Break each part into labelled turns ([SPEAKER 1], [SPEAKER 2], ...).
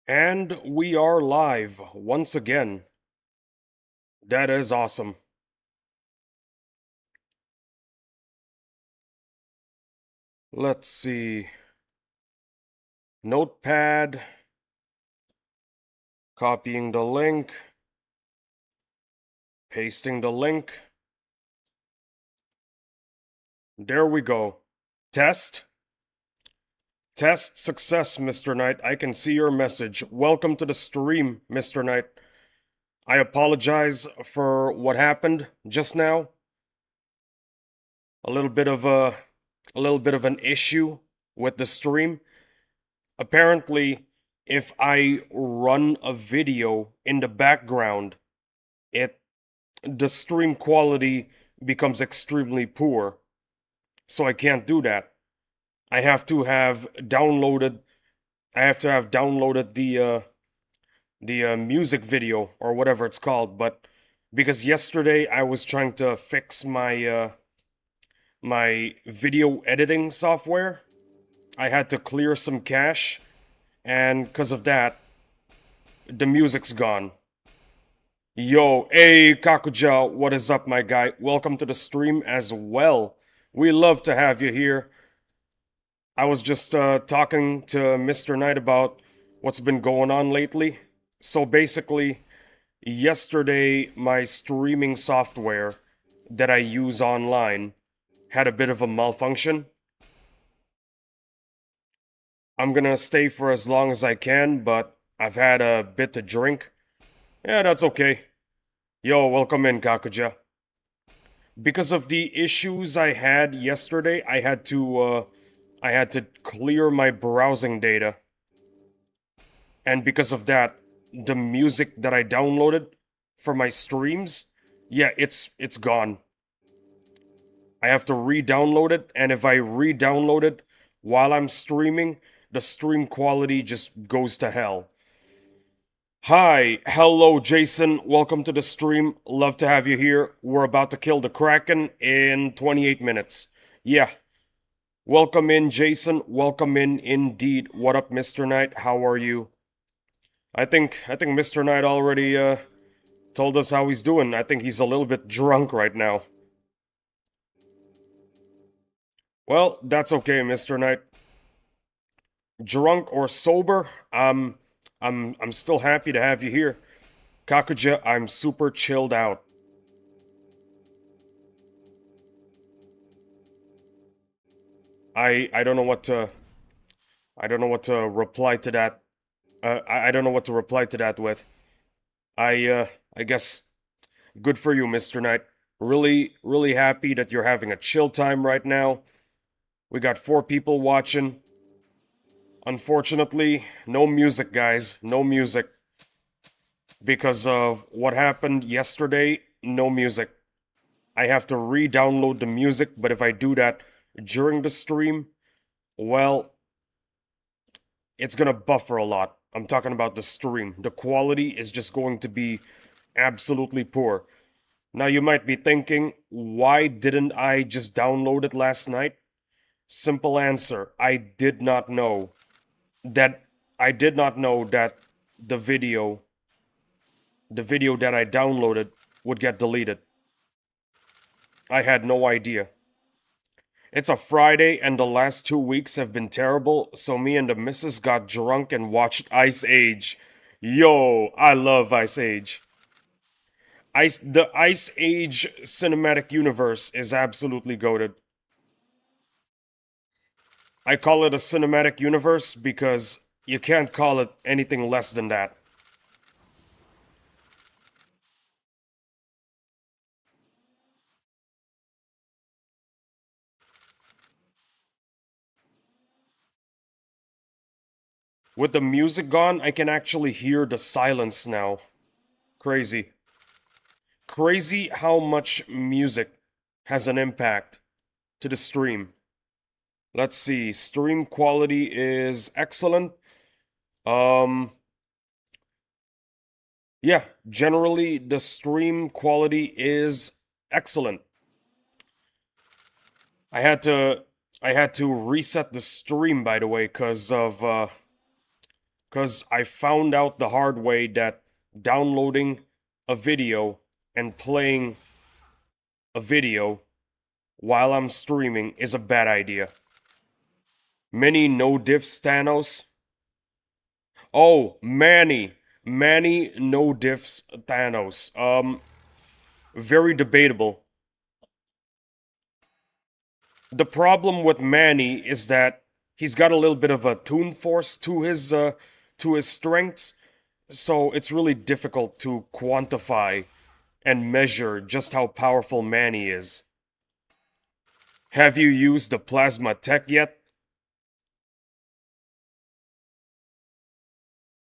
[SPEAKER 1] And we are live once again. That is awesome. Let's see. Notepad. Copying the link. Pasting the link. There we go. Test. Test success, Mr. Knight. I can see your message. Welcome to the stream, Mr. Knight. I apologize for what happened just now. A little bit of an issue with the stream. Apparently, if I run a video in the background, the stream quality becomes extremely poor. So I can't do that. I have to have downloaded the music video or whatever it's called, but because yesterday I was trying to fix my video editing software, I had to clear some cache, and because of that, the music's gone. Yo, hey Kakuja, what is up, my guy? Welcome to the stream as well. We love to have you here. I was just talking to Mr. Knight about what's been going on lately. So basically, yesterday my streaming software that I use online had a bit of a malfunction. I'm gonna stay for as long as I can, but I've had a bit to drink. Yeah, that's okay. Yo, welcome in, Kakuja. Because of the issues I had yesterday, I had to clear my browsing data. And because of that, the music that I downloaded for my streams, yeah, it's gone. I have to re-download it, and if I re-download it while I'm streaming, the stream quality just goes to hell. Hi, hello Jason, welcome to the stream. Love to have you here. We're about to kill the Kraken in 28 minutes. Yeah. Welcome in, Jason. Welcome in indeed. What up, Mr. Knight? How are you? I think Mr. Knight already told us how he's doing. I think he's a little bit drunk right now. Well, that's okay, Mr. Knight. Drunk or sober, I'm still happy to have you here. Kakuja, I'm super chilled out. I don't know what to reply to that. I don't know what to reply to that with. I guess good for you, Mr. Knight. Really happy that you're having a chill time right now. We got 4 people watching. Unfortunately, no music, guys. No music. Because of what happened yesterday, no music. I have to re-download the music, but if I do that during the stream, well, it's gonna buffer a lot. I'm talking about the stream. The quality is just going to be absolutely poor. Now you might be thinking, why didn't I just download it last night? Simple answer, I did not know that the video that I downloaded would get deleted. I had no idea. It's a Friday and the last 2 weeks have been terrible, so me and the missus got drunk and watched Ice Age. Yo, I love Ice Age. The Ice Age cinematic universe is absolutely goated. I call it a cinematic universe because you can't call it anything less than that. With the music gone, I can actually hear the silence now. Crazy. Crazy how much music has an impact to the stream. Let's see, stream quality is excellent. Yeah, generally the stream quality is excellent. I had to reset the stream, by the way, because because I found out the hard way that downloading a video and playing a video while I'm streaming is a bad idea. Many no diffs Thanos. Oh, Manny no diffs Thanos. Very debatable. The problem with Manny is that he's got a little bit of a toon force to his strengths, so it's really difficult to quantify and measure just how powerful Manny is. Have you used the plasma tech yet?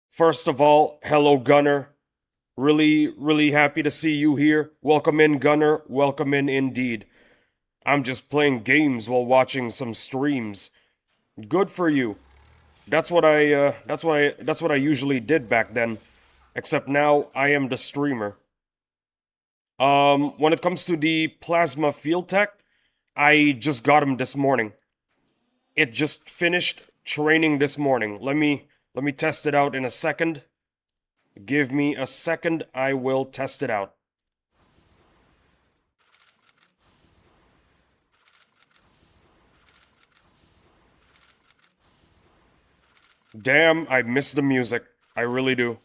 [SPEAKER 1] First of all, hello Gunner. Really happy to see you here. Welcome in, Gunner. Welcome in indeed. I'm just playing games while watching some streams. Good for you. That's what I usually did back then. Except now I am the streamer. When it comes to the plasma field tech, I just got him this morning. It just finished training this morning. Let me test it out in a second. Give me a second, I will test it out. Damn, I miss the music. I really do.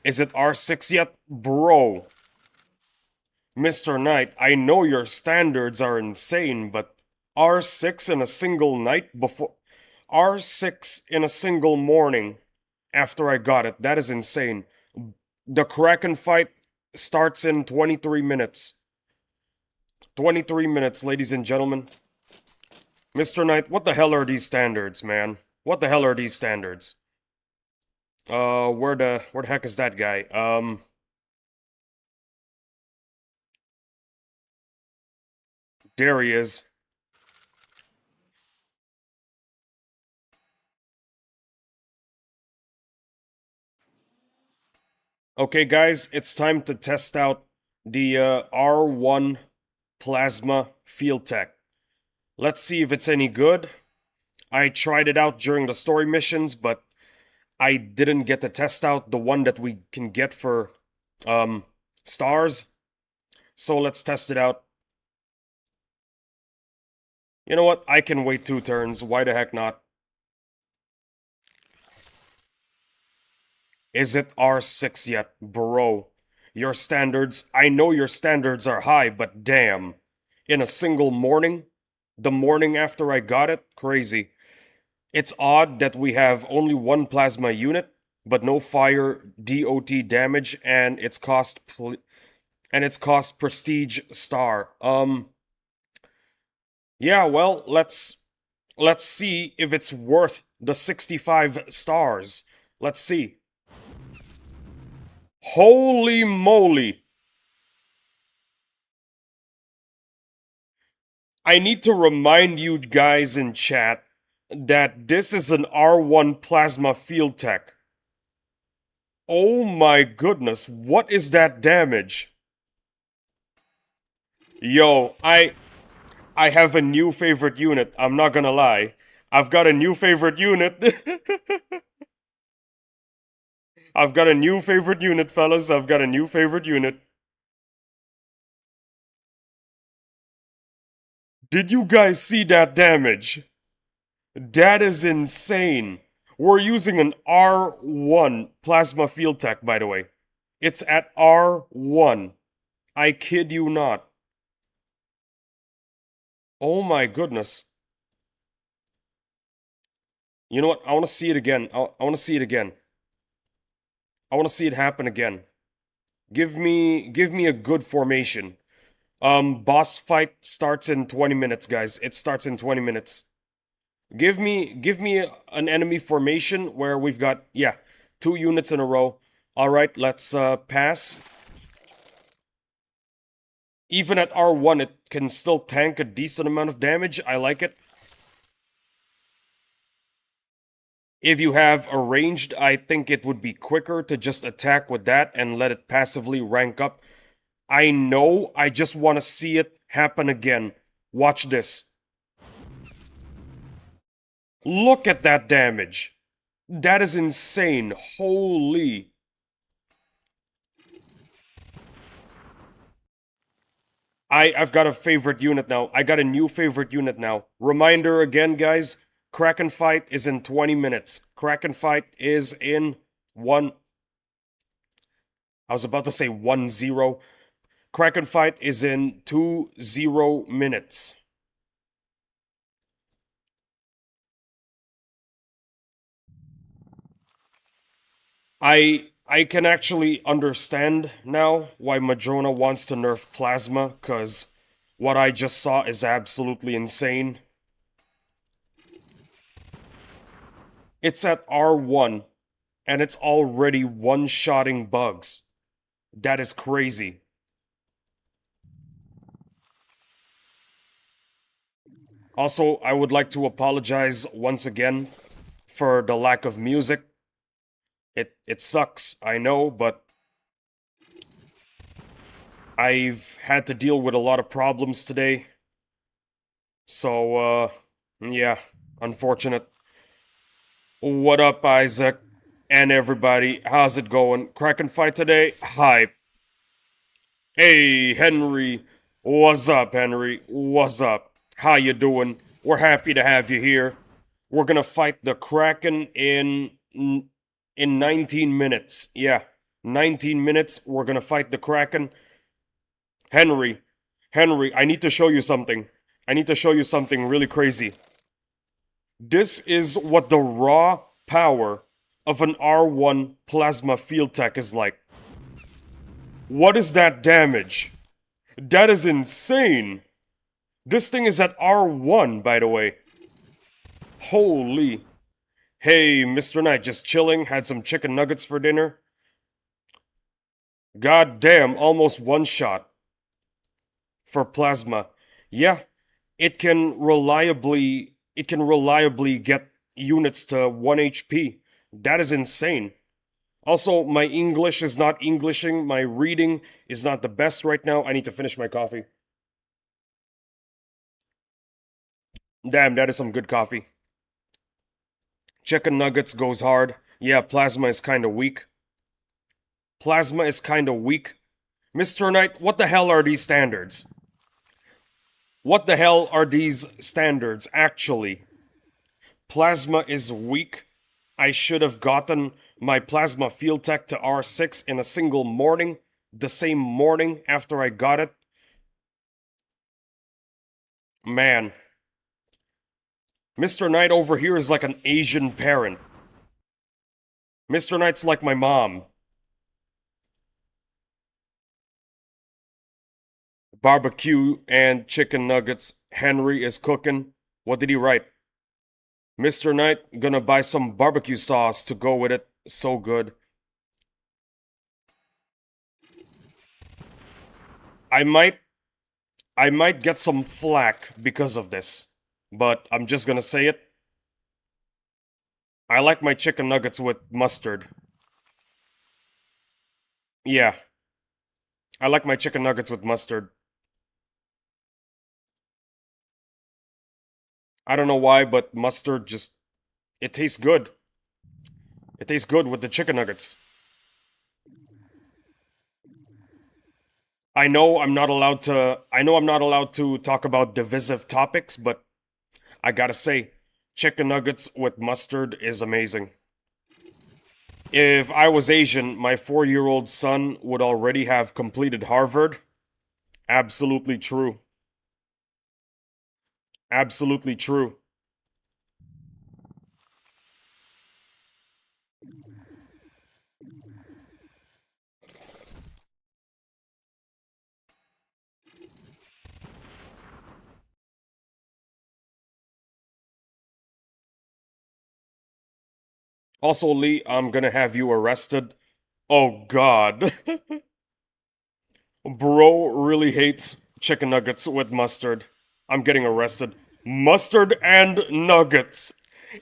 [SPEAKER 1] Is it R6 yet? Bro. Mr. Knight, I know your standards are insane, but R6 in a single night before... R6 in a single morning after I got it. That is insane. The Kraken fight starts in 23 minutes. 23 minutes, ladies and gentlemen. Mr. Knight, what the hell are these standards, man? What the hell are these standards? Where the heck is that guy? There he is. Okay, guys, it's time to test out the R1 Plasma Field Tech. Let's see if it's any good. I tried it out during the story missions, but I didn't get to test out the one that we can get for stars. So let's test it out. You know what? I can wait 2 turns. Why the heck not? Is it R6 yet, bro? Your standards, I know your standards are high, but damn. In a single morning? The morning after I got it? Crazy. It's odd that we have only 1 plasma unit, but no fire DOT damage, and it's cost prestige star. Yeah, well, let's see if it's worth the 65 stars. Let's see. Holy moly! I need to remind you guys in chat that this is an R1 Plasma Field Tech. Oh my goodness, what is that damage? Yo, I have a new favorite unit, I'm not gonna lie. I've got a new favorite unit. I've got a new favorite unit, fellas. I've got a new favorite unit. Did you guys see that damage? That is insane. We're using an R1 Plasma Field Tech, by the way. It's at R1. I kid you not. Oh my goodness. You know what? I want to see it again. I want to see it again. I want to see it happen again. Give me a good formation. Boss fight starts in 20 minutes, guys. It starts in 20 minutes. Give me an enemy formation where we've got, yeah, 2 units in a row. Alright, let's pass. Even at R1, it can still tank a decent amount of damage. I like it. If you have a ranged, I think it would be quicker to just attack with that and let it passively rank up. I know, I just want to see it happen again. Watch this. Look at that damage. That is insane. Holy. I've got a favorite unit now. I got a new favorite unit now. Reminder again, guys. Kraken fight is in 20 minutes. Kraken fight is in one. I was about to say 1-0. Kraken fight is in 2-0 minutes. I can actually understand now why Madrona wants to nerf Plasma, cause what I just saw is absolutely insane. It's at R1, and it's already one-shotting bugs. That is crazy. Also, I would like to apologize once again for the lack of music. It sucks, I know, but I've had to deal with a lot of problems today. So, yeah, unfortunate. What up, Isaac? And everybody, how's it going? Kraken fight today? Hype. Hey, Henry. What's up, Henry? What's up? How you doing? We're happy to have you here. We're gonna fight the Kraken in 19 minutes. Yeah, 19 minutes. We're gonna fight the Kraken. Henry, I need to show you something. I need to show you something really crazy. This is what the raw power of an R1 plasma field tech is like. What is that damage? That is insane. This thing is at R1, by the way. Holy. Hey, Mr. Knight, just chilling, had some chicken nuggets for dinner. God damn, almost one shot. For plasma. Yeah, it can reliably get units to 1 HP. That is insane. Also, my English is not Englishing. My reading is not the best right now. I need to finish my coffee. Damn, that is some good coffee. Chicken nuggets goes hard. Yeah, plasma is kinda weak. Plasma is kinda weak. Mr. Knight, what the hell are these standards? What the hell are these standards, actually? Plasma is weak. I should have gotten my Plasma Field Tech to R6 in a single morning, the same morning after I got it. Man. Mr. Knight over here is like an Asian parent. Mr. Knight's like my mom. Barbecue and chicken nuggets. Henry is cooking. What did he write? Mr. Knight, gonna buy some barbecue sauce to go with it. So good. I might get some flack because of this, but I'm just gonna say it. I like my chicken nuggets with mustard. Yeah. I like my chicken nuggets with mustard. I don't know why, but mustard just... it tastes good. It tastes good with the chicken nuggets. I know I'm not allowed to talk about divisive topics, but I gotta say, chicken nuggets with mustard is amazing. If I was Asian, my 4-year-old son would already have completed Harvard. Absolutely true. Absolutely true. Also, Lee, I'm gonna have you arrested. Oh god. Bro really hates chicken nuggets with mustard. I'm getting arrested. Mustard and nuggets.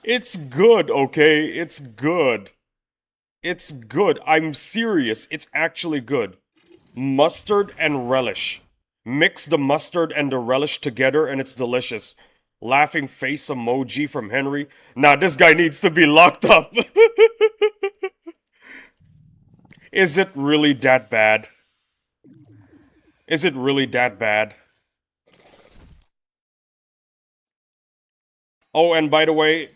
[SPEAKER 1] It's good, okay? It's good. It's good. I'm serious. It's actually good. Mustard and relish. Mix the mustard and the relish together and it's delicious. Laughing face emoji from Henry. Nah, this guy needs to be locked up. Is it really that bad? Is it really that bad? Oh, and by the way,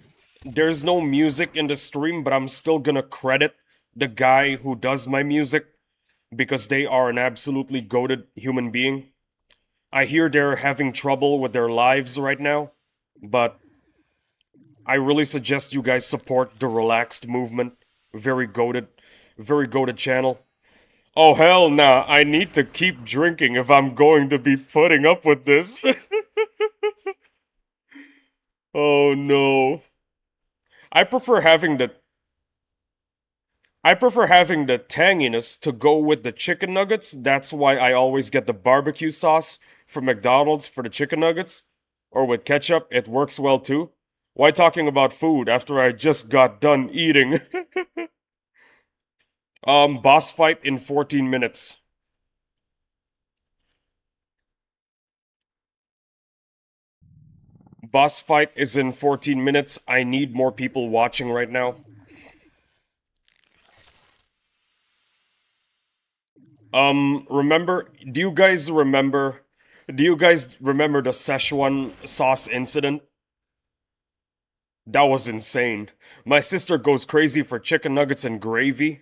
[SPEAKER 1] there's no music in the stream, but I'm still gonna credit the guy who does my music because they are an absolutely goated human being. I hear they're having trouble with their lives right now, but I really suggest you guys support the Relaxed Movement. Very goated channel. Oh hell nah, I need to keep drinking if I'm going to be putting up with this. Oh no. I prefer having the I prefer having the tanginess to go with the chicken nuggets. That's why I always get the barbecue sauce from McDonald's for the chicken nuggets. Or with ketchup, it works well too. Why talking about food after I just got done eating? Boss fight in 14 minutes. Boss fight is in 14 minutes. I need more people watching right now. Remember, do you guys remember the Szechuan sauce incident? That was insane. My sister goes crazy for chicken nuggets and gravy.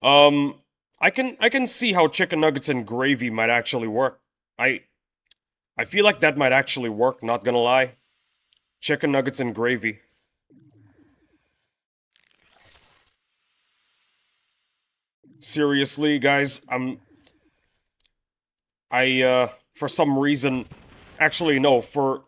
[SPEAKER 1] Um, I can see how chicken nuggets and gravy might actually work. I I feel like that might actually work, not gonna lie. Chicken nuggets and gravy. Seriously, guys, for some reason, actually no, for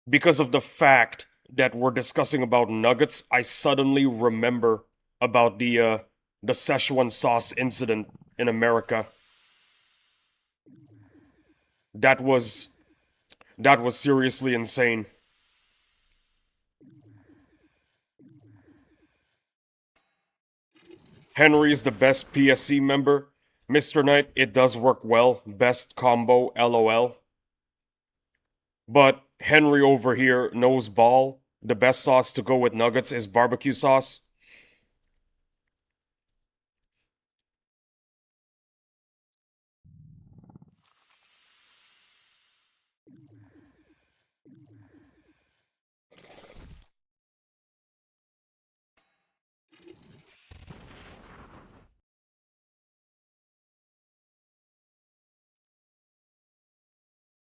[SPEAKER 1] because of the fact that we're discussing about nuggets, I suddenly remember about the Szechuan sauce incident in America. That was that was seriously insane. Henry's the best PSC member. Mr. Knight, it does work well. Best combo, LOL. But Henry over here knows ball. The best sauce to go with nuggets is barbecue sauce.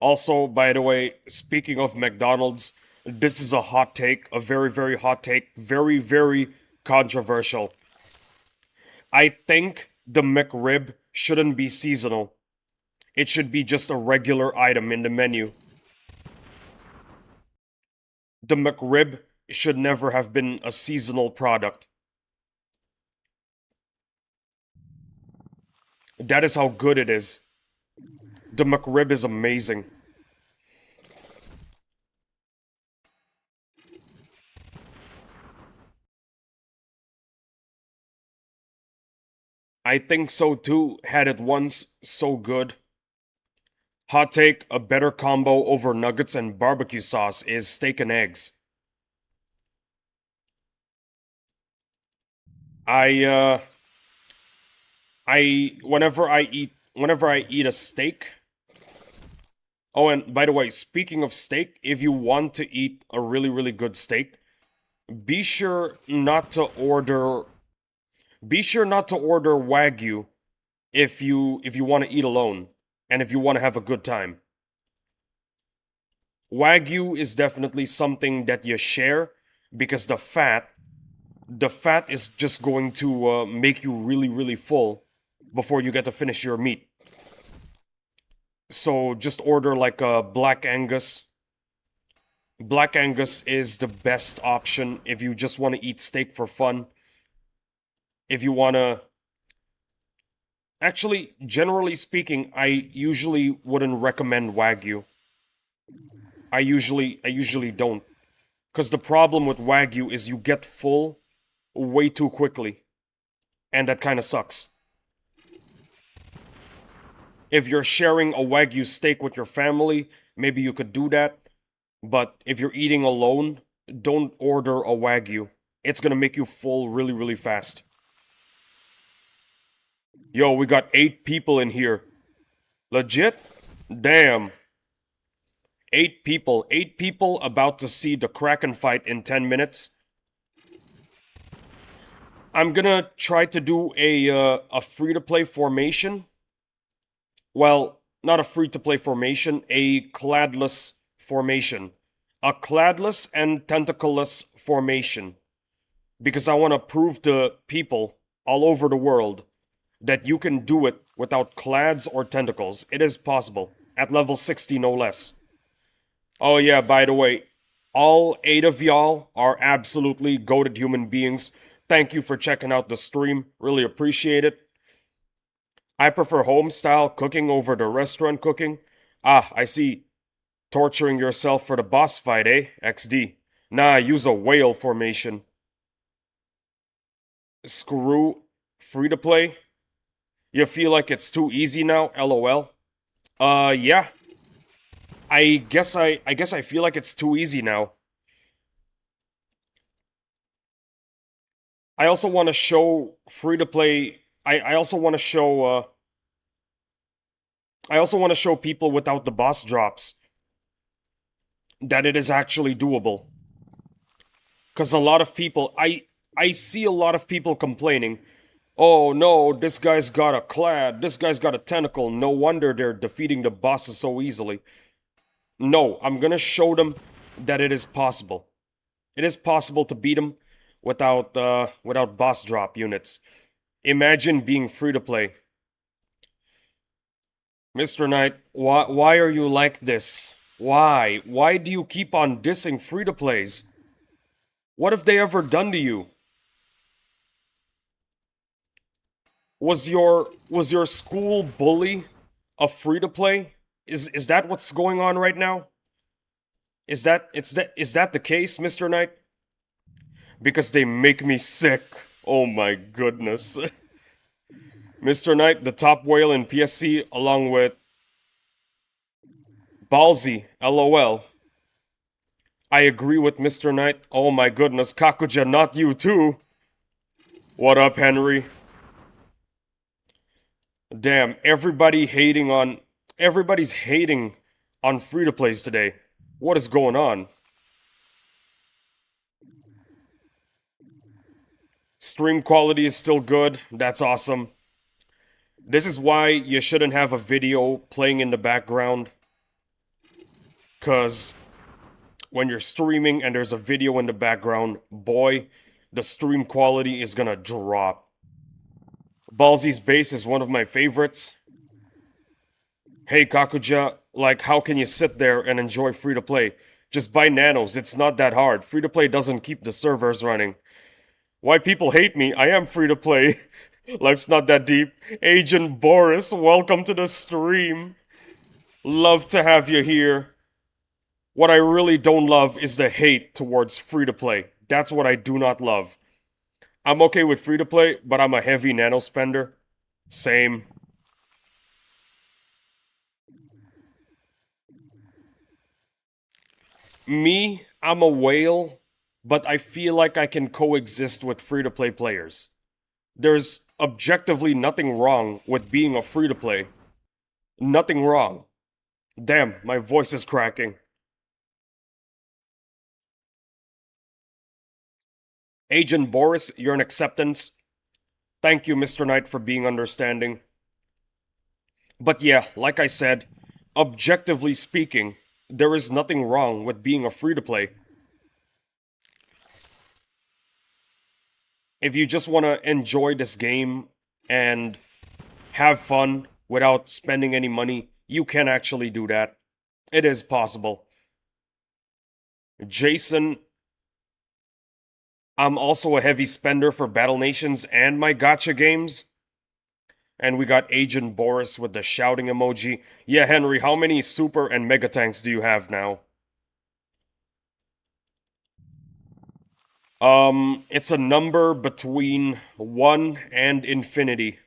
[SPEAKER 1] Also, by the way, speaking of McDonald's, this is a hot take, a very, very hot take, very, very controversial. I think the McRib shouldn't be seasonal. It should be just a regular item in the menu. The McRib should never have been a seasonal product. That is how good it is. The McRib is amazing. I think so too. Had it once, so good. Hot take, a better combo over nuggets and barbecue sauce is steak and eggs. I whenever I eat a steak. Oh, and by the way, speaking of steak, if you want to eat a really really good steak, be sure not to order be sure not to order wagyu if you want to eat alone and if you want to have a good time. Wagyu is definitely something that you share because the fat is just going to make you really really full before you get to finish your meat. So just order like a Black Angus. Black Angus is the best option if you just want to eat steak for fun. If you want to Actually, generally speaking, I usually wouldn't recommend Wagyu. I usually don't. Cuz the problem with Wagyu is you get full way too quickly, and that kind of sucks. If you're sharing a Wagyu steak with your family, maybe you could do that. But if you're eating alone, don't order a Wagyu. It's gonna make you full really, really fast. Yo, we got 8 people in here. Legit? Damn. 8 people. 8 people about to see the Kraken fight in 10 minutes. I'm gonna try to do a free-to-play formation. Well, not a free-to-play formation, a cladless formation. A cladless and tentacleless formation. Because I want to prove to people all over the world that you can do it without clads or tentacles. It is possible. At level 60, no less. Oh yeah, by the way, all 8 of y'all are absolutely goated human beings. Thank you for checking out the stream. Really appreciate it. I prefer home-style cooking over the restaurant cooking. Ah, I see. Torturing yourself for the boss fight, eh? XD. Nah, use a whale formation. Screw free-to-play. You feel like it's too easy now? LOL. Yeah. I guess I feel like it's too easy now. I also want to show free-to-play. I also want to show I also want to show people without the boss drops that it is actually doable. Cuz a lot of people I see a lot of people complaining, "Oh no, this guy's got a clad, this guy's got a tentacle. No wonder they're defeating the bosses so easily." No, I'm gonna show them that it is possible. It is possible to beat them without boss drop units. Imagine being free to play. Mr. Knight, why are you like this? Why? Why do you keep on dissing free to plays? What have they ever done to you? Was your school bully a free to play? Is that what's going on right now? Is that the case, Mr. Knight? Because they make me sick. Oh my goodness. Mr. Knight, the top whale in PSC, along with Ballsy, LOL. I agree with Mr. Knight. Oh my goodness, Kakuja, not you too. What up, Henry? Damn, everybody's hating on free-to-plays today. What is going on? Stream quality is still good. That's awesome. This is why you shouldn't have a video playing in the background. Cause when you're streaming and there's a video in the background, boy, the stream quality is gonna drop. Ballsy's base is one of my favorites. Hey Kakuja, like how can you sit there and enjoy free-to-play? Just buy nanos, it's not that hard. Free-to-play doesn't keep the servers running. Why people hate me? I am free-to-play. Life's not that deep. Agent Boris, welcome to the stream. Love to have you here. What I really don't love is the hate towards free-to-play. That's what I do not love. I'm okay with free-to-play, but I'm a heavy nano spender. Same. Me, I'm a whale, but I feel like I can coexist with free-to-play players. There's objectively nothing wrong with being a free-to-play. Nothing wrong. Damn, my voice is cracking. Agent Boris, you're an acceptance. Thank you, Mr. Knight, for being understanding. But yeah, like I said, objectively speaking, there is nothing wrong with being a free-to-play. If you just want to enjoy this game and have fun without spending any money, you can actually do that. It is possible. Jason, I'm also a heavy spender for Battle Nations and my gacha games. And we got Agent Boris with the shouting emoji. Yeah, Henry, how many super and mega tanks do you have now? It's a number between 1 and infinity.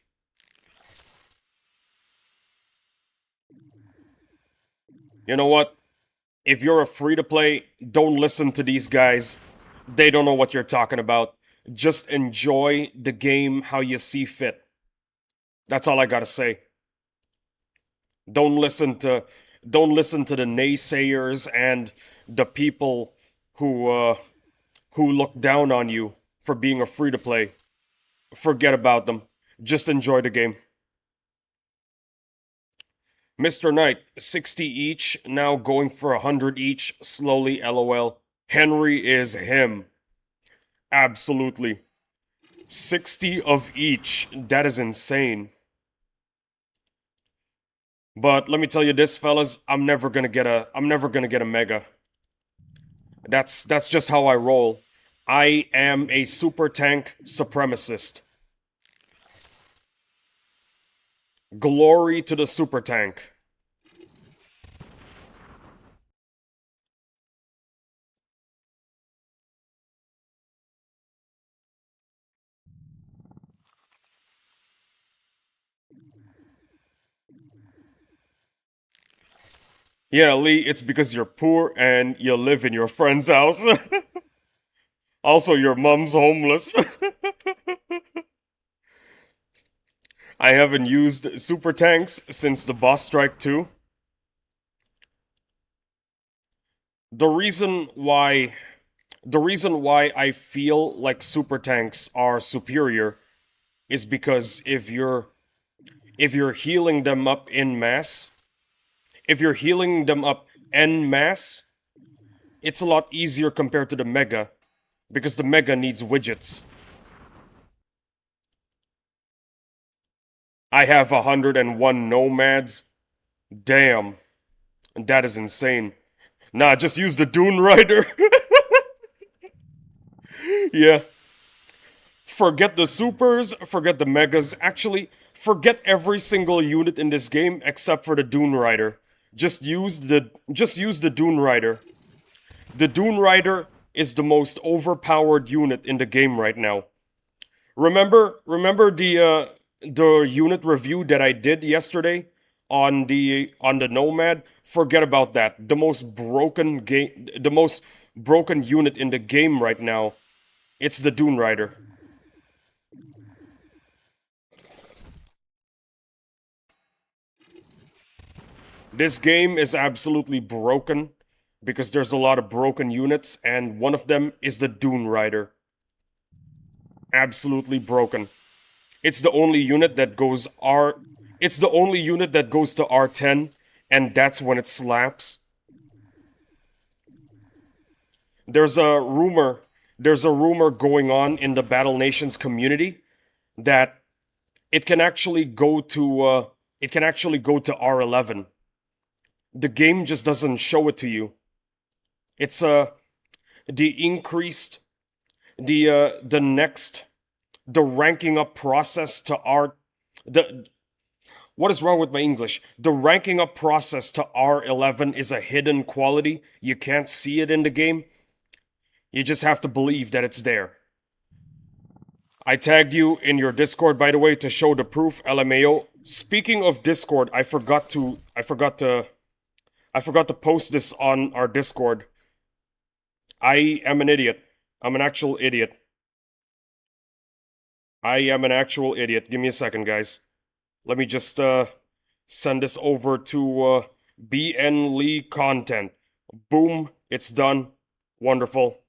[SPEAKER 1] You know what? If you're a free-to-play, don't listen to these guys. They don't know what you're talking about. Just enjoy the game how you see fit. That's all I gotta say. Don't listen to don't listen to the naysayers and the people who look down on you for being a free to play. Forget about them. Just enjoy the game. Mr. Knight, 60 each, now going for 100 each, slowly LOL. Henry is him. Absolutely. 60 of each. That is insane. But let me tell you this, fellas, I'm never gonna get a mega. That's just how I roll. I am a super tank supremacist. Glory to the super tank. Yeah, Lee, it's because you're poor and you live in your friend's house. Also, your mom's homeless. I haven't used super tanks since the boss strike 2. The reason why I feel like super tanks are superior is because if you're healing them up in mass, if you're healing them up en masse, it's a lot easier compared to the Mega, because the Mega needs widgets. I have 101 nomads. Damn. That is insane. Nah, just use the Dune Rider. Yeah. Forget the supers, forget the megas. Actually, forget every single unit in this game except for the Dune Rider. Just use the Dune Rider. The Dune Rider is the most overpowered unit in the game right now. Remember the unit review that I did yesterday on the Nomad? Forget about that. The most broken unit in the game right now. It's the Dune Rider. This game is absolutely broken because there's a lot of broken units, and one of them is the Dune Rider. Absolutely broken. It's the only unit that goes It's the only unit that goes to R10, and that's when it slaps. There's a rumor. There's a rumor going on in the Battle Nations community that it can actually go to R11. The game just doesn't show it to you. It's the increased the next the ranking up process to R the what is wrong with my English? The ranking up process to R11 is a hidden quality. You can't see it in the game. You just have to believe that it's there. I tagged you in your Discord, by the way, to show the proof, LMAO. Speaking of Discord, I forgot to post this on our Discord. I am an idiot. I'm an actual idiot. I am an actual idiot. Give me a second, guys. Let me just send this over to BN Lee Content. Boom, it's done. Wonderful.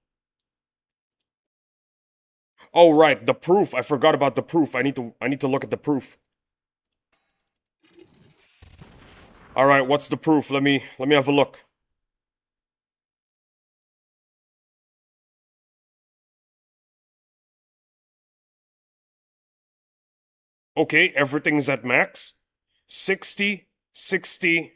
[SPEAKER 1] Oh right, the proof. I forgot about the proof. I need to look at the proof. All right, what's the proof? Let me have a look. Okay, everything's at max. 60, 60.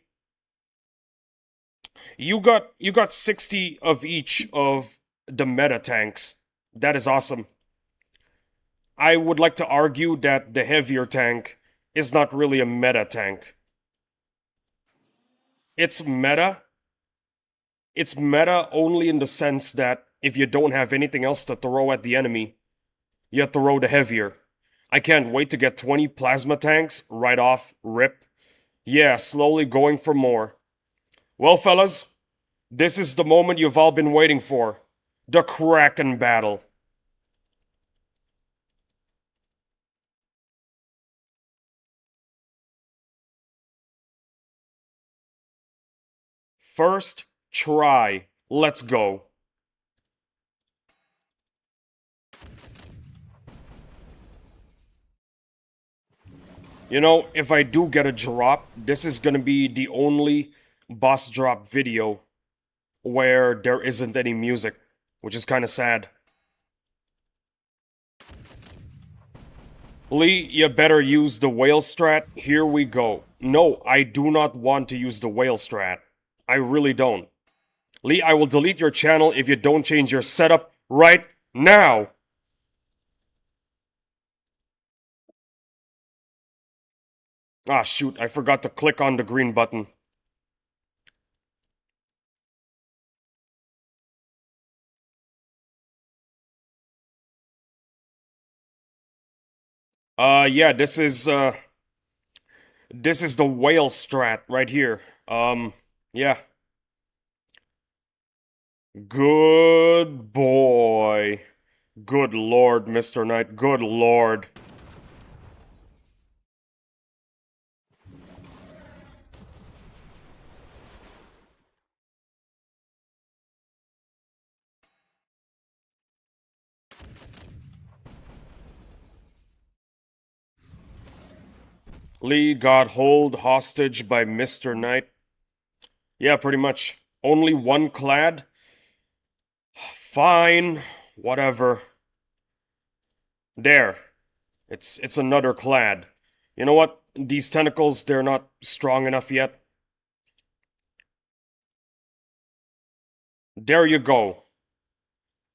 [SPEAKER 1] You got 60 of each of the meta tanks. That is awesome. I would like to argue that the heavier tank is not really a meta tank. It's meta. It's meta only in the sense that if you don't have anything else to throw at the enemy, you have to throw the heavier. I can't wait to get 20 plasma tanks right off rip. Yeah, slowly going for more. Well, fellas, this is the moment you've all been waiting for. The Kraken battle. First try. Let's go. You know, if I do get a drop, this is gonna be the only boss drop video where there isn't any music, which is kinda sad. Lee, you better use the whale strat. Here we go. No, I do not want to use the whale strat. I really don't. Lee, I will delete your channel if you don't change your setup right now! Ah, shoot, I forgot to click on the green button. Yeah, this is the whale strat right here. Yeah. Good boy. Good lord, Mr. Knight, good lord. Lee got hold hostage by Mr. Knight. Yeah, pretty much. Only one clad? Fine. Whatever. There. It's another clad. You know what? These tentacles, they're not strong enough yet. There you go.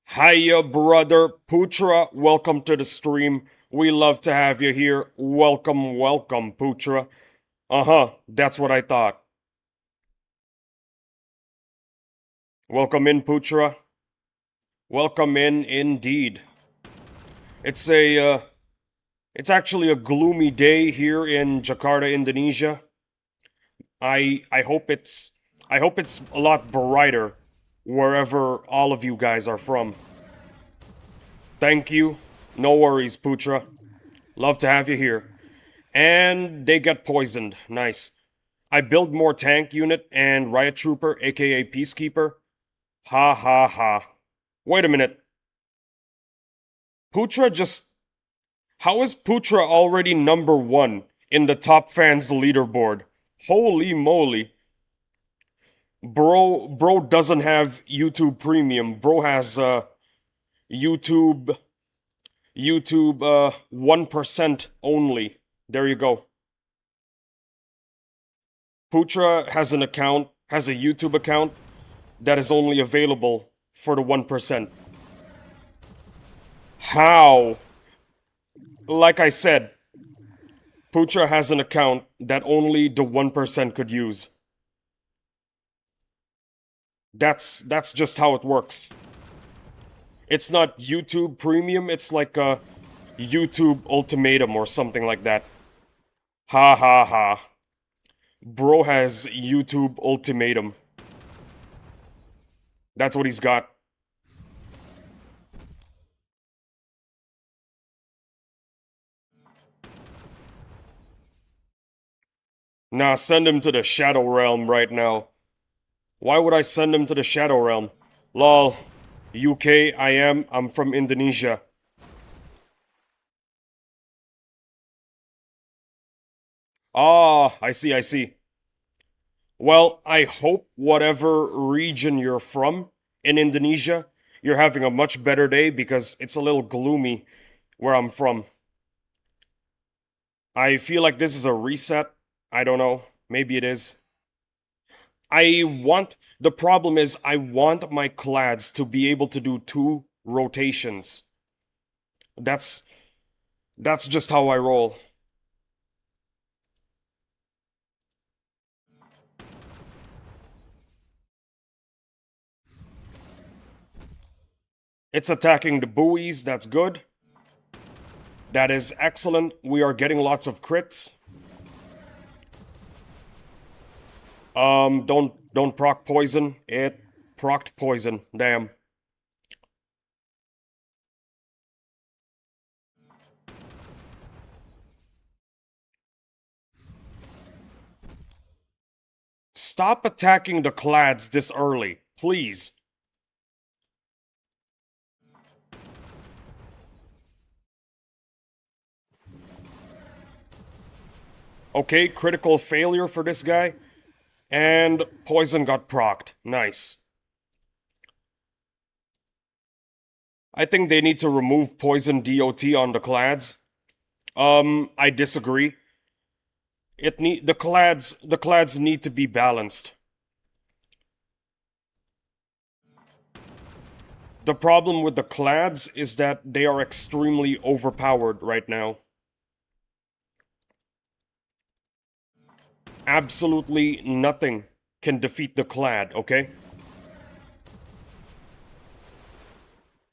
[SPEAKER 1] Hiya, brother Putra. Welcome to the stream. We love to have you here. Welcome, welcome, Putra. Uh-huh, that's what I thought. Welcome in, Putra. Welcome in, indeed. It's actually a gloomy day here in Jakarta, Indonesia. I hope it's a lot brighter wherever all of you guys are from. Thank you. No worries, Putra. Love to have you here. And they get poisoned. Nice. I build more tank unit and riot trooper, aka peacekeeper. Ha ha ha. Wait a minute. Putra just... How is Putra already number 1 in the top fans leaderboard? Holy moly. Bro doesn't have YouTube Premium. Bro has YouTube 1% only. There you go. Putra has an account, has a YouTube account that is only available for the 1%. How? Like I said, Putra has an account that only the 1% could use. That's just how it works. It's not YouTube Premium, it's like a YouTube Ultimatum or something like that. Ha ha ha. Bro has YouTube Ultimatum. That's what he's got. Nah, send him to the Shadow Realm right now. Why would I send him to the Shadow Realm? Lol. UK, I'm from Indonesia. Ah, I see. Well, I hope whatever region you're from in Indonesia, you're having a much better day because it's a little gloomy where I'm from. I feel like this is a reset. I don't know. Maybe it is. The problem is I want my clads to be able to do 2 rotations. That's just how I roll. It's attacking the buoys, that's good. That is excellent. We are getting lots of crits. Don't proc poison. It procced poison. Damn. Stop attacking the clads this early, please. Okay, critical failure for this guy. And poison got procced. Nice. I think they need to remove poison DOT on the clads. I disagree. The clads need to be balanced. The problem with the clads is that they are extremely overpowered right now. Absolutely nothing can defeat the clad, okay?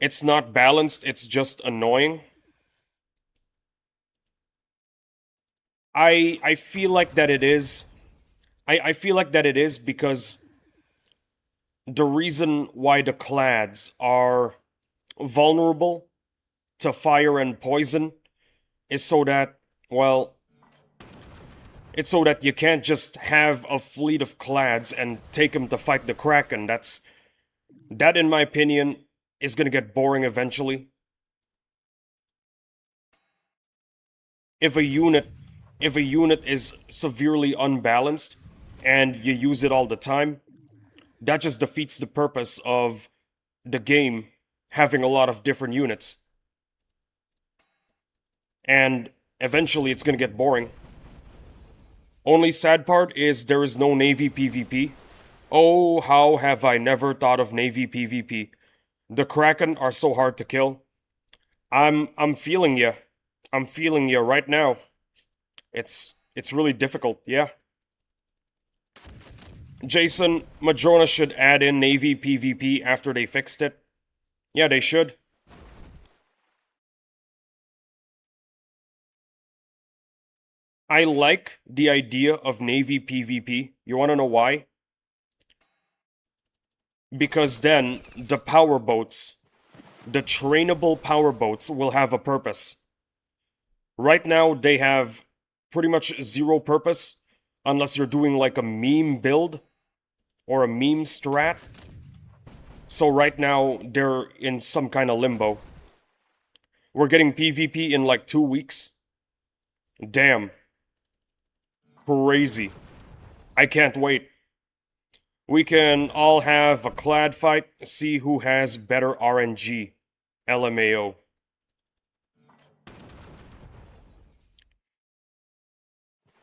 [SPEAKER 1] It's not balanced, it's just annoying. I feel like that it is. I feel like that it is because the reason why the clads are vulnerable to fire and poison is so that, well, it's so that you can't just have a fleet of clads and take them to fight the Kraken. That, in my opinion, is gonna get boring eventually. If a unit is severely unbalanced and you use it all the time, that just defeats the purpose of the game having a lot of different units. And eventually it's gonna get boring. Only sad part is there is no Navy PvP. Oh, how have I never thought of Navy PvP. The Kraken are so hard to kill. I'm feeling you. I'm feeling you right now. It's really difficult, yeah. Jason, Madrona should add in Navy PvP after they fixed it. Yeah, they should. I like the idea of Navy PvP. You wanna know why? Because then, the power boats, the trainable power boats, will have a purpose. Right now, they have pretty much zero purpose, unless you're doing like a meme build, or a meme strat. So right now, they're in some kind of limbo. We're getting PvP in like 2 weeks. Damn. Crazy. I can't wait. We can all have a clad fight, see who has better RNG. LMAO.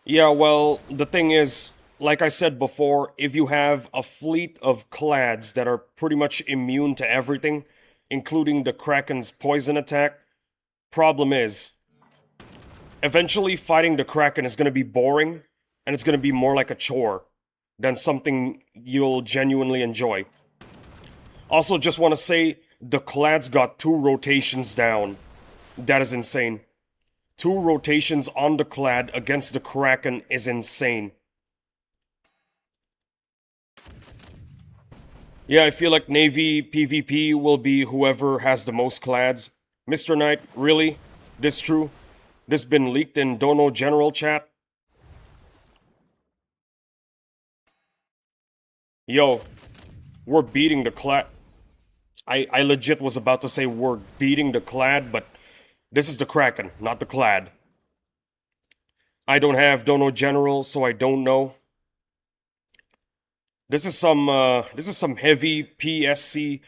[SPEAKER 1] Yeah, well, the thing is, like I said before, if you have a fleet of clads that are pretty much immune to everything, including the Kraken's poison attack, problem is, eventually fighting the Kraken is going to be boring, and it's going to be more like a chore than something you'll genuinely enjoy. Also, just want to say, the clads got 2 rotations down. That is insane. 2 rotations on the clad against the Kraken is insane. Yeah, I feel like Navy PvP will be whoever has the most clads. Mr. Knight, really? This true? This been leaked in Dono General chat? Yo, we're beating the clad. I legit was about to say we're beating the clad, but this is the Kraken, not the clad. I don't have Dono General, so I don't know. This is some heavy PSC.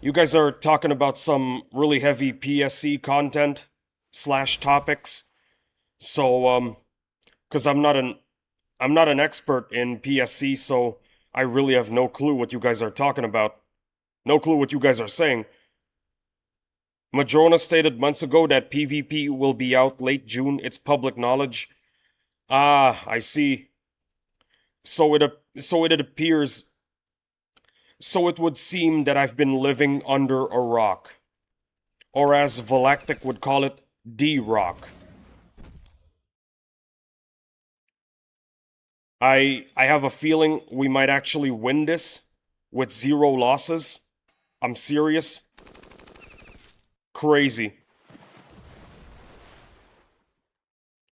[SPEAKER 1] You guys are talking about some really heavy PSC content / topics. So, because I'm not an expert in PSC, so I really have no clue what you guys are talking about. No clue what you guys are saying. Madrona stated months ago that PvP will be out late June. It's public knowledge. Ah, I see. So it appears. So it would seem that I've been living under a rock. Or as Valactic would call it, D-Rock. I have a feeling we might actually win this with 0 losses. I'm serious. Crazy.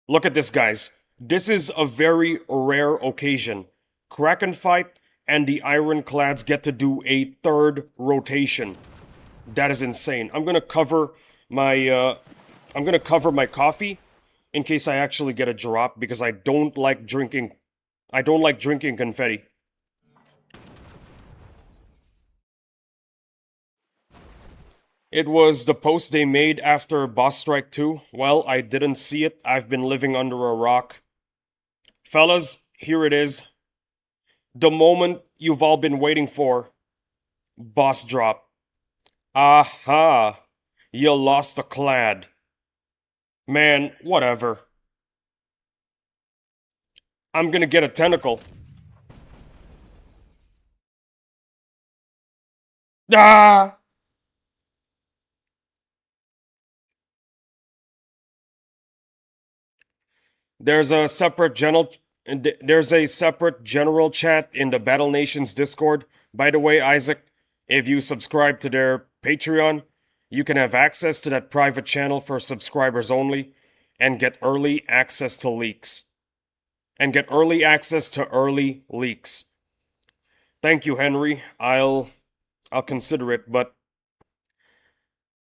[SPEAKER 1] Look at this, guys. This is a very rare occasion. Kraken fight and the Ironclads get to do a third rotation. That is insane. I'm gonna cover my coffee in case I actually get a drop because I don't like drinking confetti. It was the post they made after Boss Strike 2. Well, I didn't see it. I've been living under a rock. Fellas, here it is. The moment you've all been waiting for. Boss drop. Aha! You lost a clad. Man, whatever. I'm gonna get a tentacle. Ah! There's a separate general chat in the Battle Nations Discord. By the way, Isaac, if you subscribe to their Patreon, you can have access to that private channel for subscribers only and get early access to leaks. Early leaks. Thank you, Henry. I'll consider it, but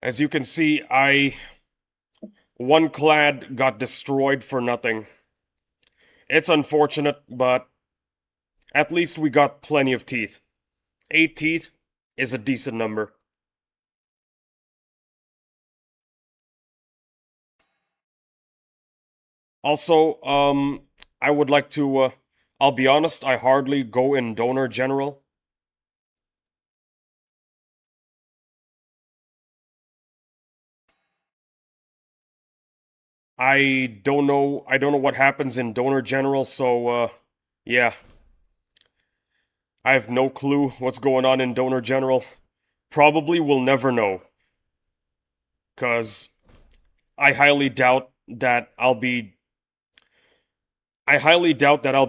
[SPEAKER 1] as you can see, one clad got destroyed for nothing. It's unfortunate, but at least we got plenty of teeth. 8 teeth is a decent number. Also, I would like to, I'll be honest, I hardly go in Donor General. I don't know what happens in Donor General, so, yeah. I have no clue what's going on in Donor General. Probably will never know. 'Cause I highly doubt that I'll be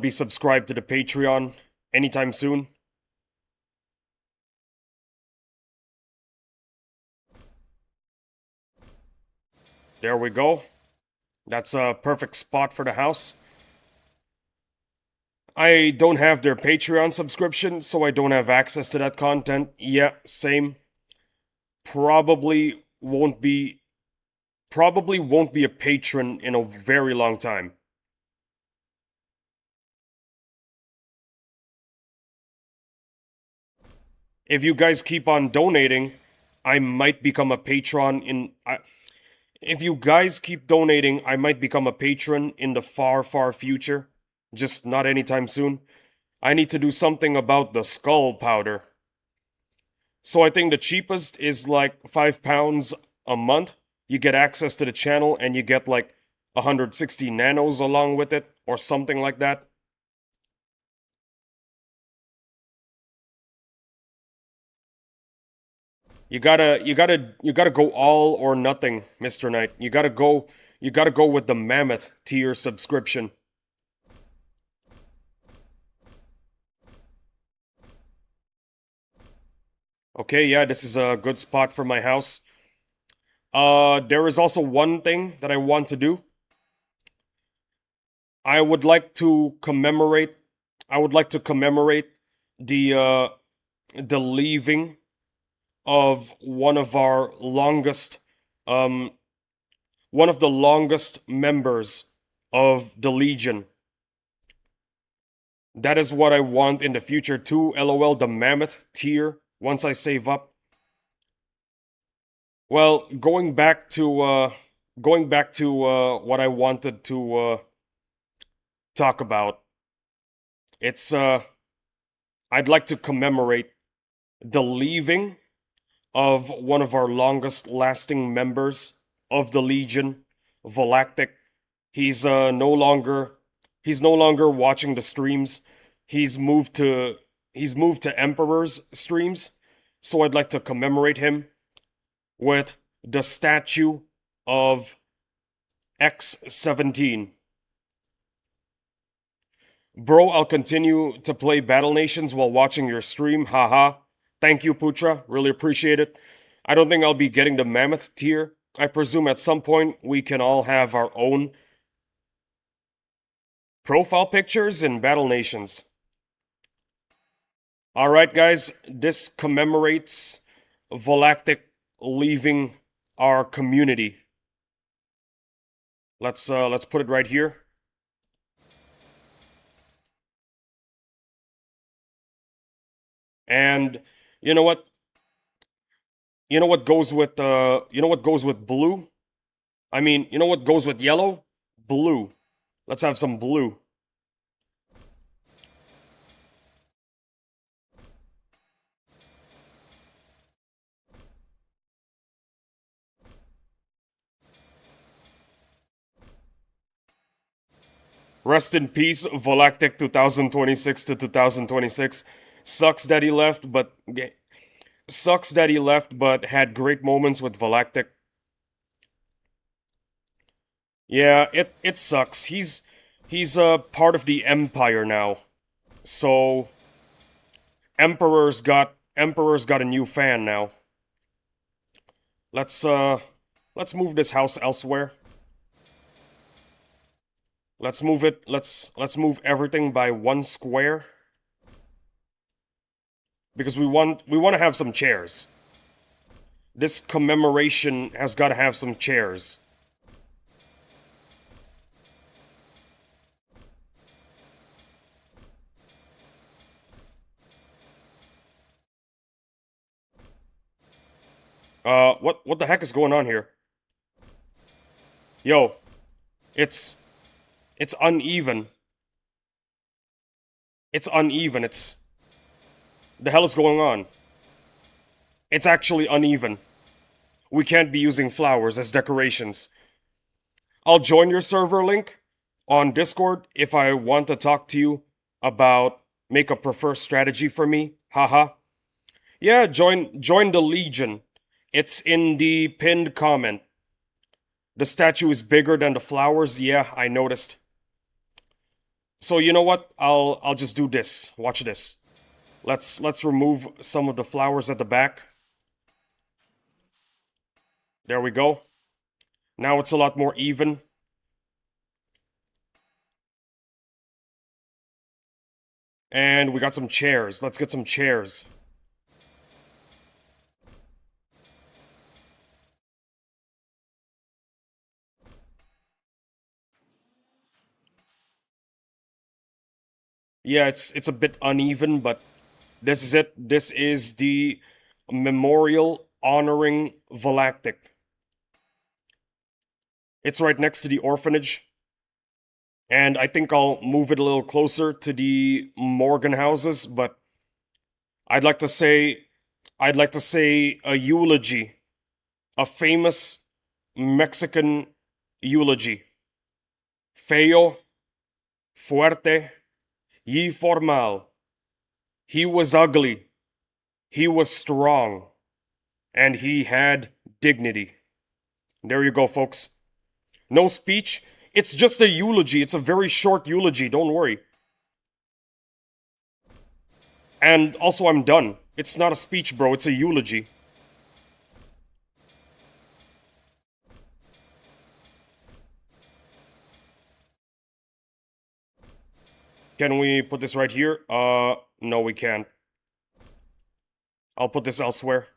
[SPEAKER 1] subscribed to the Patreon anytime soon. There we go. That's a perfect spot for the house. I don't have their Patreon subscription, so I don't have access to that content. Yeah, same. Probably won't be a patron in a very long time. If you guys keep on donating, I might become a patron if you guys keep donating, I might become a patron in the far, far future. Just not anytime soon. I need to do something about the skull powder. So I think the cheapest is like £5 a month. You get access to the channel and you get like 160 nanos along with it, or something like that. You gotta go all or nothing, Mr. Knight. You gotta go with the mammoth tier subscription. Okay, yeah, this is a good spot for my house. There is also one thing that I want to do. I would like to commemorate the leaving of one of the longest members of the Legion. That is what I want in the future too. LOL, the mammoth tier. Once I save up. Well, going back to what I wanted to talk about. It's I'd like to commemorate the leaving of one of our longest lasting members of the Legion, Volactic. He's no longer watching the streams. He's moved to Emperor's streams, so I'd like to commemorate him with the statue of X17. Bro, I'll continue to play Battle Nations while watching your stream. Haha. Thank you, Putra. Really appreciate it. I don't think I'll be getting the Mammoth tier. I presume at some point we can all have our own profile pictures in Battle Nations. Alright, guys. This commemorates Volactic leaving our community. Let's put it right here. And you know what? You know what goes with blue? I mean, you know what goes with yellow? Blue. Let's have some blue. Rest in peace, Volactic 2026 to 2026. Sucks that he left, but had great moments with Volactic. Yeah, it sucks. He's a part of the Empire now. So Emperor's got a new fan now. Let's move this house elsewhere. Let's move it. Let's move everything by 1 square. Because we want to have some chairs. This commemoration has got to have some chairs. What the heck is going on here? Yo, it's uneven. It's uneven. The hell is going on? It's actually uneven. We can't be using flowers as decorations. I'll join your server link on Discord if I want to talk to you about make a preferred strategy for me. Haha. Yeah, join the Legion. It's in the pinned comment. The statue is bigger than the flowers. Yeah, I noticed. So you know what? I'll just do this. Watch this. Let's remove some of the flowers at the back. There we go. Now it's a lot more even. And we got some chairs. Let's get some chairs. Yeah, it's a bit uneven, but this is it. This is the memorial honoring Volactic. It's right next to the orphanage. And I think I'll move it a little closer to the Morgan houses, but I'd like to say a eulogy. A famous Mexican eulogy. Feo, fuerte, y formal. He was ugly. He was strong. And he had dignity. There you go, folks. No speech. It's just a eulogy. It's a very short eulogy. Don't worry. And also, I'm done. It's not a speech, bro. It's a eulogy. Can we put this right here? No, we can't. I'll put this elsewhere.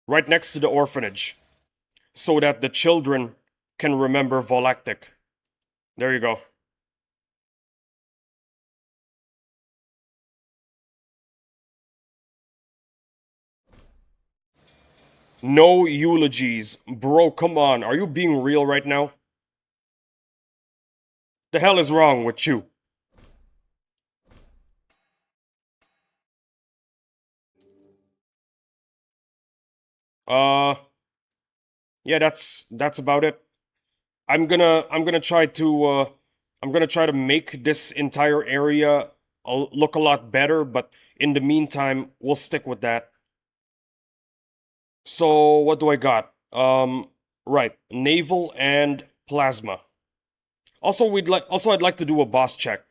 [SPEAKER 1] Right next to the orphanage. So that the children can remember Volactic. There you go. No eulogies. Bro, come on. Are you being real right now? The hell is wrong with you? Uh, yeah, that's about it. I'm gonna try to make this entire area look a lot better, but in the meantime, we'll stick with that. So what do I got? Right, naval and plasma. Also, I'd like to do a boss check.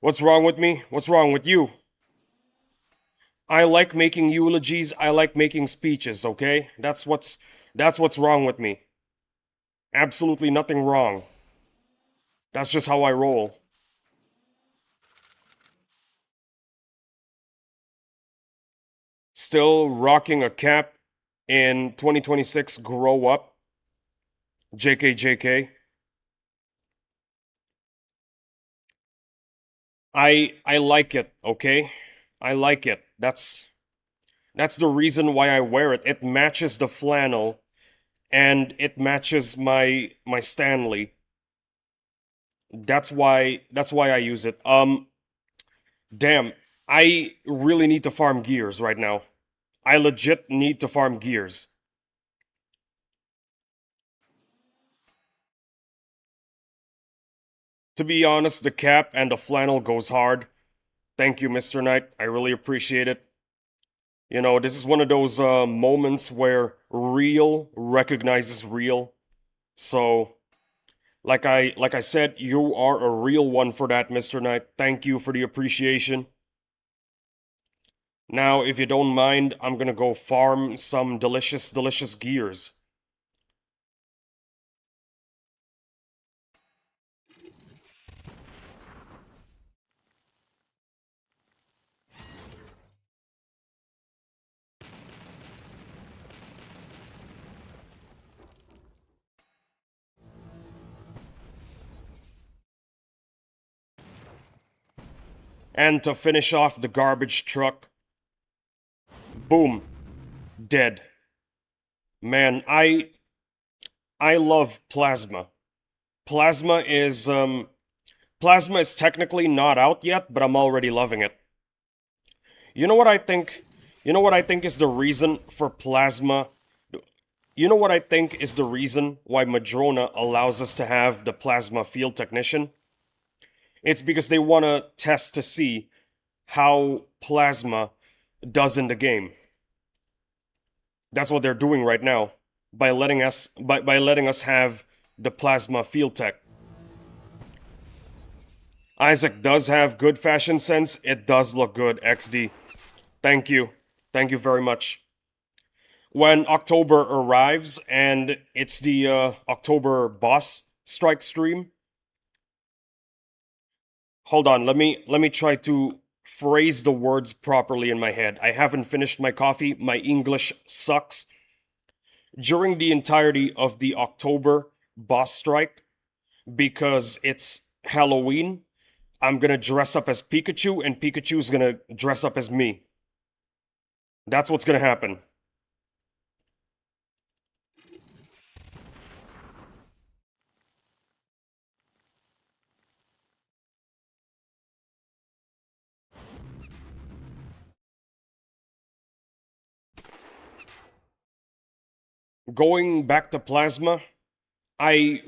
[SPEAKER 1] What's wrong with me? What's wrong with you? I like making eulogies. I like making speeches. Okay, that's what's wrong with me. Absolutely nothing wrong. That's just how I roll. Still rocking a cap in 2026. Grow up. JK, JK. I like it. Okay, I like it. That's the reason why I wear it. It matches the flannel and it matches my Stanley. That's why I use it. Damn, I really need to farm gears right now. I legit need to farm gears. To be honest, the cap and the flannel goes hard. Thank you, Mr. Knight. I really appreciate it. You know, this is one of those moments where real recognizes real. So, like I said, you are a real one for that, Mr. Knight. Thank you for the appreciation. Now, if you don't mind, I'm gonna go farm some delicious, delicious gears. And to finish off the garbage truck, boom, dead. Man, I love plasma. Plasma is plasma is technically not out yet, but I'm already loving it. You know what I think? You know what I think is the reason for plasma? You know what I think is the reason why Madrona allows us to have the plasma field technician? It's because they want to test to see how plasma does in the game. That's what they're doing right now by letting us have the plasma field tech. Isaac does have good fashion sense. It does look good, XD. Thank you. Thank you very much. When October arrives and it's the October boss strike stream. Hold on, let me try to phrase the words properly in my head. I haven't finished my coffee. My English sucks. During the entirety of the October boss strike, because it's Halloween, I'm gonna dress up as Pikachu, and Pikachu's gonna dress up as me. That's what's gonna happen. Going back to Plasma, I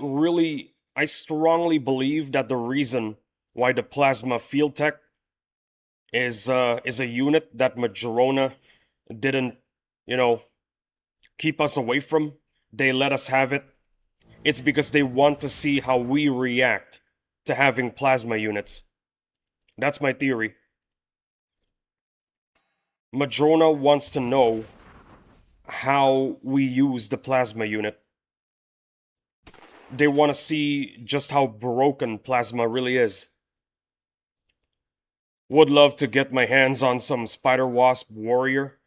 [SPEAKER 1] strongly believe that the reason why the Plasma Field Tech is a unit that Madrona didn't, you know, keep us away from. They let us have it. It's because they want to see how we react to having plasma units. That's my theory. Madrona wants to know how we use the plasma unit. They want to see just how broken plasma really is. Would love to get my hands on some Spider Wasp Warrior.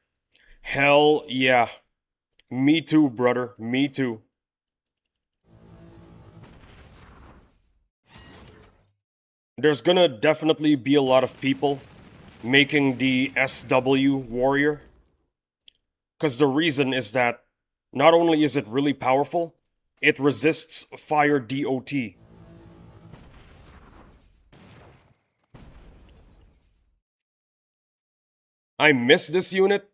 [SPEAKER 1] Hell yeah. Me too, brother. Me too. There's gonna definitely be a lot of people making the SW Warrior. Because the reason is that not only is it really powerful, it resists fire DOT. I miss this unit.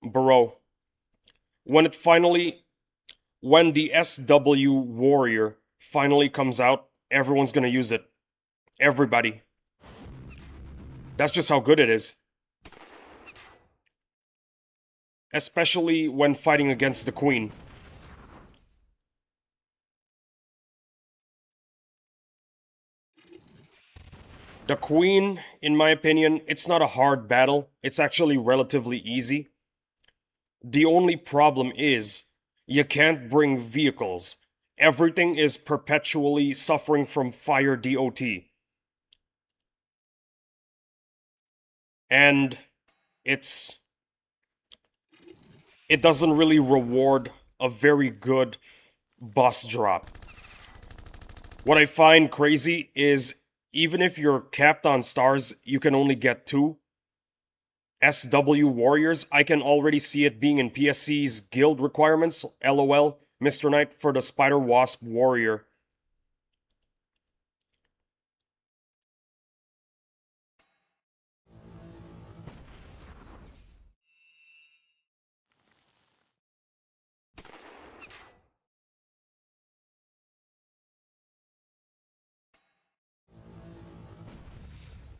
[SPEAKER 1] Bro. When it finally. When the SW Warrior finally comes out, everyone's gonna use it. Everybody. That's just how good it is. Especially when fighting against the Queen. The Queen, in my opinion, it's not a hard battle. It's actually relatively easy. The only problem is you can't bring vehicles. Everything is perpetually suffering from fire DOT. And it doesn't really reward a very good boss drop. What I find crazy is even if you're capped on stars, you can only get 2 SW Warriors. I can already see it being in PSC's guild requirements. LOL, Mr. Knight for the Spider Wasp Warrior.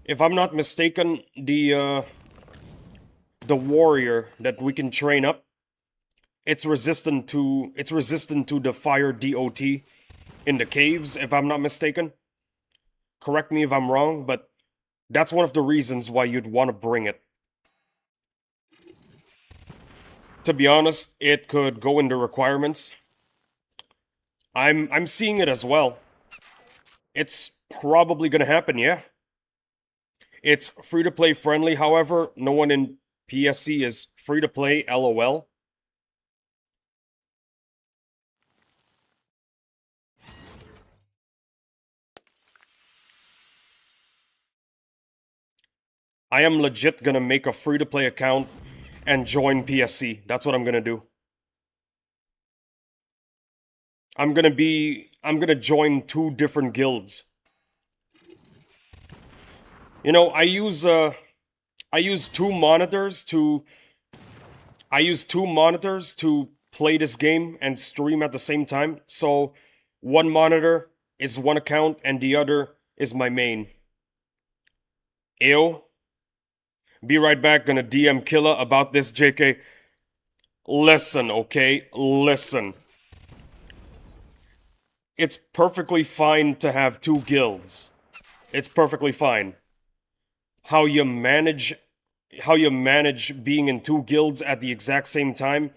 [SPEAKER 1] If I'm not mistaken, the warrior that we can train up, it's resistant to the fire DOT in the caves, if I'm not mistaken. Correct me if I'm wrong, but that's one of the reasons why you'd want to bring it. To be honest, it could go into requirements. I'm seeing it as well. It's probably gonna happen, yeah. It's free-to-play friendly, however, no one in PSC is free-to-play, LOL. I am legit gonna make a free-to-play account and join PSC. That's what I'm gonna do. I'm gonna join 2 different guilds. You know, I use 2 monitors to play this game and stream at the same time. So one monitor is one account and the other is my main. Ew. Be right back, gonna DM Killa about this, JK. Listen, okay? Listen. It's perfectly fine to have 2 guilds. It's perfectly fine. How you manage being in 2 guilds at the exact same time,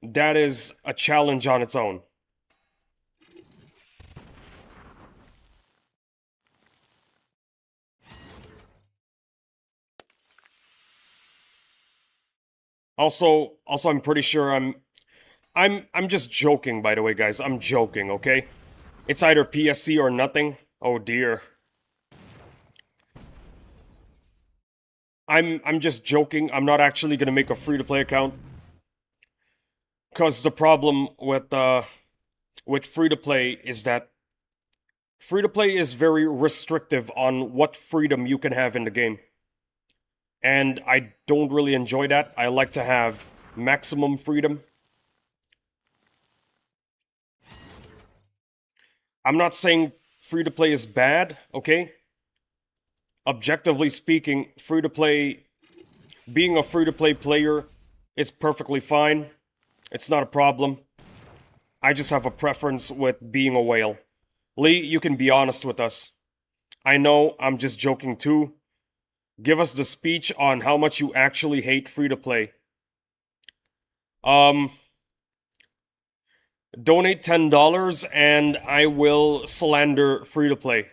[SPEAKER 1] that is a challenge on its own. Also, I'm pretty sure I'm just joking, by the way, guys. I'm joking, okay? It's either PSC or nothing. Oh dear. I'm just joking. I'm not actually gonna make a free-to-play account. Cause the problem with free-to-play is that free-to-play is very restrictive on what freedom you can have in the game. And I don't really enjoy that. I like to have maximum freedom. I'm not saying free-to-play is bad, okay? Objectively speaking, being a free-to-play player is perfectly fine. It's not a problem. I just have a preference with being a whale. Lee, you can be honest with us. I know I'm just joking too. Give us the speech on how much you actually hate free-to-play. Donate $10 and I will slander free-to-play.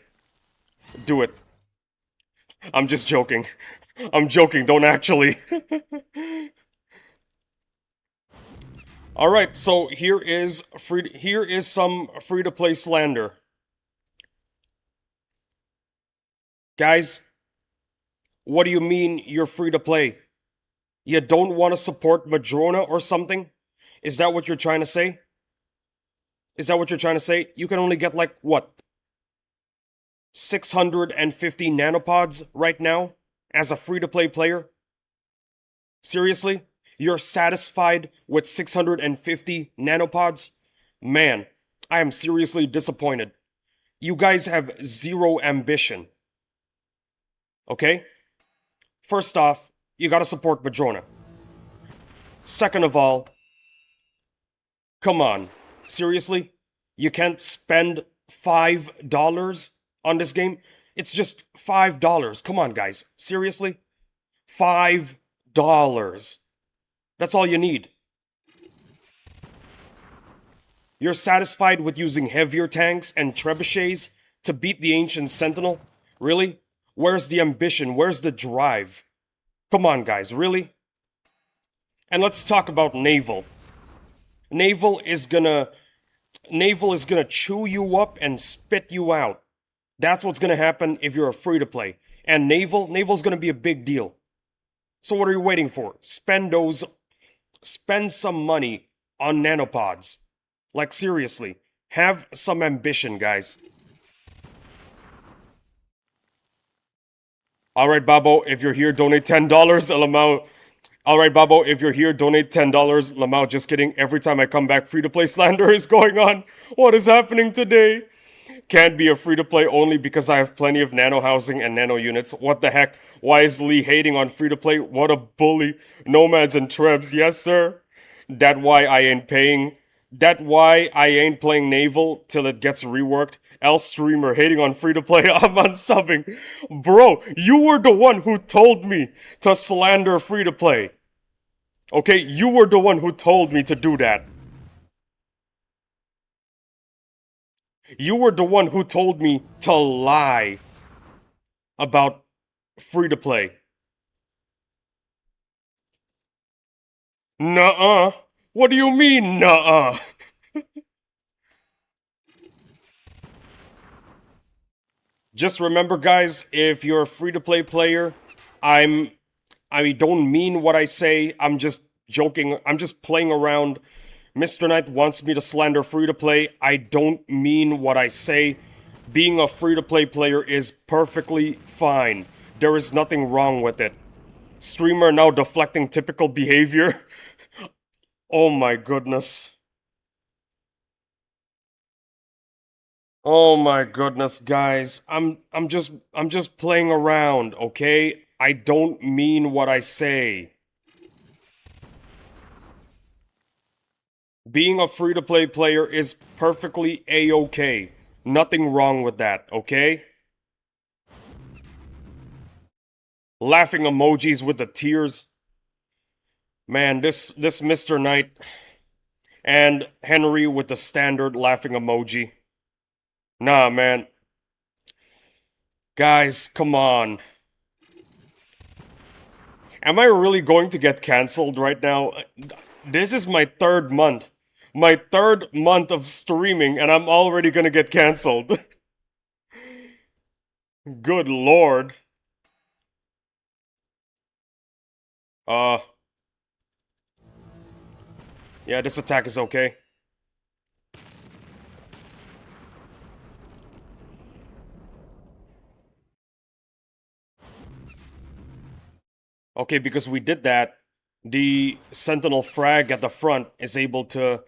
[SPEAKER 1] Do it. I'm just joking. I'm joking, don't actually. Alright, so here is some free-to-play slander. Guys, what do you mean you're free-to-play? You don't want to support Madrona or something? Is that what you're trying to say? Is that what you're trying to say? You can only get like, what? 650 nanopods right now as a free-to-play player? Seriously? You're satisfied with 650 nanopods? Man, I am seriously disappointed. You guys have zero ambition. Okay? First off, you gotta support Madrona. Second of all, come on. Seriously? You can't spend $5 on this game? It's just $5. Come on, guys. Seriously? $5. That's all you need. You're satisfied with using heavier tanks and trebuchets to beat the ancient sentinel? Really? Where's the ambition? Where's the drive? Come on, guys, really? And let's talk about naval. Naval is gonna chew you up and spit you out. That's what's gonna happen if you're a free to play. And naval's gonna be a big deal. So what are you waiting for? Spend some money on nanopods. Like seriously, have some ambition, guys. Alright, Babo, if you're here, donate $10. Lamau. Alright, Babo, if you're here, donate $10. Lamau, just kidding. Every time I come back, free-to-play slander is going on. What is happening today? Can't be a free-to-play only because I have plenty of nano housing and nano units. What the heck? Why is Lee hating on free-to-play? What a bully. Nomads and Trebs, yes sir. That why I ain't paying. That why I ain't playing naval till it gets reworked. L streamer hating on free-to-play. I'm unsubbing. Bro, you were the one who told me to slander free-to-play. Okay, you were the one who told me to do that. You were the one who told me to lie about free-to-play. Nuh-uh. What do you mean, nuh-uh? Just remember, guys, if you're a free-to-play player, I don't mean what I say. I'm just joking. I'm just playing around. Mr. Knight wants me to slander free-to-play. I don't mean what I say. Being a free-to-play player is perfectly fine. There is nothing wrong with it. Streamer now deflecting typical behavior. Oh my goodness. Oh my goodness, guys. I'm just playing around, okay? I don't mean what I say. Being a free-to-play player is perfectly A-okay. Nothing wrong with that, okay? Laughing emojis with the tears. Man, this Mr. Knight and Henry with the standard laughing emoji. Nah, man. Guys, come on. Am I really going to get cancelled right now? This is my third month. My third month of streaming, and I'm already gonna get cancelled. Good lord. Yeah, this attack is okay. Okay, because we did that, the Sentinel frag at the front is able to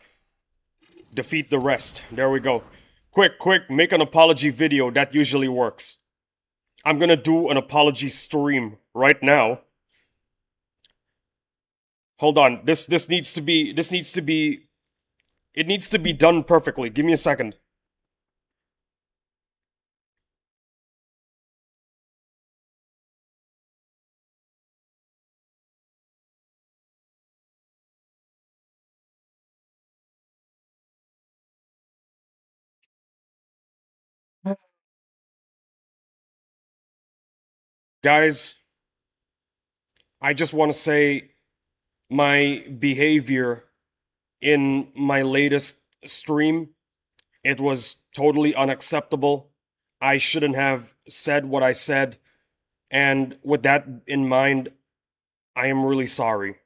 [SPEAKER 1] defeat the rest. There we go. Quick, make an apology video. That usually works. I'm gonna do an apology stream right now. Hold on. This needs to be it needs to be done perfectly. Give me a second. Guys, I just want to say my behavior in my latest stream, it was totally unacceptable. I shouldn't have said what I said. And with that in mind, I am really sorry.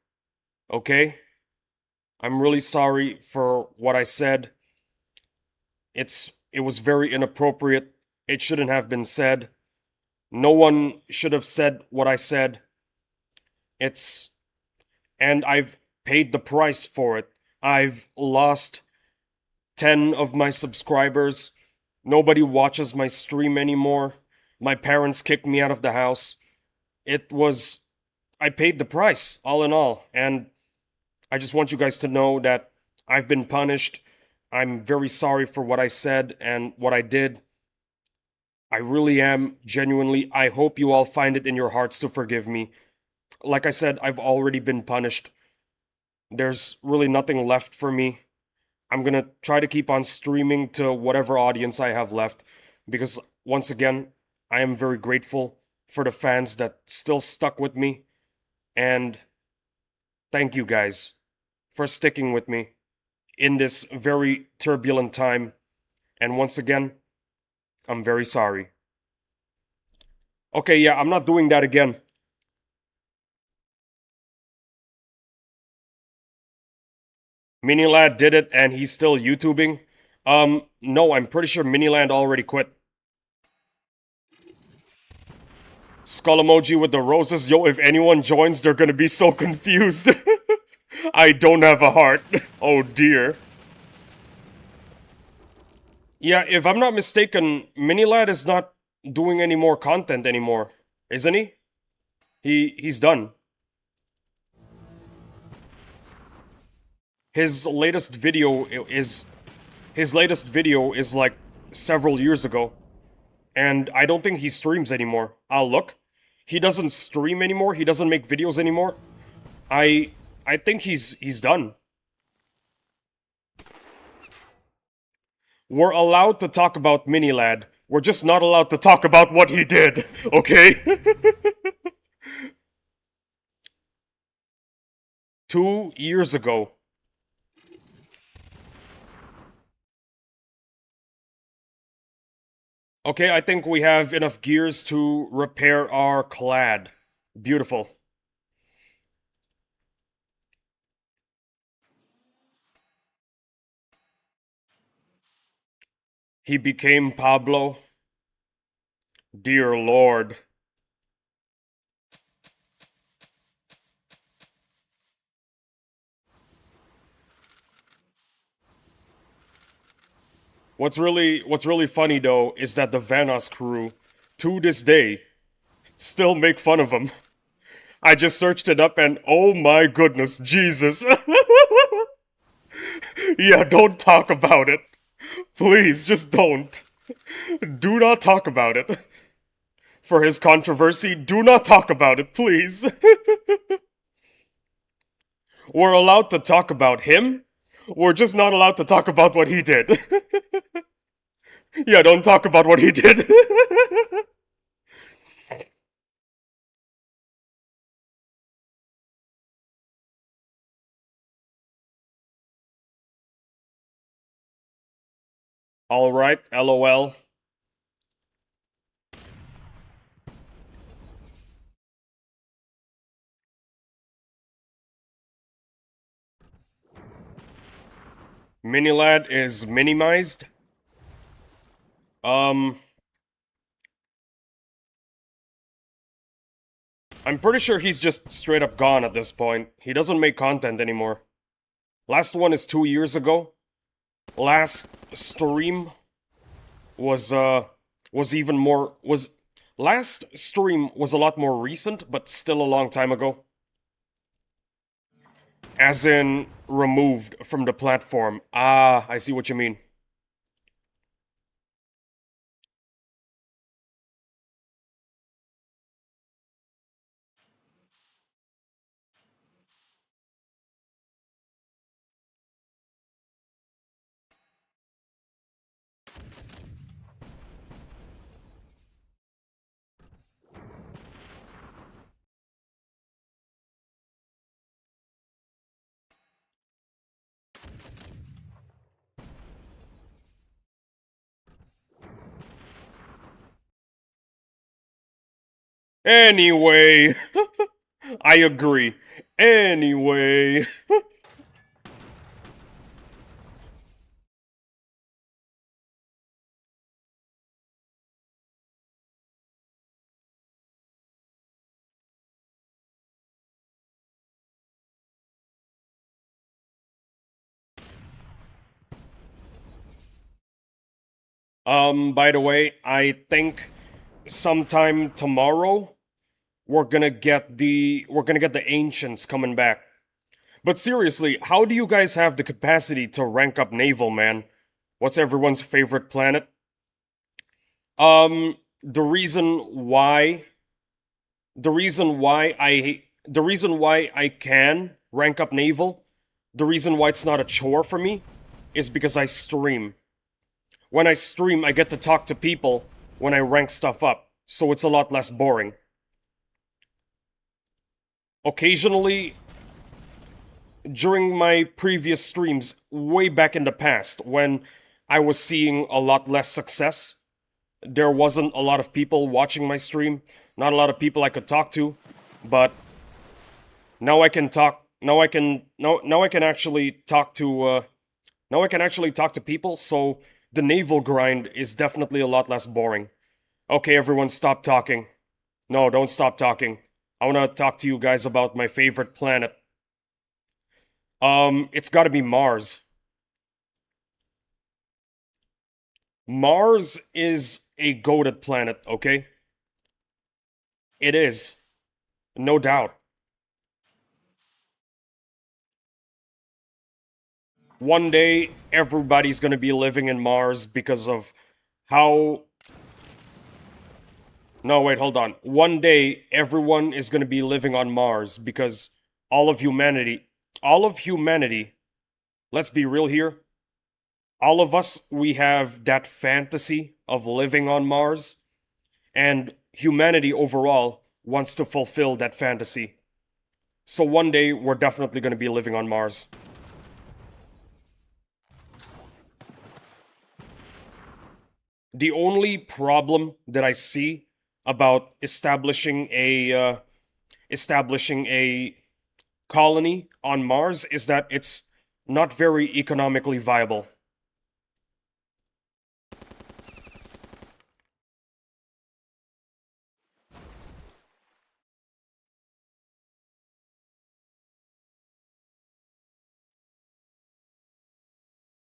[SPEAKER 1] Okay? I'm really sorry for what I said. It was very inappropriate. It shouldn't have been said. No one should have said what I said. And I've paid the price for it. I've lost 10 of my subscribers. Nobody watches my stream anymore. My parents kicked me out of the house. I paid the price, all in all. And I just want you guys to know that I've been punished. I'm very sorry for what I said and what I did. I really am, genuinely. I hope you all find it in your hearts to forgive me. Like I said, I've already been punished. There's really nothing left for me. I'm gonna try to keep on streaming to whatever audience I have left, because once again, I am very grateful for the fans that still stuck with me, and thank you guys for sticking with me in this very turbulent time. And once again, I'm very sorry. Okay, yeah, I'm not doing that again. Minilad did it and he's still YouTubing. No, I'm pretty sure Miniland already quit. Skull emoji with the roses. Yo, if anyone joins, they're gonna be so confused. I don't have a heart. Oh dear. Yeah, if I'm not mistaken, Minilad is not doing any more content anymore, isn't he? He's done. His latest video is like several years ago, and I don't think he streams anymore. I'll look. He doesn't stream anymore. He doesn't make videos anymore. I I think he's done. We're allowed to talk about Minilad. We're just not allowed to talk about what he did, okay? 2 years ago. Okay, I think we have enough gears to repair our clad. Beautiful. He became Pablo. Dear Lord. What's really funny though is that the Vanos crew, to this day, still make fun of him. I just searched it up and oh my goodness, Jesus. Yeah, don't talk about it. Please, just don't. Do not talk about it. For his controversy, do not talk about it, please. We're allowed to talk about him. We're just not allowed to talk about what he did. Yeah, don't talk about what he did. Alright, lol. Minilad is minimized. Um, I'm pretty sure he's just straight up gone at this point. He doesn't make content anymore. Last one is 2 years ago. Last stream was even more was last stream was a lot more recent, but still a long time ago. As in removed from the platform. Ah, I see what you mean. Anyway, I agree. Anyway. By the way, I think sometime tomorrow we're gonna get the ancients coming back. But seriously, how do you guys have the capacity to rank up naval, man? What's everyone's favorite planet? The reason why, the reason why I can rank up naval, the reason why it's not a chore for me, is because I stream. When I stream, I get to talk to people when I rank stuff up, so it's a lot less boring. Occasionally, during my previous streams, way back in the past, when I was seeing a lot less success, there wasn't a lot of people watching my stream, not a lot of people I could talk to, but now I can talk. Now I can actually talk to. Now I can actually talk to people. So the naval grind is definitely a lot less boring. Okay, everyone, stop talking. No, don't stop talking. I want to talk to you guys about my favorite planet. It's got to be Mars. Mars is a goated planet, okay? It is. No doubt. One day, everybody's gonna be living in Mars because of how... No, wait, hold on. One day, everyone is gonna be living on Mars because all of humanity... Let's be real here. All of us, we have that fantasy of living on Mars, and humanity overall wants to fulfill that fantasy. So one day, we're definitely gonna be living on Mars. The only problem that I see about establishing a colony on Mars is that it's not very economically viable.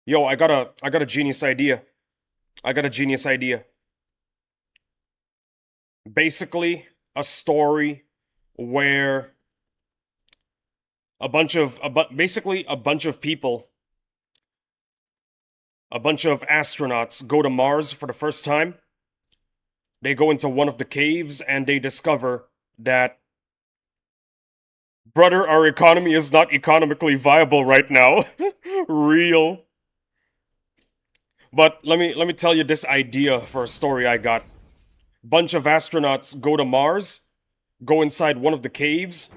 [SPEAKER 1] Yo, I got a genius idea. I got a genius idea. Basically, a story where basically a bunch of people, a bunch of astronauts go to Mars for the first time. They go into one of the caves and they discover that, brother, our economy is not economically viable right now. Real. But let me tell you this idea for a story I got. Bunch of astronauts go to Mars, go inside one of the caves,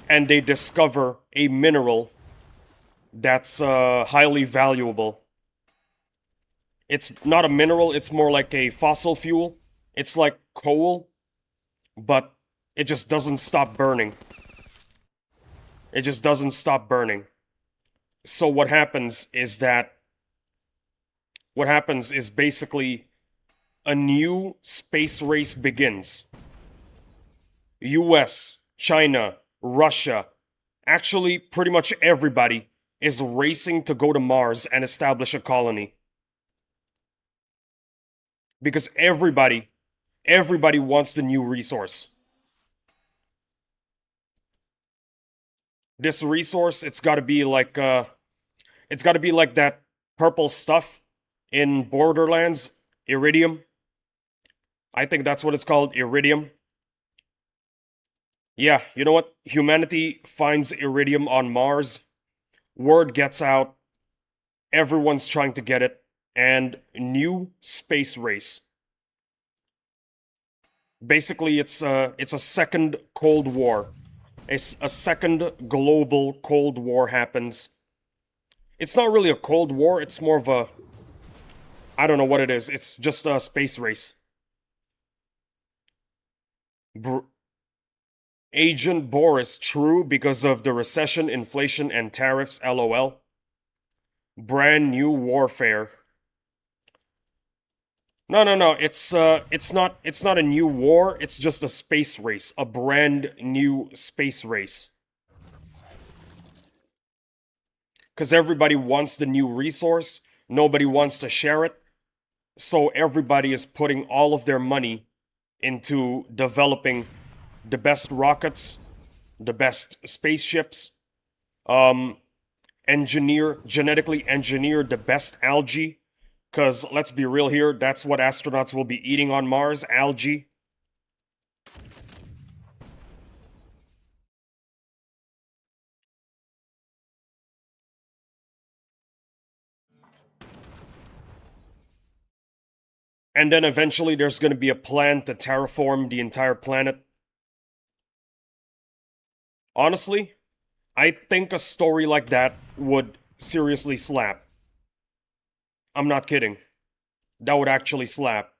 [SPEAKER 1] and they discover a mineral that's highly valuable. It's not a mineral, it's more like a fossil fuel. It's like coal, but it just doesn't stop burning. It just doesn't stop burning. So what happens is basically a new space race begins. US, China, Russia, actually pretty much everybody is racing to go to Mars and establish a colony. Because everybody wants the new resource. This resource, it's gotta be like that purple stuff in Borderlands, iridium. I think that's what it's called, iridium. Yeah, you know what? Humanity finds iridium on Mars. Word gets out. Everyone's trying to get it. And new space race. Basically, it's a second Cold War. A second global Cold War happens. It's not really a Cold War, it's more of a... I don't know what it is, it's just a space race. Agent Boris, true, because of the recession, inflation, and tariffs, lol. Brand new warfare. No, it's not a new war, it's just a space race, a brand new space race. Because everybody wants the new resource, nobody wants to share it, so everybody is putting all of their money into developing the best rockets, the best spaceships, genetically engineer the best algae, Because let's be real here, that's what astronauts will be eating on Mars, algae. And then eventually there's going to be a plan to terraform the entire planet. Honestly, I think a story like that would seriously slap. I'm not kidding. That would actually slap.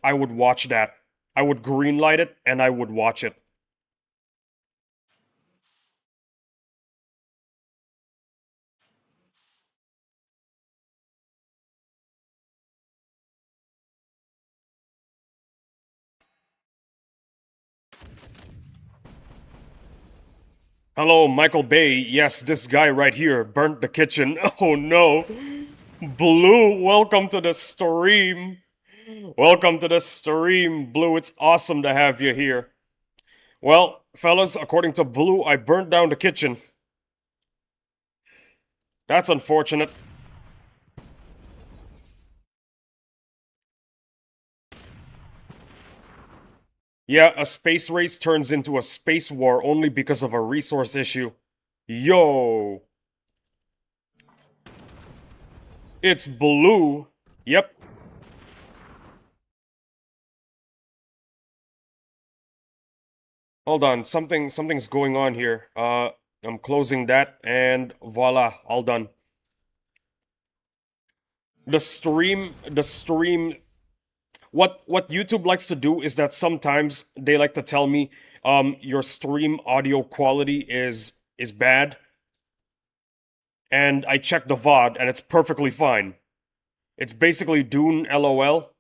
[SPEAKER 1] I would watch that. I would greenlight it and I would watch it. Hello, Michael Bay. Yes, this guy right here burnt the kitchen. Oh no. Blue, welcome to the stream. Welcome to the stream, Blue. It's awesome to have you here. Well, fellas, according to Blue, I burnt down the kitchen. That's unfortunate. Yeah, a space race turns into a space war only because of a resource issue. Yo! It's Blue. Yep. Hold on, something's going on here. I'm closing that and voila, all done. The stream what YouTube likes to do is that sometimes they like to tell me your stream audio quality is bad, and I check the VOD and it's perfectly fine. It's basically Dune LOL.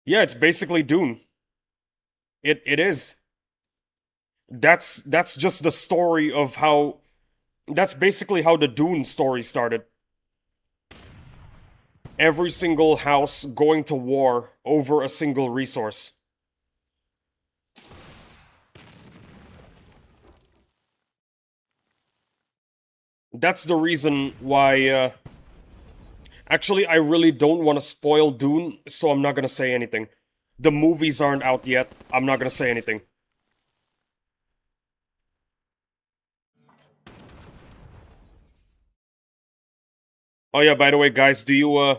[SPEAKER 1] Yeah, it's basically Dune. It is. That's just the story of how that's basically how the Dune story started. Every single house going to war over a single resource. That's the reason why, actually, I really don't want to spoil Dune, so I'm not gonna say anything. The movies aren't out yet, I'm not gonna say anything. Oh yeah, by the way, guys, do you,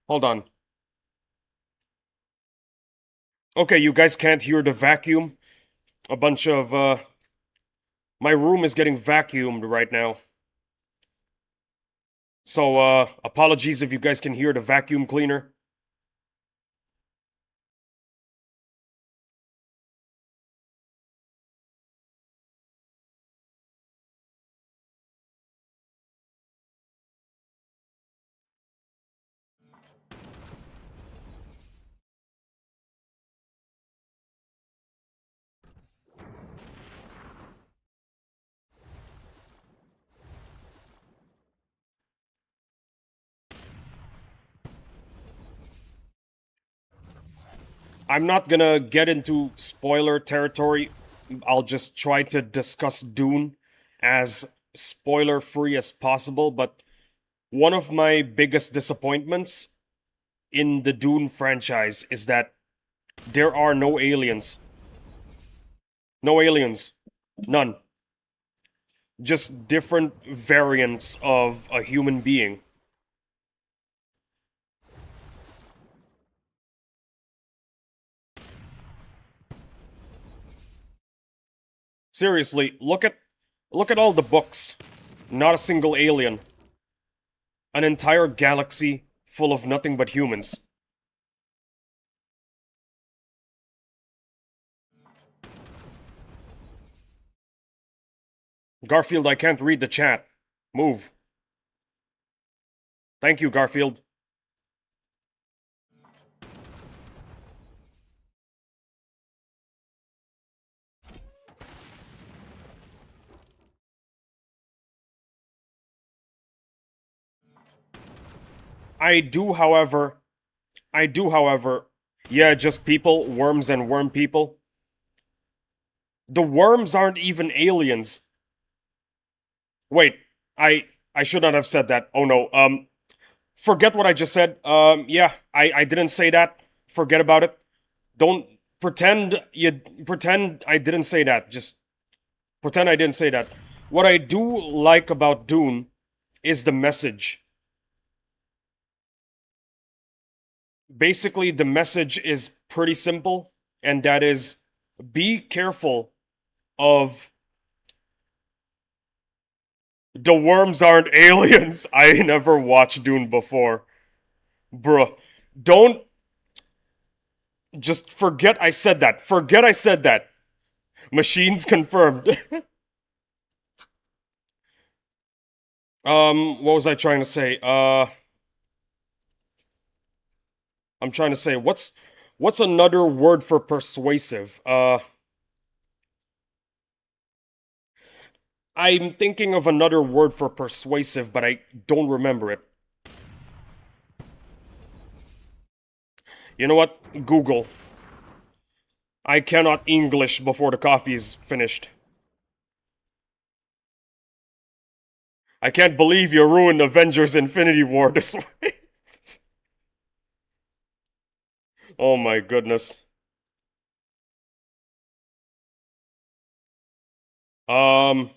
[SPEAKER 1] hold on. Okay, you guys can't hear the vacuum? A bunch of, my room is getting vacuumed right now. So, apologies if you guys can hear the vacuum cleaner. I'm not gonna get into spoiler territory. I'll just try to discuss Dune as spoiler free as possible, but one of my biggest disappointments in the Dune franchise is that there are no aliens. No aliens. None. Just different variants of a human being. Seriously, look at all the books. Not a single alien. An entire galaxy full of nothing but humans. Garfield, I can't read the chat. Move. Thank you, Garfield. I do, however, yeah, just people, worms and worm people. The worms aren't even aliens. Wait, I I should not have said that. Oh no. Forget what I just said. Yeah, I didn't say that. Forget about it. Don't pretend I didn't say that. Just pretend I didn't say that. What I do like about Dune is the message. Basically, the message is pretty simple, and that is be careful of the worms aren't aliens. I never watched Dune before. Bruh. Don't just forget I said that. Forget I said that. Machines confirmed. What was I trying to say? I'm trying to say what's another word for persuasive? I'm thinking of another word for persuasive, but I don't remember it. You know what? Google. I cannot English before the coffee is finished. I can't believe you ruined Avengers Infinity War this way. Oh my goodness. Um,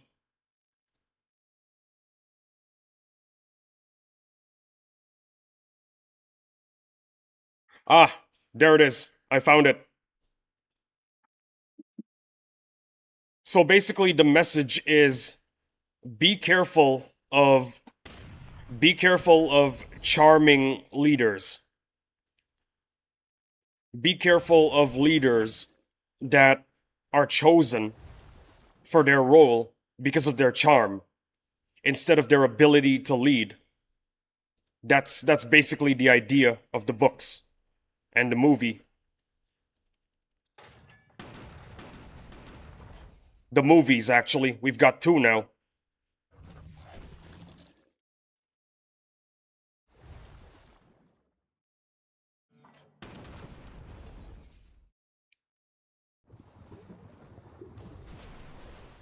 [SPEAKER 1] there it is. I found it. So basically the message is be careful of charming leaders. Be careful of leaders that are chosen for their role because of their charm instead of their ability to lead. That's basically the idea of the books and the movie. The movies, actually. We've got two now.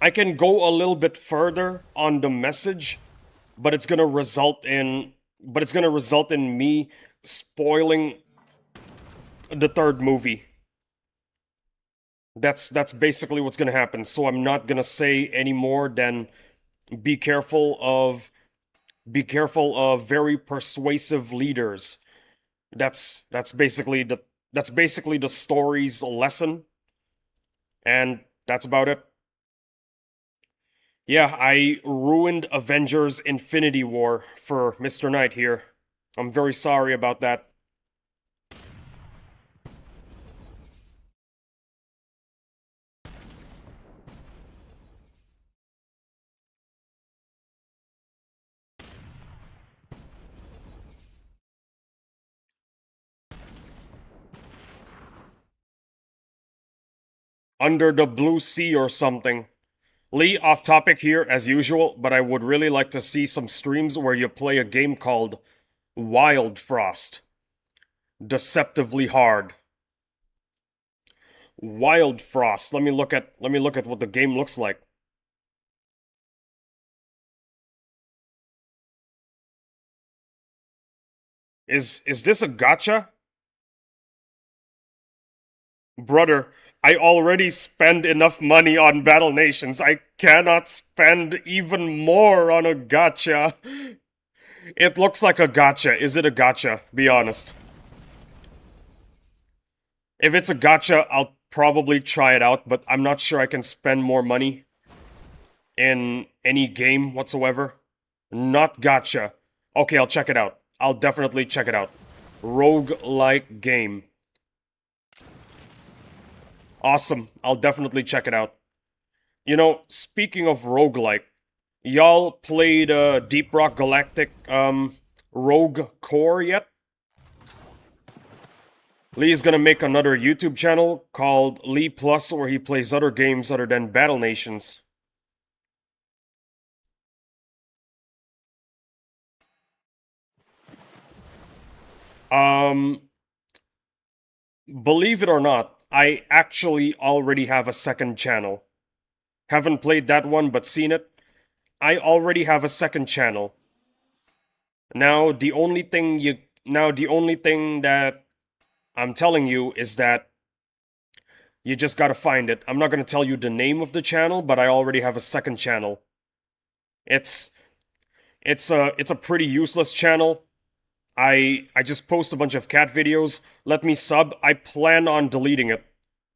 [SPEAKER 1] I can go a little bit further on the message, but it's gonna result in me spoiling the third movie. That's basically what's gonna happen. So I'm not gonna say any more than be careful of very persuasive leaders. That's basically the story's lesson, and that's about it. Yeah, I ruined Avengers Infinity War for Mr. Knight here. I'm very sorry about that. Under the blue sea or something. Lee, off topic here as usual, but I would really like to see some streams where you play a game called Wild Frost. Deceptively hard. Wild Frost. Let me look at what the game looks like. Is this a gotcha? Brother, I already spend enough money on Battle Nations. I cannot spend even more on a gotcha. It looks like a gotcha. Is it a gotcha? Be honest. If it's a gotcha, I'll probably try it out, but I'm not sure I can spend more money in any game whatsoever. Not gotcha. Okay, I'll check it out. I'll definitely check it out. Rogue-like game. Awesome. I'll definitely check it out. You know, speaking of roguelike, y'all played Deep Rock Galactic Rogue Core yet? Lee's gonna make another YouTube channel called Lee Plus where he plays other games other than Battle Nations. Um, believe it or not, I actually already have a second channel. Haven't played that one, but seen it. I already have a second channel. Now the only thing that I'm telling you is that you just gotta find it. I'm not gonna tell you the name of the channel, but I already have a second channel. It's it's a pretty useless channel. I just post a bunch of cat videos. Let me sub. I plan on deleting it.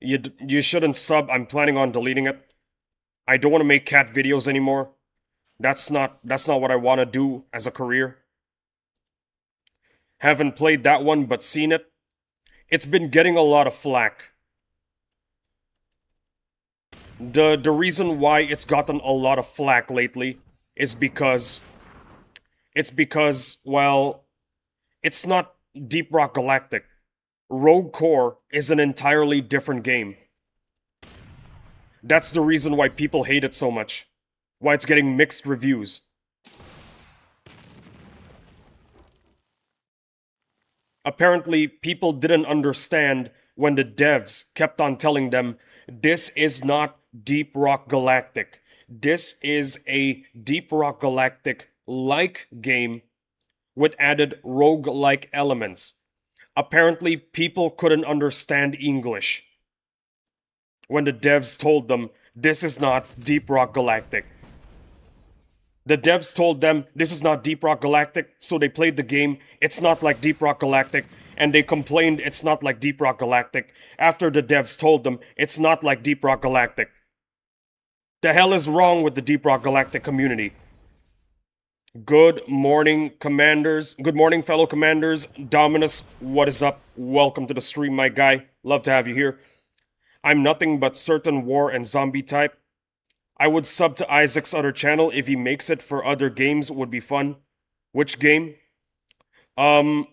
[SPEAKER 1] You shouldn't sub. I'm planning on deleting it. I don't want to make cat videos anymore. That's not what I want to do as a career. Haven't played that one but seen it. It's been getting a lot of flack. The reason why it's gotten a lot of flack lately is because well, it's not Deep Rock Galactic. Rogue Core is an entirely different game. That's the reason why people hate it so much. Why it's getting mixed reviews. Apparently, people didn't understand when the devs kept on telling them, this is not Deep Rock Galactic. This is a Deep Rock Galactic-like game with added rogue-like elements. Apparently, people couldn't understand English when the devs told them, this is not Deep Rock Galactic. The devs told them, this is not Deep Rock Galactic, so they played the game, it's not like Deep Rock Galactic, and they complained it's not like Deep Rock Galactic after the devs told them it's not like Deep Rock Galactic. The hell is wrong with the Deep Rock Galactic community? Good morning, commanders. Good morning, fellow commanders. Dominus, what is up? Welcome to the stream, my guy. Love to have you here. I'm nothing but certain war and zombie type. I would sub to Isaac's other channel if he makes it for other games, would be fun. Which game? I'm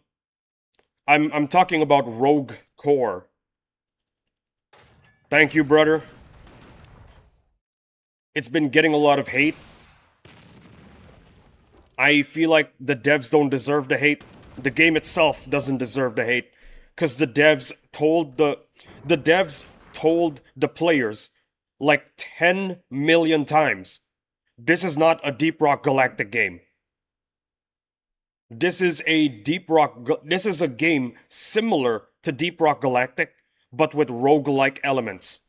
[SPEAKER 1] talking about Rogue Core. Thank you, brother. It's been getting a lot of hate. I feel like the devs don't deserve the hate. The game itself doesn't deserve the hate. Cause the devs told the players like 10 million times, this is not a Deep Rock Galactic game. This is a game similar to Deep Rock Galactic, but with roguelike elements.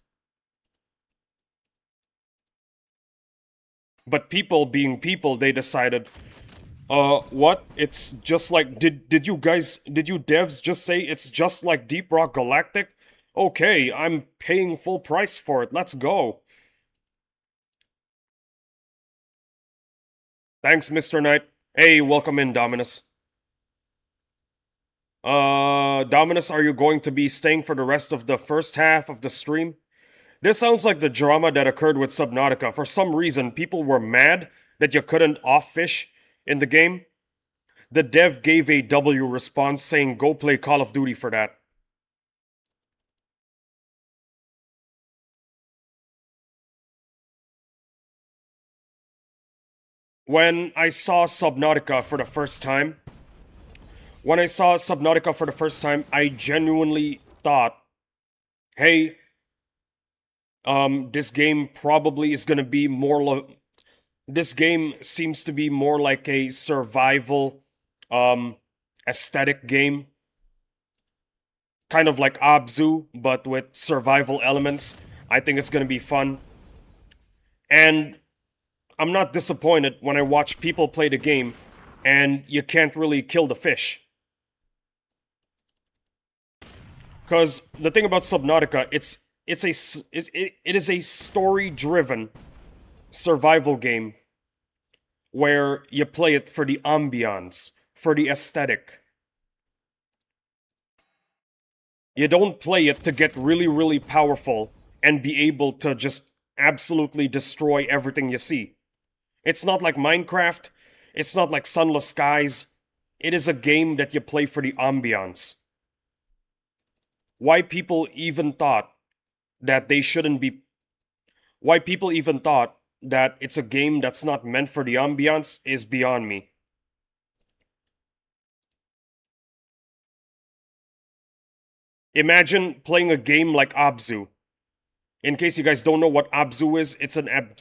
[SPEAKER 1] But people being people, they decided, what? It's just like, did you devs just say it's just like Deep Rock Galactic? Okay, I'm paying full price for it, let's go. Thanks, Mr. Knight. Hey, welcome in, Dominus. Dominus, are you going to be staying for the rest of the first half of the stream? This sounds like the drama that occurred with Subnautica. For some reason, people were mad that you couldn't off-fish in the game. The dev gave a W response saying go play Call of Duty for that. When I saw Subnautica for the first time, I genuinely thought, hey, this game probably is gonna be more this game seems to be more like a survival, aesthetic game. Kind of like Abzu, but with survival elements. I think it's gonna be fun. And I'm not disappointed when I watch people play the game and you can't really kill the fish. Because the thing about Subnautica, it is a story-driven survival game where you play it for the ambiance, for the aesthetic. You don't play it to get really, really powerful and be able to just absolutely destroy everything you see. It's not like Minecraft, it's not like Sunless Skies. It is a game that you play for the ambiance. Why people even thought that they shouldn't be... Why people even thought that it's a game that's not meant for the ambiance is beyond me. Imagine playing a game like Abzu. In case you guys don't know what Abzu is, it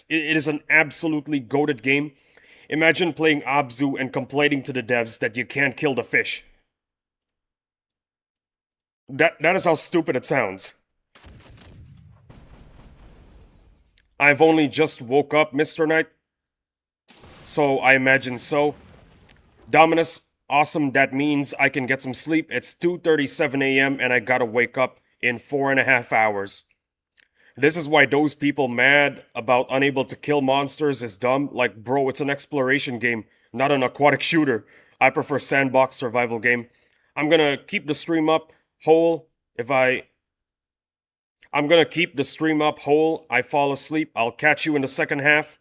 [SPEAKER 1] is an absolutely goated game. Imagine playing Abzu and complaining to the devs that you can't kill the fish. That is how stupid it sounds. I've only just woke up, Mr. Knight. So I imagine so. Dominus, awesome, that means I can get some sleep. It's 2:37 a.m. and I gotta wake up in 4.5 hours. This is why those people mad about unable to kill monsters is dumb. Like, bro, it's an exploration game, not an aquatic shooter. I prefer sandbox survival game. I'm gonna keep the stream up whole. I'm gonna keep the stream up whole. I fall asleep. I'll catch you in the second half.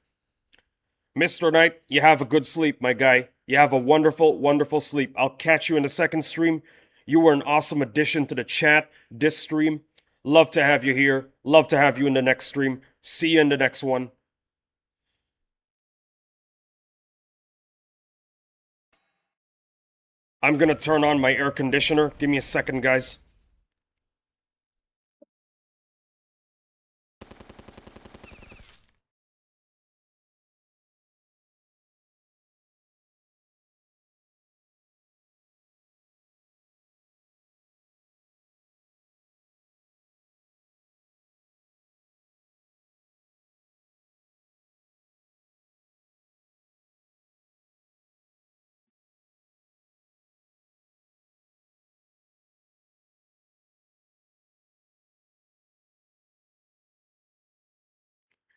[SPEAKER 1] Mr. Knight, you have a good sleep, my guy. You have a wonderful, wonderful sleep. I'll catch you in the second stream. You were an awesome addition to the chat this stream. Love to have you here. Love to have you in the next stream. See you in the next one. I'm gonna turn on my air conditioner. Give me a second, guys.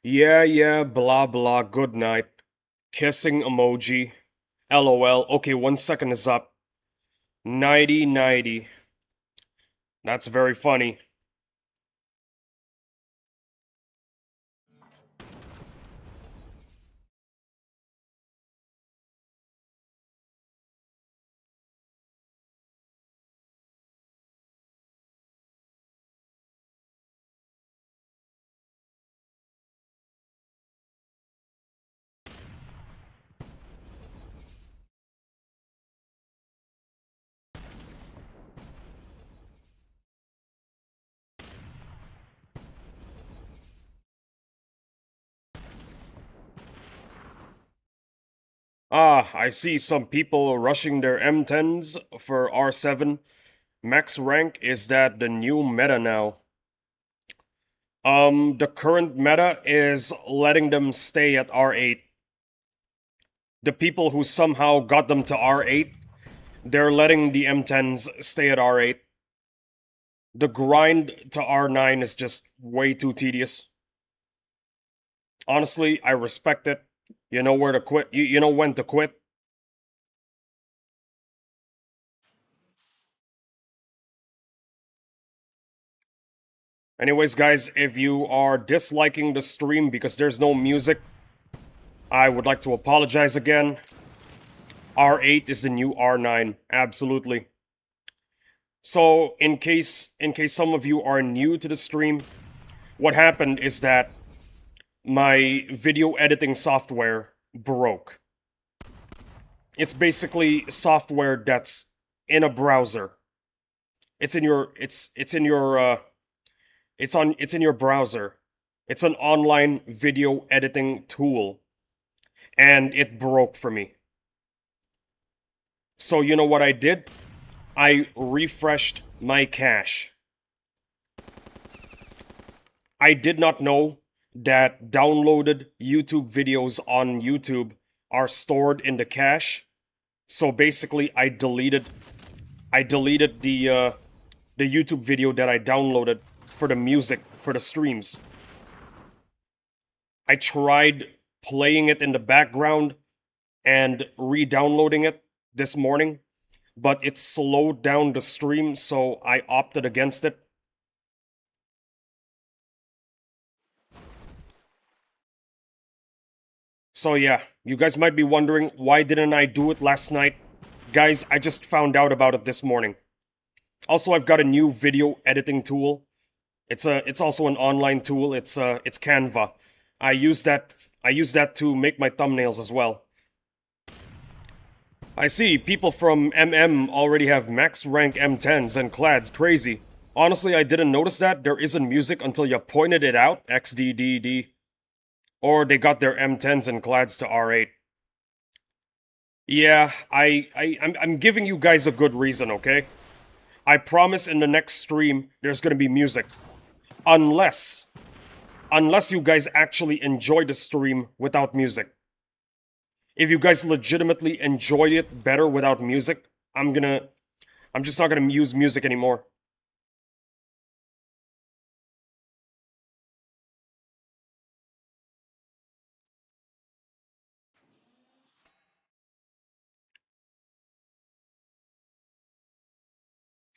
[SPEAKER 1] Yeah, blah blah, good night. Kissing emoji. LOL. Okay, 1 second is up. 90. That's very funny. Ah, I see some people rushing their M10s for R7. Max rank, is that the new meta now? The current meta is letting them stay at R8. The people who somehow got them to R8, they're letting the M10s stay at R8. The grind to R9 is just way too tedious. Honestly, I respect it. You know where to quit. You know when to quit. Anyways, guys, if you are disliking the stream because there's no music, I would like to apologize again. R8 is the new R9, absolutely. So, in case some of you are new to the stream, what happened is that my video editing software broke. It's basically software that's in a browser. It's in your browser. It's an online video editing tool. And it broke for me. So you know what I did? I refreshed my cache. I did not know that downloaded YouTube videos on YouTube are stored in the cache. So basically I deleted the YouTube video that I downloaded for the music for the streams. I tried playing it in the background and re-downloading it this morning, but it slowed down the stream, so I opted against it. So yeah, you guys might be wondering, why didn't I do it last night? Guys, I just found out about it this morning. Also, I've got a new video editing tool. It's also an online tool. It's Canva. I use that to make my thumbnails as well. I see people from MM already have max rank M10s and clads. Crazy. Honestly, I didn't notice that. There isn't music until you pointed it out. XDDD. Or they got their M10s and clads to R8. Yeah, I'm giving you guys a good reason, okay? I promise in the next stream there's gonna be music. Unless unless you guys actually enjoy the stream without music. If you guys legitimately enjoy it better without music, I'm just not gonna use music anymore.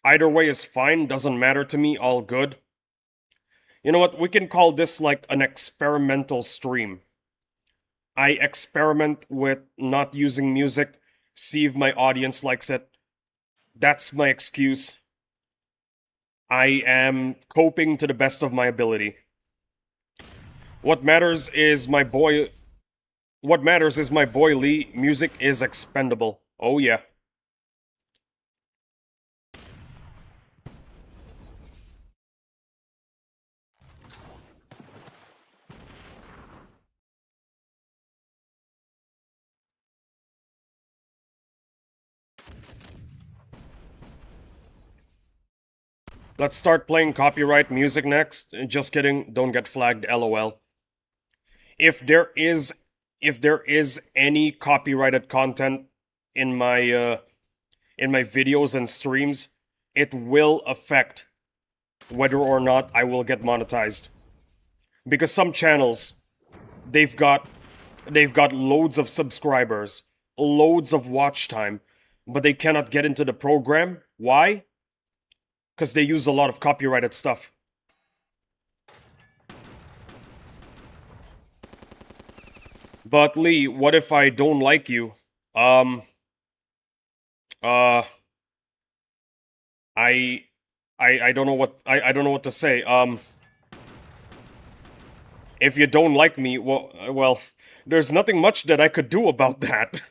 [SPEAKER 1] Either way is fine, doesn't matter to me, all good. You know what? We can call this like an experimental stream. I experiment with not using music, see if my audience likes it. That's my excuse. I am coping to the best of my ability. What matters is my boy. What matters is my boy Lee. Music is expendable. Oh yeah. Let's start playing copyright music next. Just kidding. Don't get flagged. LOL. If there is, if there is any copyrighted content in my videos and streams, it will affect whether or not I will get monetized. Because some channels, they've got they've got loads of subscribers, loads of watch time, but they cannot get into the program. Why? Because they use a lot of copyrighted stuff. But Lee, what if I don't like you? Um, uh, I, I don't know what I don't know what to say. If you don't like me, well, there's nothing much that I could do about that.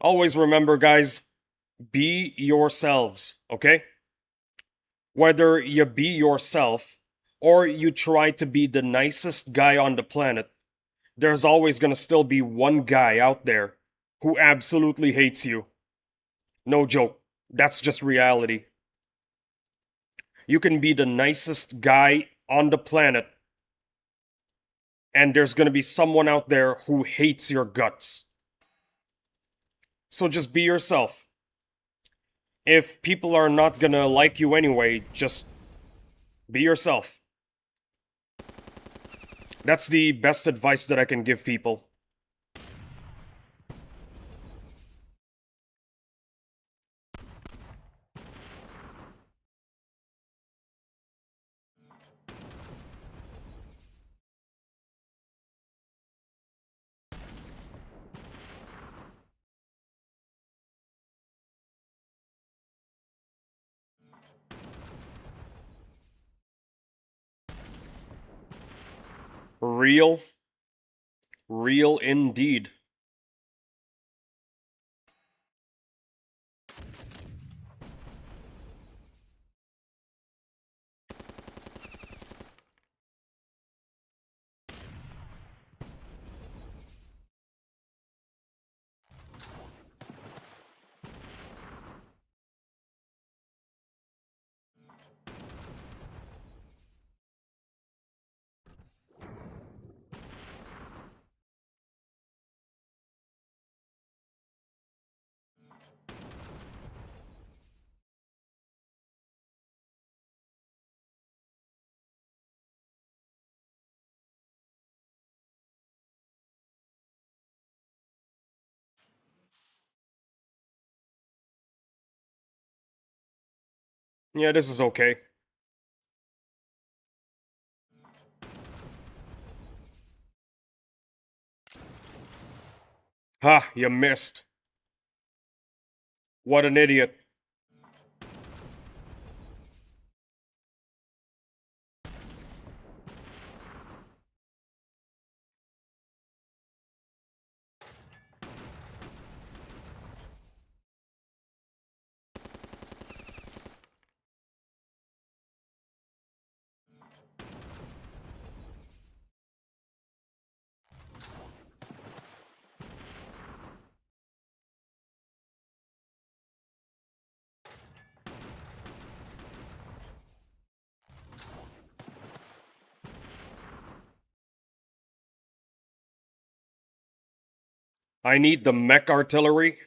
[SPEAKER 1] Always remember, guys, be yourselves, okay? Whether you be yourself or you try to be the nicest guy on the planet, there's always gonna still be one guy out there who absolutely hates you. No joke. That's just reality. You can be the nicest guy on the planet, and there's gonna be someone out there who hates your guts. So just be yourself. If people are not gonna like you anyway, just be yourself. That's the best advice that I can give people. Real, real indeed. Yeah, this is okay. Ha, you missed. What an idiot. I need the mech artillery.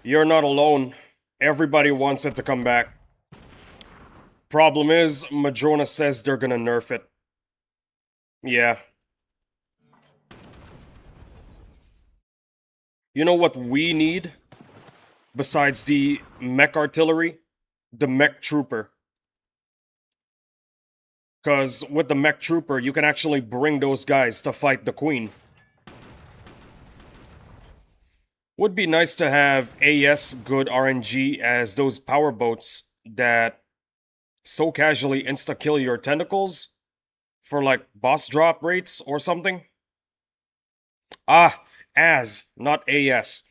[SPEAKER 1] You're not alone. Everybody wants it to come back. Problem is, Madrona says they're gonna nerf it. Yeah. You know what we need? Besides the mech artillery? The mech trooper. Because with the mech trooper, you can actually bring those guys to fight the queen. Would be nice to have AS good RNG as those power boats that so casually insta-kill your tentacles for like boss drop rates or something. Ah, not AS.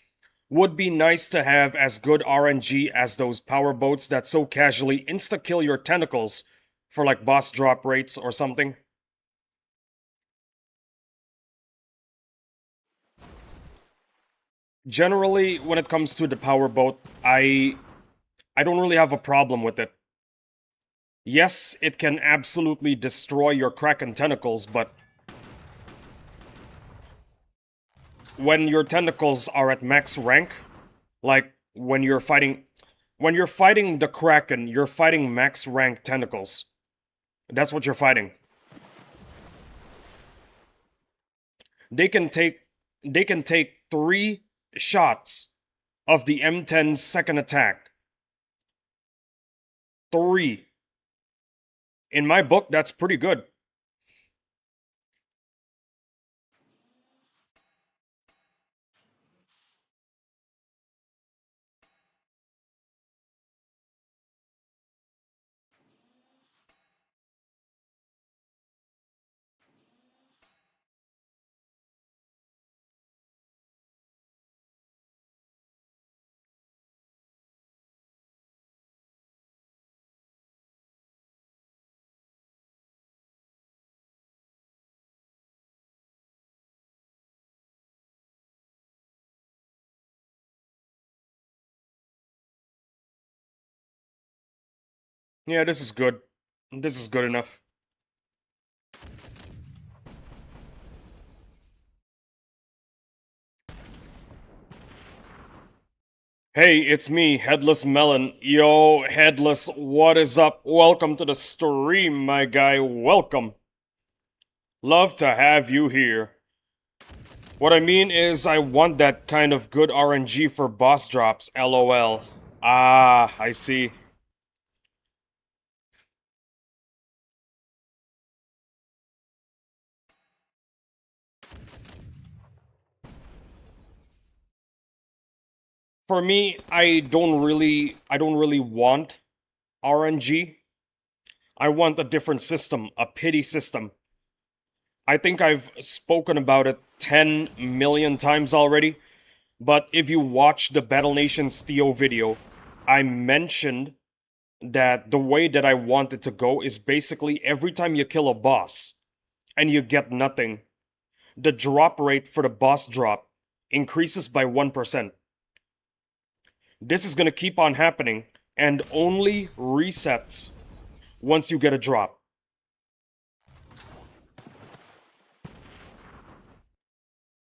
[SPEAKER 1] Would be nice to have as good RNG as those power boats that so casually insta-kill your tentacles for like boss drop rates or something. Generally, when it comes to the power boat, I don't really have a problem with it. Yes, it can absolutely destroy your Kraken tentacles, but when your tentacles are at max rank, like when you're fighting the Kraken, you're fighting max rank tentacles. That's what you're fighting. They can take 3 shots of the M10's second attack. 3. In my book, that's pretty good. Yeah, this is good. This is good enough. Hey, it's me, Headless Melon. Yo, Headless, what is up? Welcome to the stream, my guy. Welcome. Love to have you here. What I mean is, I want that kind of good RNG for boss drops, lol. Ah, I see. For me, I don't really want RNG. I want a different system, a pity system. I think I've spoken about it 10 million times already, but if you watch the Battle Nations Theo video, I mentioned that the way that I want it to go is basically every time you kill a boss and you get nothing, the drop rate for the boss drop increases by 1%. This is gonna keep on happening and only resets once you get a drop.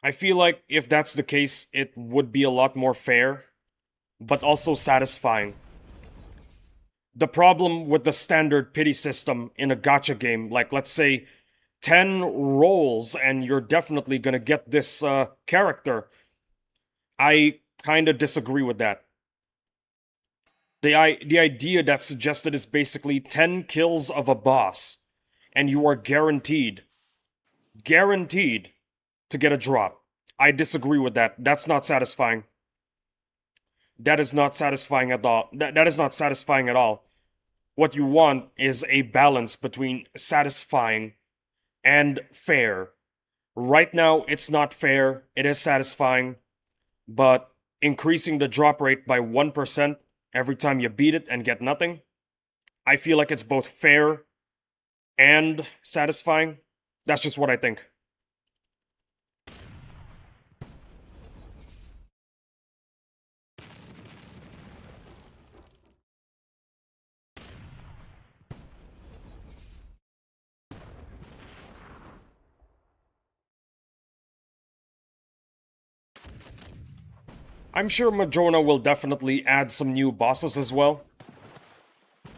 [SPEAKER 1] I feel like if that's the case, it would be a lot more fair, but also satisfying. The problem with the standard pity system in a gacha game, like let's say 10 rolls and you're definitely gonna get this character, I kinda disagree with that. The idea that's suggested is basically 10 kills of a boss, and you are guaranteed to get a drop. I disagree with that. That's not satisfying. That is not satisfying at all. That is not satisfying at all. What you want is a balance between satisfying and fair. Right now, it's not fair. It is satisfying, but increasing the drop rate by 1% every time you beat it and get nothing, I feel like it's both fair and satisfying. That's just what I think. I'm sure Madrona will definitely add some new bosses as well.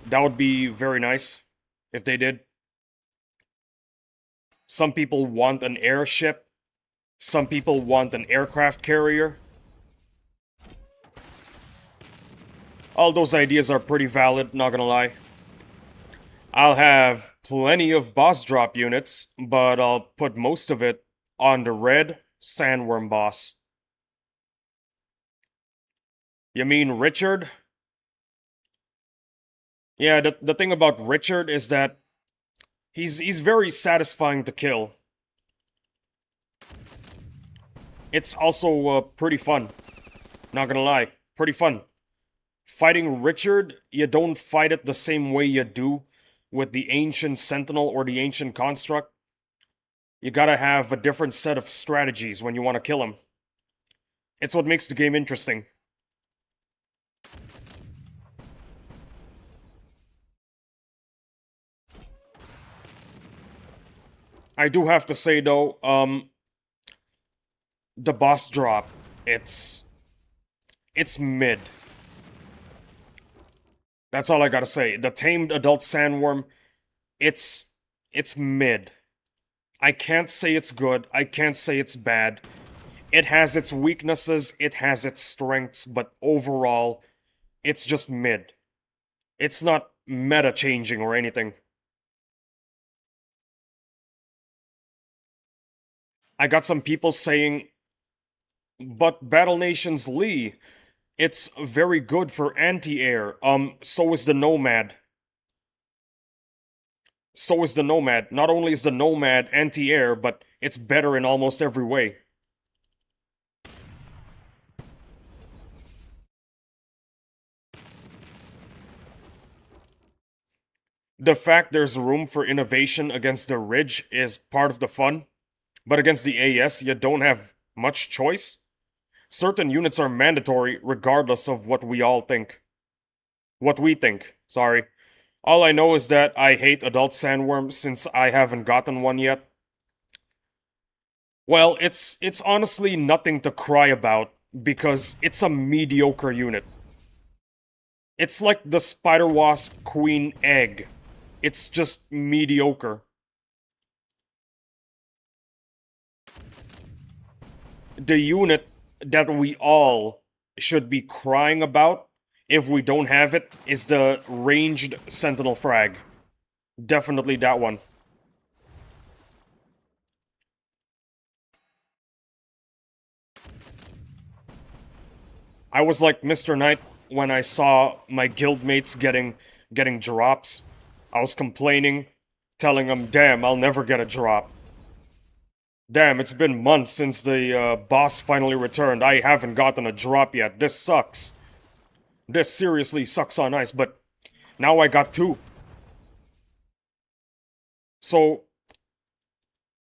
[SPEAKER 1] That would be very nice if they did. Some people want an airship. Some people want an aircraft carrier. All those ideas are pretty valid, not gonna lie. I'll have plenty of boss drop units, but I'll put most of it on the red sandworm boss. You mean Richard? Yeah, the thing about Richard is that he's very satisfying to kill. It's also pretty fun. Not gonna lie, pretty fun. Fighting Richard, you don't fight it the same way you do with the Ancient Sentinel or the Ancient Construct. You gotta have a different set of strategies when you want to kill him. It's what makes the game interesting. I do have to say though, the boss drop, it's mid. That's all I gotta say. The tamed adult sandworm, it's mid. I can't say it's good, I can't say it's bad. It has its weaknesses, it has its strengths, but overall, it's just mid. It's not meta changing or anything. I got some people saying, but Battle Nations Lee, it's very good for anti-air. So is the Nomad. So is the Nomad. Not only is the Nomad anti-air, but it's better in almost every way. The fact there's room for innovation against the Ridge is part of the fun, but against the AS, you don't have much choice. Certain units are mandatory regardless of what we all think. What we think, sorry. All I know is that I hate adult sandworms since I haven't gotten one yet. Well, it's honestly nothing to cry about because it's a mediocre unit. It's like the Spider Wasp Queen Egg. It's just mediocre. The unit that we all should be crying about if we don't have it is the ranged Sentinel Frag. Definitely that one. I was like Mr. Knight when I saw my guildmates getting drops. I was complaining, telling them, damn, I'll never get a drop. Damn, it's been months since the boss finally returned. I haven't gotten a drop yet. This sucks. This seriously sucks on ice, but now I got two. So,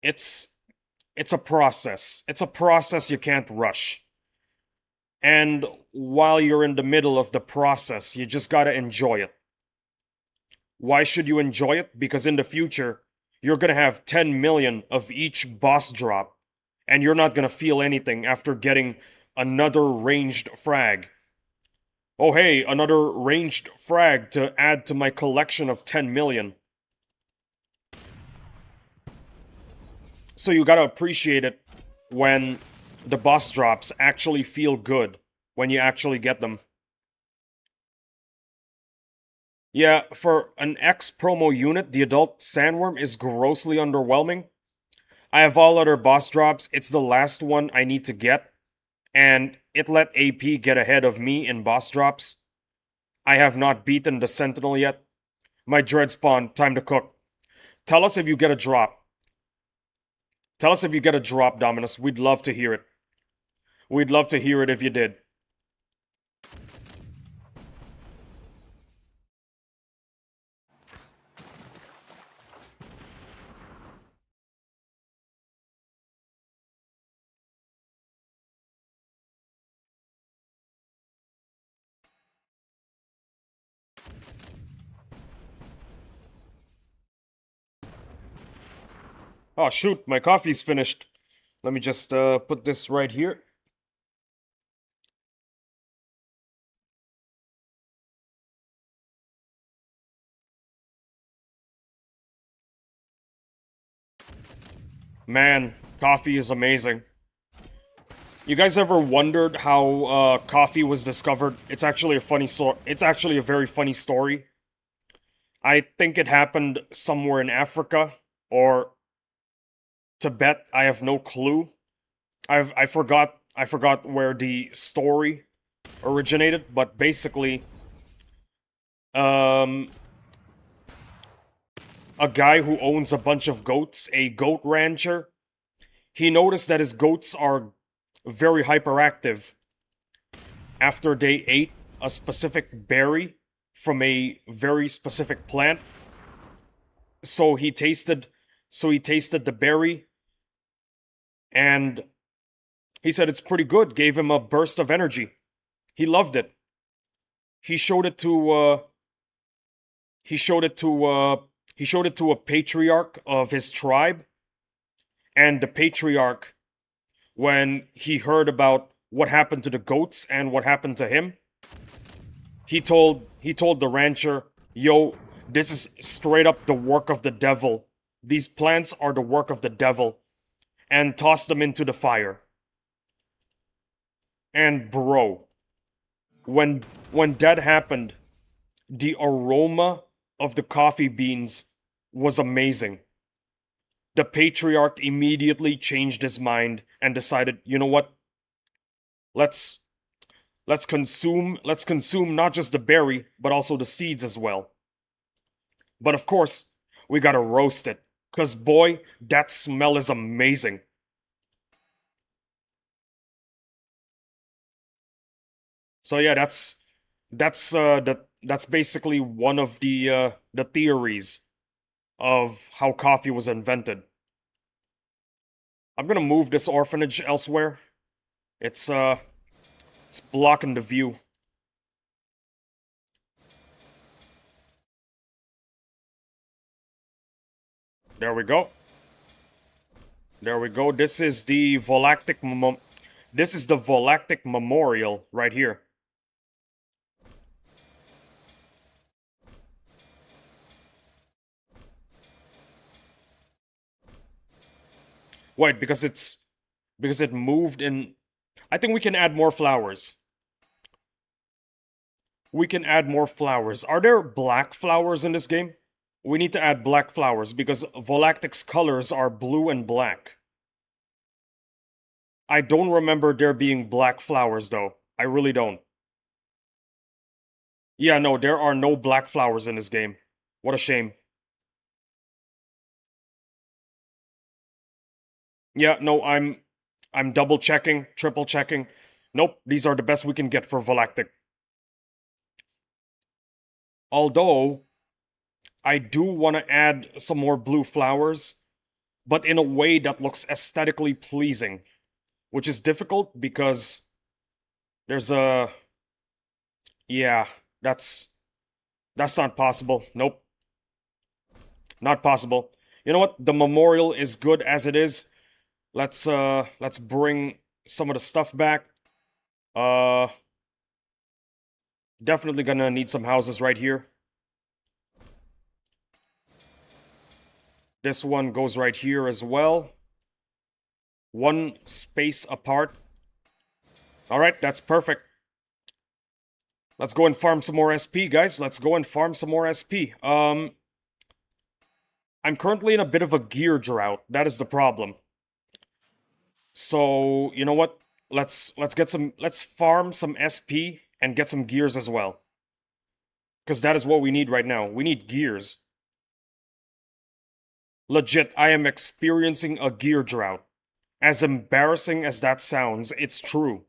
[SPEAKER 1] it's it's a process. It's a process you can't rush. And while you're in the middle of the process, you just gotta enjoy it. Why should you enjoy it? Because in the future, you're gonna have 10 million of each boss drop, and you're not gonna feel anything after getting another ranged frag. Oh hey, another ranged frag to add to my collection of 10 million. So you gotta appreciate it when the boss drops actually feel good, when you actually get them. Yeah, for an X promo unit, the adult sandworm is grossly underwhelming. I have all other boss drops, it's the last one I need to get, and it let AP get ahead of me in boss drops. I have not beaten the Sentinel yet. My dread spawn, time to cook. Tell us if you get a drop. Tell us if you get a drop, Dominus. We'd love to hear it. We'd love to hear it if you did. Oh shoot, my coffee's finished. Let me just put this right here. Man, coffee is amazing. You guys ever wondered how coffee was discovered? It's actually a it's actually a very funny story. I think it happened somewhere in Africa or Tibet. I have no clue. I forgot where the story originated, but basically, um, a guy who owns a bunch of goats, a goat rancher, he noticed that his goats are very hyperactive after they ate a specific berry from a very specific plant. So he tasted the berry and he said it's pretty good, gave him a burst of energy. He loved it. He showed it to he showed it to he showed it to a patriarch of his tribe, and the patriarch, when he heard about what happened to the goats and what happened to him, he told the rancher, "Yo, this is straight up the work of the devil. These plants are the work of the devil," and tossed them into the fire. And bro, when that happened, the aroma of the coffee beans was amazing. The patriarch immediately changed his mind and decided, you know what? Let's let's consume not just the berry, but also the seeds as well. But of course, we gotta roast it. Cause boy, that smell is amazing. So yeah, that's basically one of the theories of how coffee was invented. I'm gonna move this orphanage elsewhere. It's it's blocking the view. There we go. There we go. This is the Volactic Memorial right here. Wait, because it moved in. I think we can add more flowers. We can add more flowers. Are there black flowers in this game? We need to add black flowers because Volactic's colors are blue and black. I don't remember there being black flowers though. I really don't. Yeah, no, there are no black flowers in this game. What a shame. Yeah, no, I'm double checking, triple checking. Nope, these are the best we can get for Volactic. Although I do want to add some more blue flowers, but in a way that looks aesthetically pleasing, which is difficult because there's a yeah, that's that's not possible. Nope, not possible. You know what? The memorial is good as it is. Let's bring some of the stuff back. Uh Definitely gonna need some houses right here. This one goes right here as well. One space apart. Alright, that's perfect. Let's go and farm some more SP, guys. Let's go and farm some more SP. I'm currently in a bit of a gear drought. That is the problem. So, you know what? Let's farm some SP and get some gears as well. Because that is what we need right now. We need gears. Legit, I am experiencing a gear drought. As embarrassing as that sounds, it's true.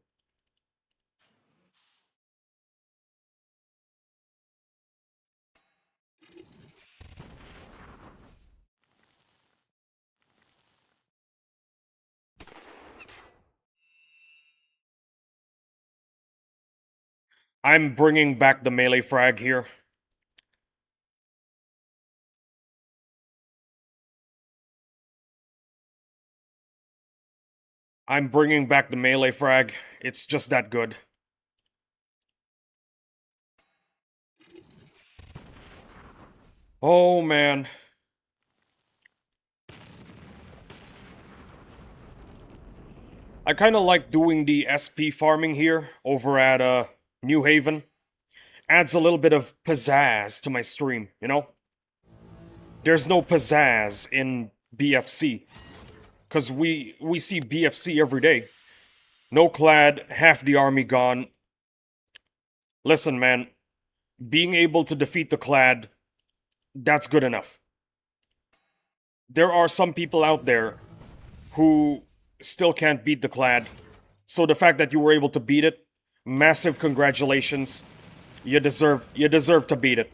[SPEAKER 1] I'm bringing back the melee frag here. I'm bringing back the melee frag. It's just that good. Oh man. I kind of like doing the SP farming here over at New Haven. Adds a little bit of pizzazz to my stream, you know? There's no pizzazz in BFC. Because we see BFC every day. No clad, half the army gone. Listen, man. Being able to defeat the clad, that's good enough. There are some people out there who still can't beat the clad. So the fact that you were able to beat it, massive congratulations. You deserve to beat it.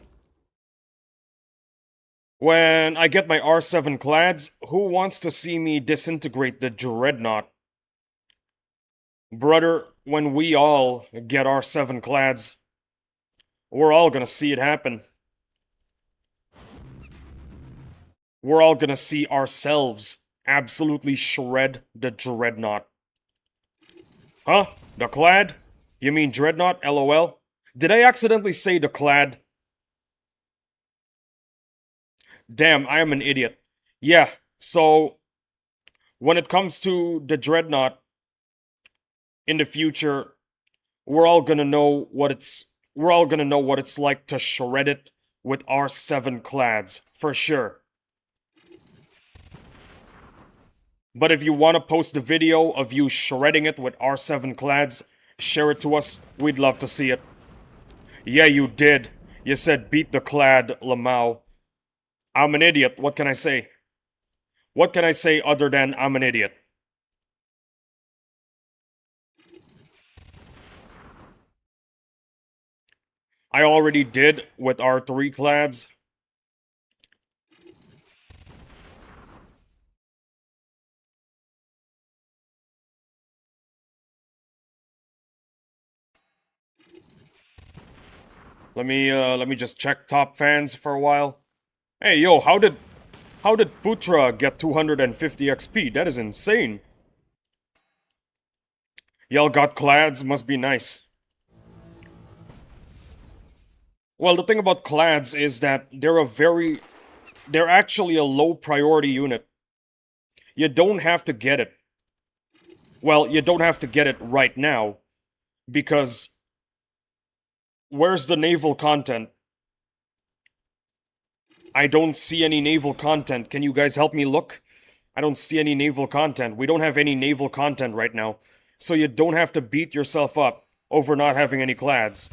[SPEAKER 1] When I get my R7 clads, who wants to see me disintegrate the Dreadnought? Brother, when we all get R7 clads, we're all gonna see it happen. We're all gonna see ourselves absolutely shred the Dreadnought. Huh? The clad? You mean Dreadnought? LOL? Did I accidentally say the clad? Damn, I am an idiot. Yeah, so when it comes to the Dreadnought in the future, we're all gonna know what it's like to shred it with R7 clads, for sure. But if you want to post the video of you shredding it with R7 clads, share it to us. We'd love to see it. Yeah, you did. You said beat the clad, Lamau. I'm an idiot. What can I say? What can I say other than I'm an idiot? I already did with R3 clads. Let me just check top fans for a while. Hey, yo, how did Putra get 250 XP? That is insane. Y'all got clads, must be nice. Well, the thing about clads is that they're actually a low priority unit. You don't have to get it. Well, you don't have to get it right now, because where's the naval content? I don't see any naval content. Can you guys help me look? I don't see any naval content. We don't have any naval content right now. So you don't have to beat yourself up over not having any clads.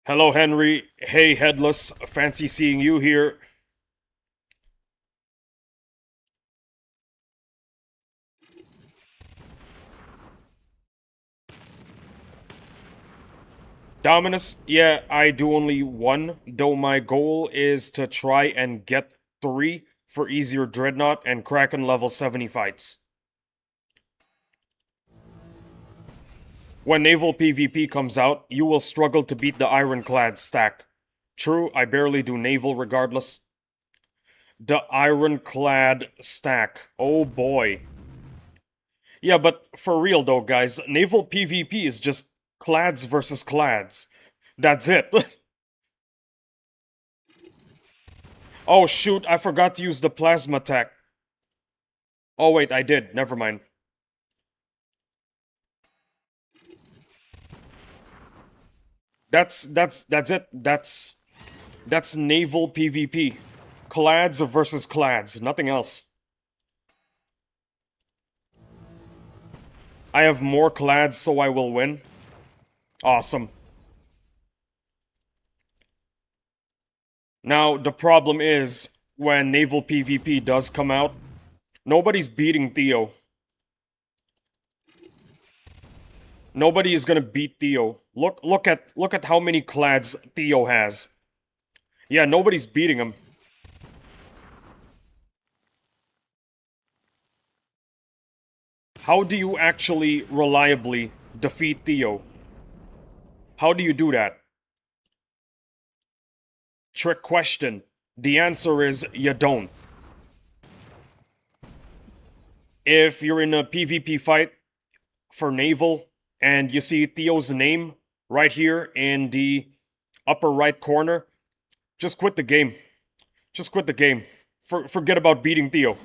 [SPEAKER 1] Hello, Henry. Hey, Headless. Fancy seeing you here. Dominus, yeah, I do only one, though my goal is to try and get 3 for easier Dreadnought and Kraken level 70 fights. When Naval PvP comes out, you will struggle to beat the Ironclad stack. True, I barely do Naval regardless. The Ironclad stack. Oh boy. Yeah, but for real though, guys, Naval PvP is just clads versus clads. That's it. Oh shoot, I forgot to use the plasma tech. Oh wait, I did. Never mind. That's it. That's naval PvP. Clads versus clads, nothing else. I have more clads, so I will win. Awesome. Now, the problem is, when naval PvP does come out, nobody's beating Theo. Nobody is gonna beat Theo. Look at how many clads Theo has. Yeah, nobody's beating him. How do you actually reliably defeat Theo? How do you do that? Trick question. The answer is you don't. If you're in a PvP fight for naval and you see Theo's name right here in the upper right corner, just quit the game. Just quit the game. Forget about beating Theo.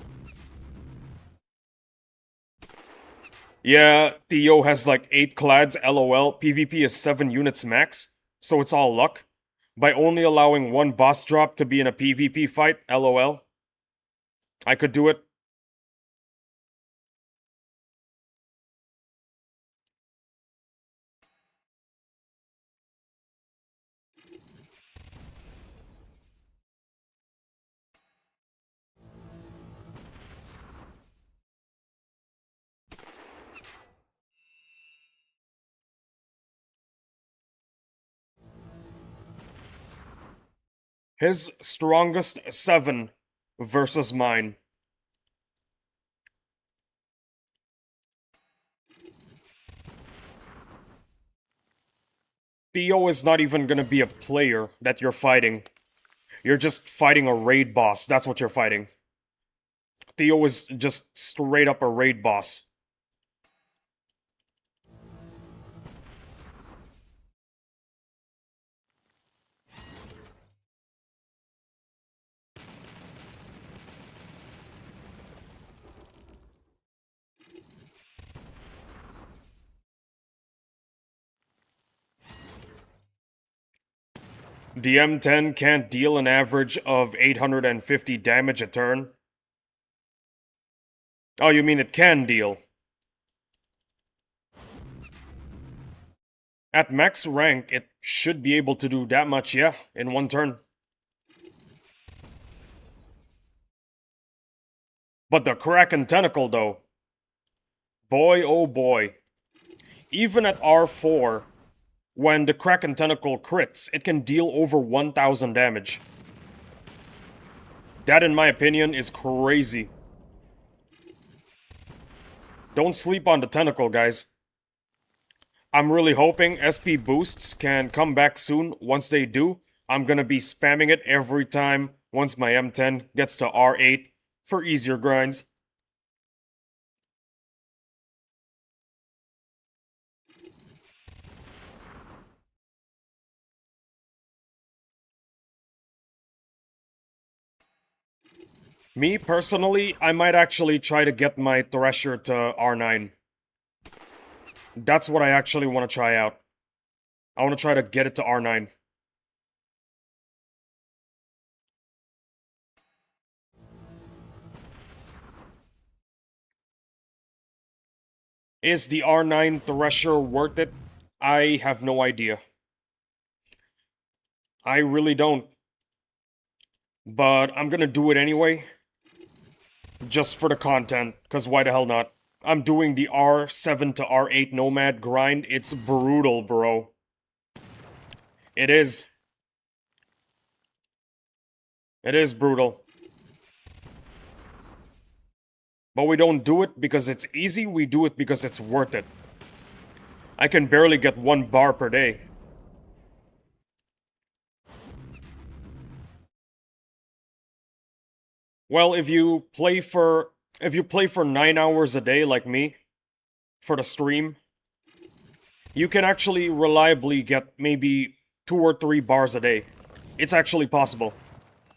[SPEAKER 1] Yeah, Theo has like 8 clads, lol. PvP is 7 units max, so it's all luck. By only allowing one boss drop to be in a PvP fight, lol. I could do it. His strongest 7 versus mine. Theo is not even gonna be a player that you're fighting. You're just fighting a raid boss. That's what you're fighting. Theo is just straight up a raid boss. The M10 can't deal an average of 850 damage a turn. Oh, you mean it can deal? At max rank, it should be able to do that much, yeah, in one turn. But the Kraken Tentacle, though. Boy, oh boy. Even at R4, when the Kraken Tentacle crits, it can deal over 1000 damage. That, in my opinion, is crazy. Don't sleep on the Tentacle, guys. I'm really hoping SP boosts can come back soon. Once they do, I'm gonna be spamming it every time once my M10 gets to R8 for easier grinds. Me, personally, I might actually try to get my Thresher to R9. That's what I actually want to try out. I want to try to get it to R9. Is the R9 Thresher worth it? I have no idea. I really don't. But I'm gonna do it anyway. Just for the content, because why the hell not? I'm doing the R7 to R8 Nomad grind. It's brutal, bro. It is. It is brutal. But we don't do it because it's easy, we do it because it's worth it. I can barely get 1 bar per day. Well, if you play for 9 hours a day like me, for the stream, you can actually reliably get maybe 2 or 3 bars a day. It's actually possible.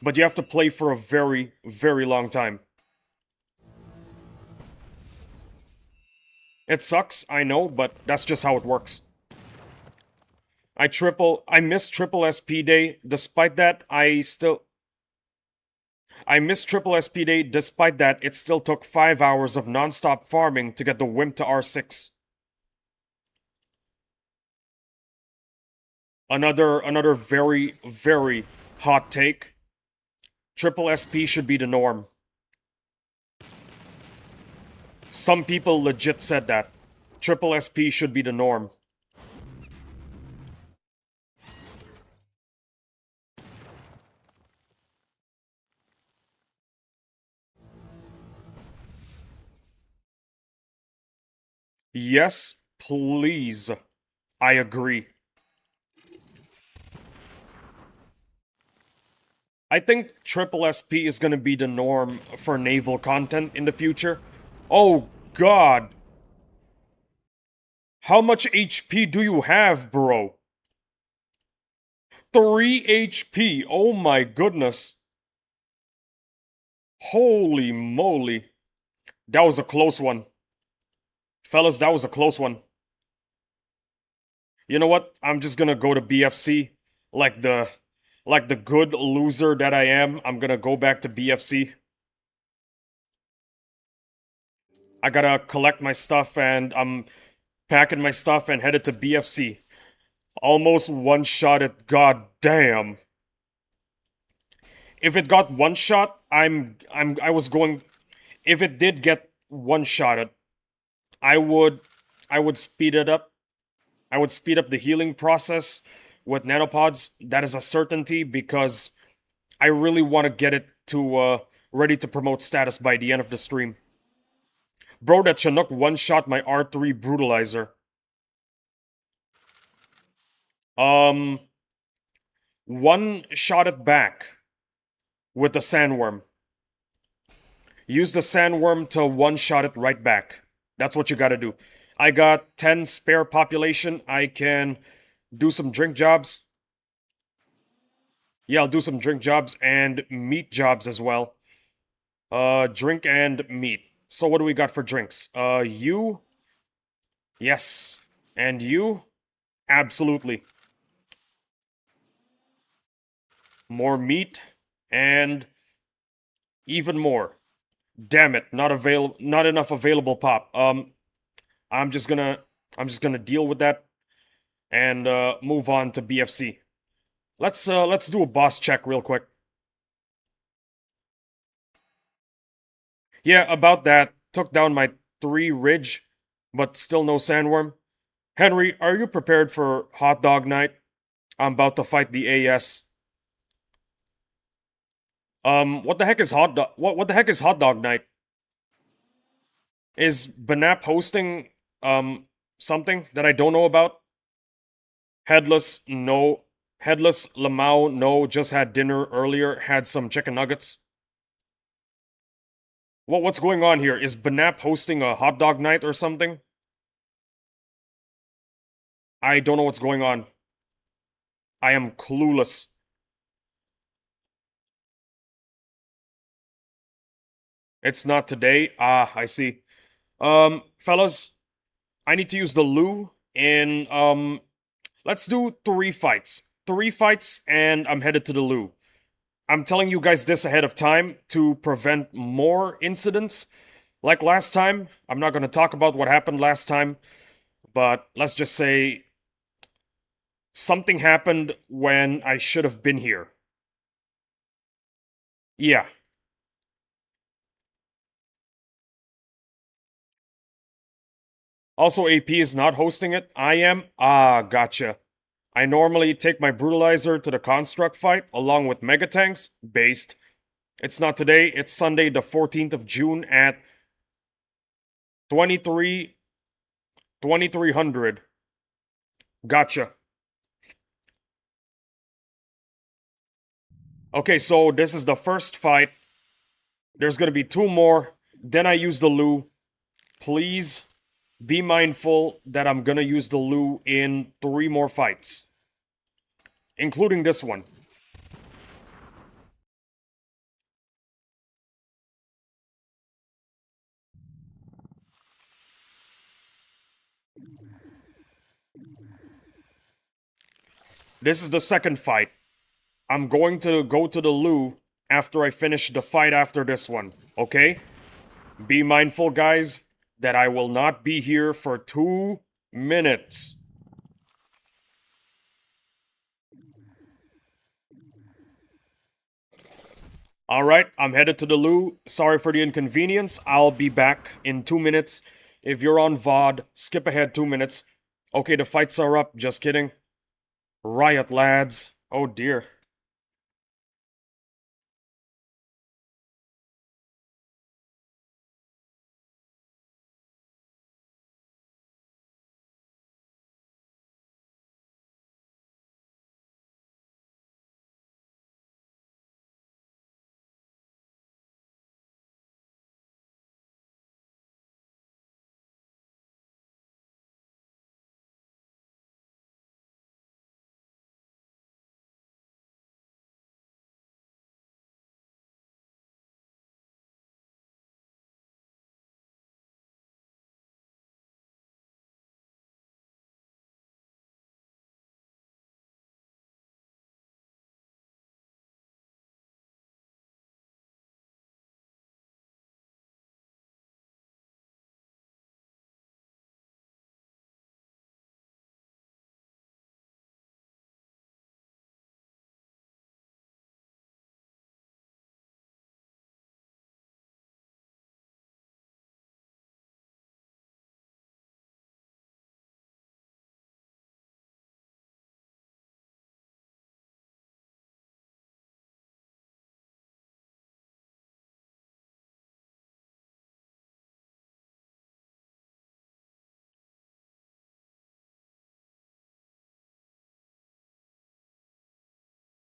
[SPEAKER 1] But you have to play for a very, very long time. It sucks, I know, but that's just how it works. I missed triple SP day. Despite that, I missed triple SP day. Despite that, it still took 5 hours of non-stop farming to get the Wimp to R6. Another very, very hot take. Triple SP should be the norm. Some people legit said that. Triple SP should be the norm. Yes, please. I agree. I think triple SP is gonna be the norm for naval content in the future. Oh god! How much HP do you have, bro? 3 HP, oh my goodness. Holy moly. That was a close one. Fellas, that was a close one. You know what? I'm just gonna go to BFC. Like the like the good loser that I am, I'm gonna go back to BFC. I gotta collect my stuff and I'm packing my stuff and headed to BFC. Almost one shot it. God damn. If it got one shot, I was going. If it did get one shotted, I would I would speed it up. I would speed up the healing process with nanopods. That is a certainty because I really want to get it to ready to promote status by the end of the stream. Bro, that Chinook one shot my R3 brutalizer. Um, one shot it back with the sandworm. Use the sandworm to one shot it right back. That's what you gotta do. I got 10 spare population. I can do some drink jobs. Yeah, I'll do some drink jobs and meat jobs as well. Drink and meat. So what do we got for drinks? You? Yes. And you? Absolutely. More meat and even more. Damn it, not enough available pop. I'm just gonna I'm just gonna deal with that and move on to BFC. Let's do a boss check real quick. Yeah, about that. Took down my 3 ridge, but still no sandworm. Henry, are you prepared for hot dog night? I'm about to fight the AS. What the heck is hot dog? What the heck is hot dog night? Is Banap hosting something that I don't know about? Headless, no. Headless Lamau, no. Just had dinner earlier. Had some chicken nuggets. What's going on here? Is Banap hosting a hot dog night or something? I don't know what's going on. I am clueless. It's not today. Ah, I see. Fellas, I need to use the loo in let's do 3 fights. 3 fights and I'm headed to the loo. I'm telling you guys this ahead of time to prevent more incidents like last time. I'm not going to talk about what happened last time, but let's just say something happened when I should have been here. Yeah. Also, AP is not hosting it. I am. Ah, gotcha. I normally take my brutalizer to the construct fight along with mega tanks. Based. It's not today. It's Sunday, the 14th of June at 2300. Gotcha. Okay, so this is the first fight. There's gonna be 2 more. Then I use the loo. Please be mindful that I'm gonna use the loo in 3 more fights, including this one. This is the second fight. I'm going to go to the loo after I finish the fight after this one, okay? Be mindful, guys, that I will not be here for 2 minutes. Alright, I'm headed to the loo. Sorry for the inconvenience. I'll be back in 2 minutes. If you're on VOD, skip ahead 2 minutes. Okay, the fights are up. Just kidding. Riot, lads. Oh dear.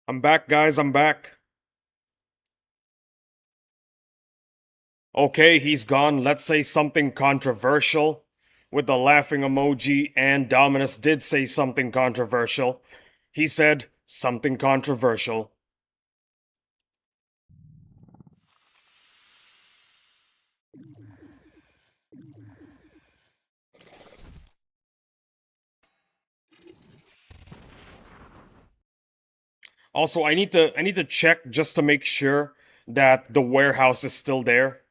[SPEAKER 1] I'm back, guys, I'm back. Okay, he's gone. Let's say something controversial with the laughing emoji, and Dominus did say something controversial. He said something controversial. Also, I need to check just to make sure that the warehouse is still there.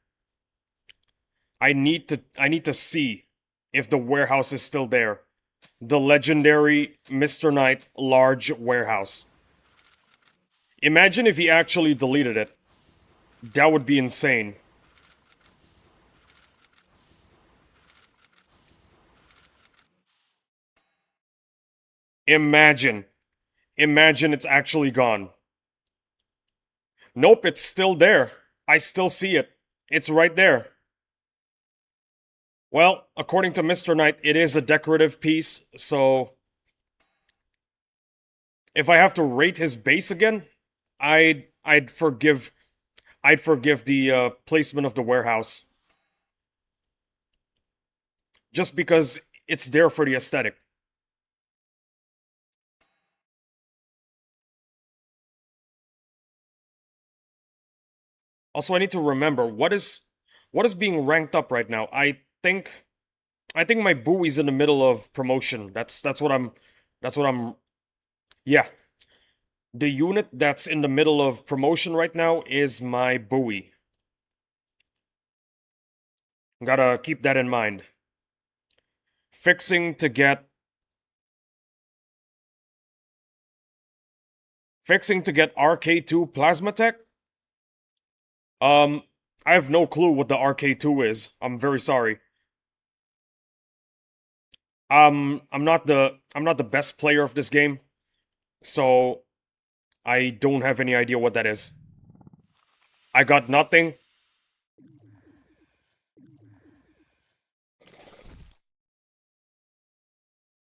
[SPEAKER 1] I need to see if the warehouse is still there. The legendary Mr. Knight large warehouse. Imagine if he actually deleted it. That would be insane. Imagine. Imagine it's actually gone. Nope, it's still there. I still see it. It's right there. Well, according to Mr. Knight, it is a decorative piece, so if I have to rate his base again, I'd forgive the placement of the warehouse. Just because it's there for the aesthetic. Also, I need to remember what is being ranked up right now. I think my buoy's in the middle of promotion. That's what I'm yeah. The unit that's in the middle of promotion right now is my buoy. Gotta keep that in mind. Fixing to get RK2 Plasma Tech? Um, I have no clue what the RK2 is. I'm very sorry. I'm not the best player of this game, so I don't have any idea what that is. I got nothing.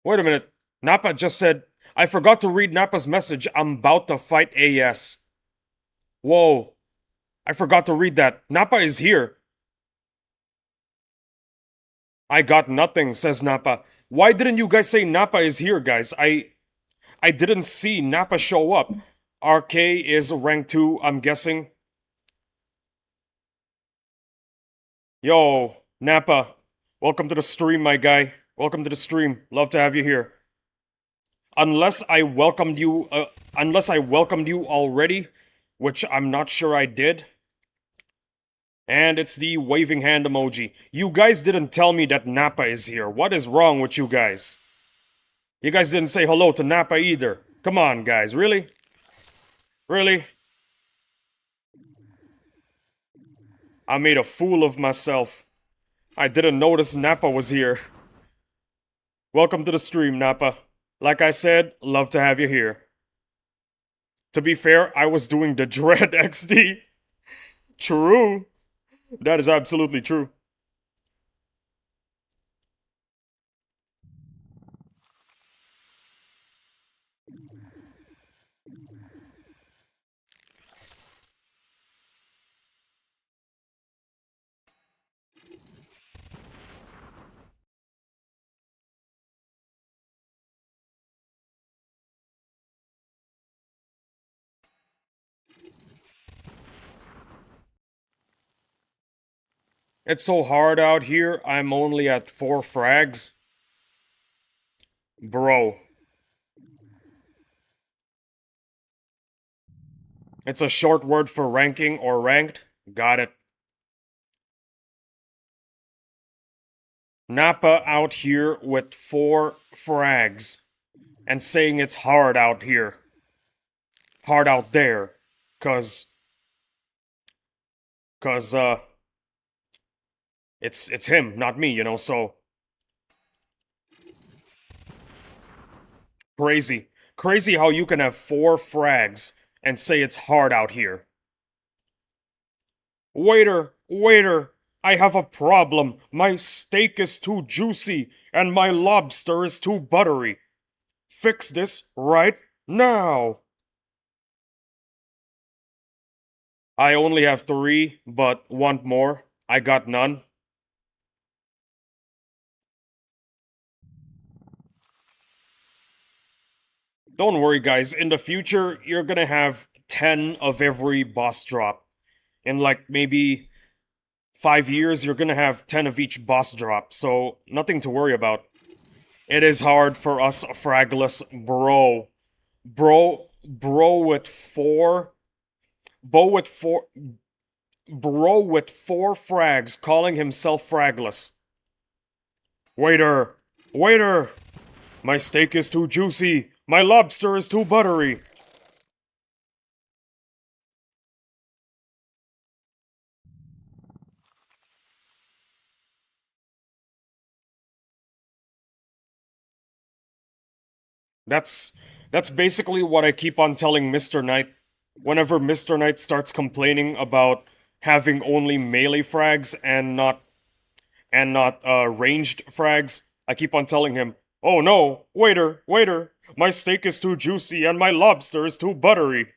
[SPEAKER 1] Wait a minute. Nappa just said, I forgot to read Nappa's message. I'm about to fight AS. Whoa. I forgot to read that. Nappa is here. I got nothing, says Nappa. Why didn't you guys say Nappa is here, guys? I didn't see Nappa show up. RK is rank 2, I'm guessing. Yo, Nappa. Welcome to the stream, my guy. Welcome to the stream. Love to have you here. Unless I welcomed you already, which I'm not sure I did. And it's the waving hand emoji. You guys didn't tell me that Nappa is here. What is wrong with you guys? You guys didn't say hello to Nappa either. Come on, guys. Really? Really? I made a fool of myself. I didn't notice Nappa was here. Welcome to the stream, Nappa. Like I said, love to have you here. To be fair, I was doing the Dread XD. True. That is absolutely true. It's so hard out here, I'm only at 4 frags. Bro. It's a short word for ranking or ranked. Got it. Nappa out here with 4 frags. And saying it's hard out here. Hard out there. Cause it's him, not me, you know, so crazy. Crazy how you can have 4 frags and say it's hard out here. Waiter, waiter, I have a problem. My steak is too juicy and my lobster is too buttery. Fix this right now. I only have 3, but want more. I got none. Don't worry, guys. In the future, you're gonna have 10 of every boss drop. In like maybe 5 years, you're gonna have 10 of each boss drop. So, nothing to worry about. It is hard for us fragless bro with four, bo with four, bro with 4 frags calling himself fragless. Waiter! Waiter! My steak is too juicy! My lobster is too buttery! That's that's basically what I keep on telling Mr. Knight. Whenever Mr. Knight starts complaining about having only melee frags and not ranged frags, I keep on telling him, "Oh no, waiter, waiter, my steak is too juicy and my lobster is too buttery."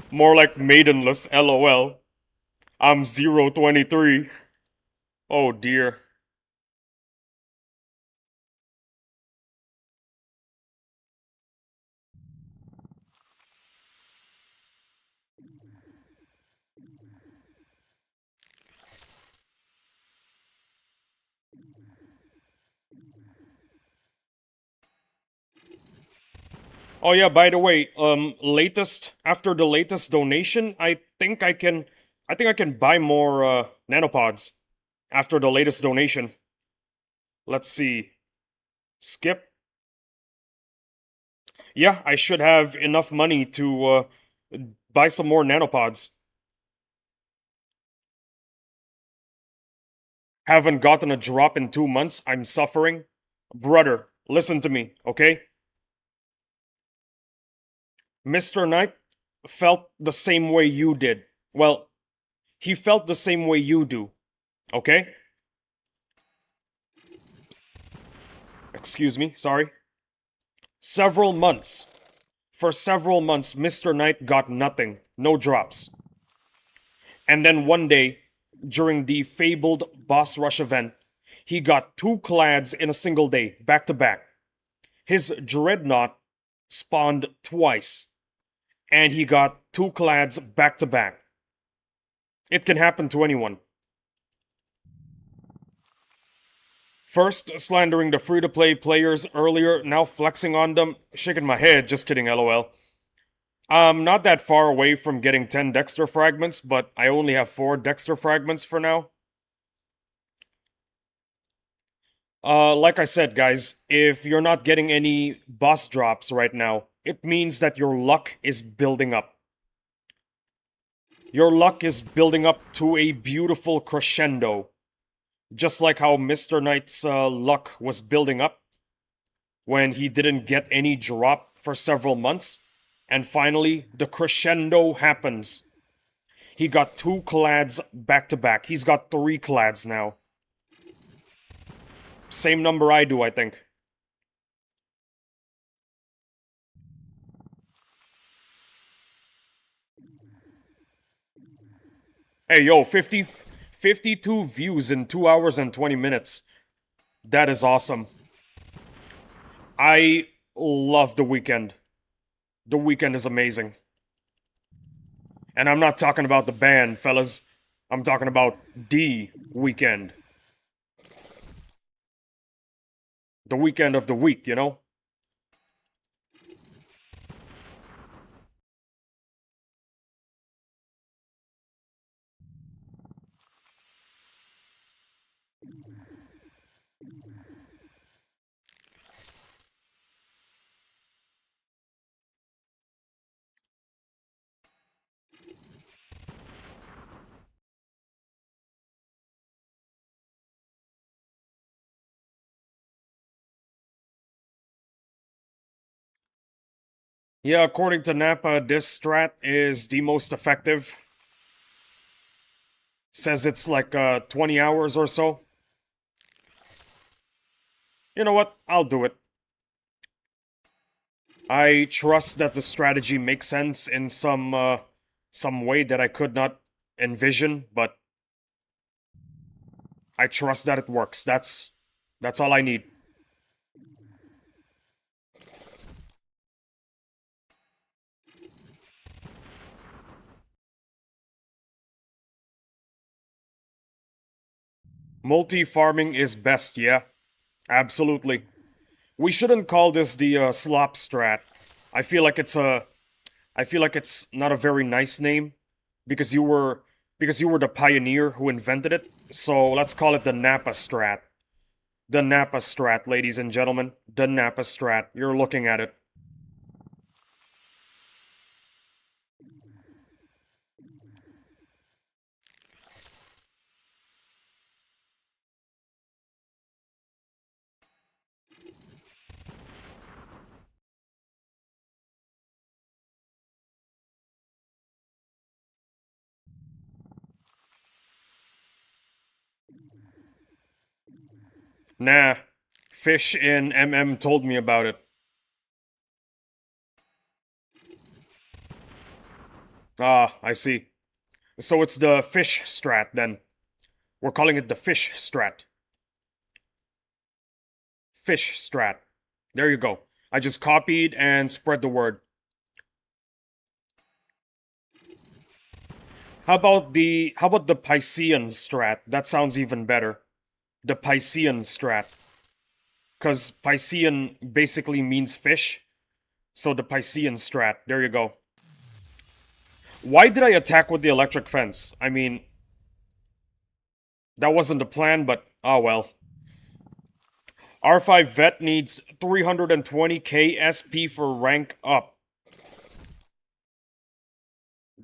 [SPEAKER 1] More like maidenless, lol. I'm 023. Oh dear. Oh yeah, by the way, latest after the latest donation, I think I can buy more nanopods after the latest donation. Let's see. Skip. Yeah, I should have enough money to buy some more nanopods. Haven't gotten a drop in 2 months. I'm suffering. Brother, listen to me, okay? Mr. Knight felt the same way you did. Well, he felt the same way you do, okay? Excuse me, sorry. Several months. For several months, Mr. Knight got nothing. No drops. And then one day, during the fabled boss rush event, he got 2 clads in a single day, back to back. His dreadnought spawned twice, and he got 2 clads back to back. It can happen to anyone. First slandering the free-to-play players earlier, now flexing on them. Shaking my head, just kidding, lol. I'm not that far away from getting 10 Dexter fragments, but I only have 4 Dexter fragments for now. Like I said, guys, if you're not getting any boss drops right now, it means that your luck is building up. Your luck is building up to a beautiful crescendo. Just like how Mr. Knight's luck was building up when he didn't get any drop for several months. And finally, the crescendo happens. He got 2 clads back to back. He's got 3 clads now. Same number I do, I think. Hey, yo, 52 views in 2 hours and 20 minutes. That is awesome. I love The Weeknd. The Weeknd is amazing. And I'm not talking about the band, fellas. I'm talking about The Weeknd. The weekend of the week, you know? Yeah, according to Napa, this strat is the most effective. Says it's like 20 hours or so. You know what? I'll do it. I trust that the strategy makes sense in some some way that I could not envision, but I trust that it works. That's all I need. Multi-farming is best, yeah. Absolutely. We shouldn't call this the slop strat. I feel like it's a I feel like it's not a very nice name because you were the pioneer who invented it. So let's call it the Napa strat. The Napa strat, ladies and gentlemen. The Napa strat. You're looking at it. Nah. Fish in MM told me about it. Ah, I see. So it's the fish strat then. We're calling it the fish strat. Fish strat. There you go. I just copied and spread the word. How about the Piscean strat? That sounds even better. The Piscean strat. Cause Piscean basically means fish. So the Piscean strat. There you go. Why did I attack with the electric fence? I mean, that wasn't the plan, but oh well. R5 vet needs 320k SP for rank up.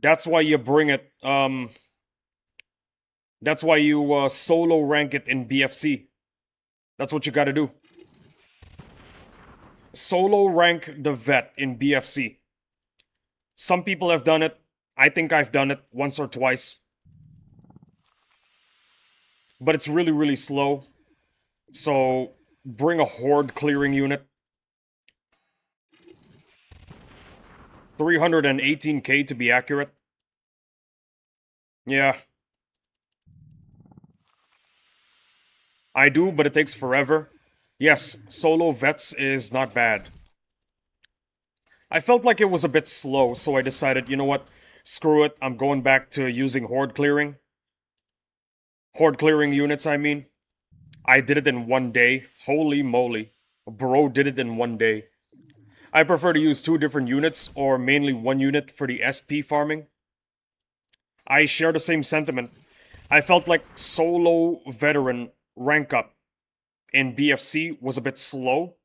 [SPEAKER 1] That's why you bring it, that's why you solo rank it in BFC. That's what you gotta do. Solo rank the vet in BFC. Some people have done it. I think I've done it once or twice. But it's really, really slow. So bring a horde clearing unit. 318k to be accurate. Yeah. I do, but it takes forever. Yes, solo vets is not bad. I felt like it was a bit slow, so I decided, you know what? Screw it, I'm going back to using horde clearing. Horde clearing units, I mean. I did it in 1 day. Holy moly. Bro did it in 1 day. I prefer to use two different units, or mainly one unit for the SP farming. I share the same sentiment. I felt like solo veteran rank up in BFC was a bit slow.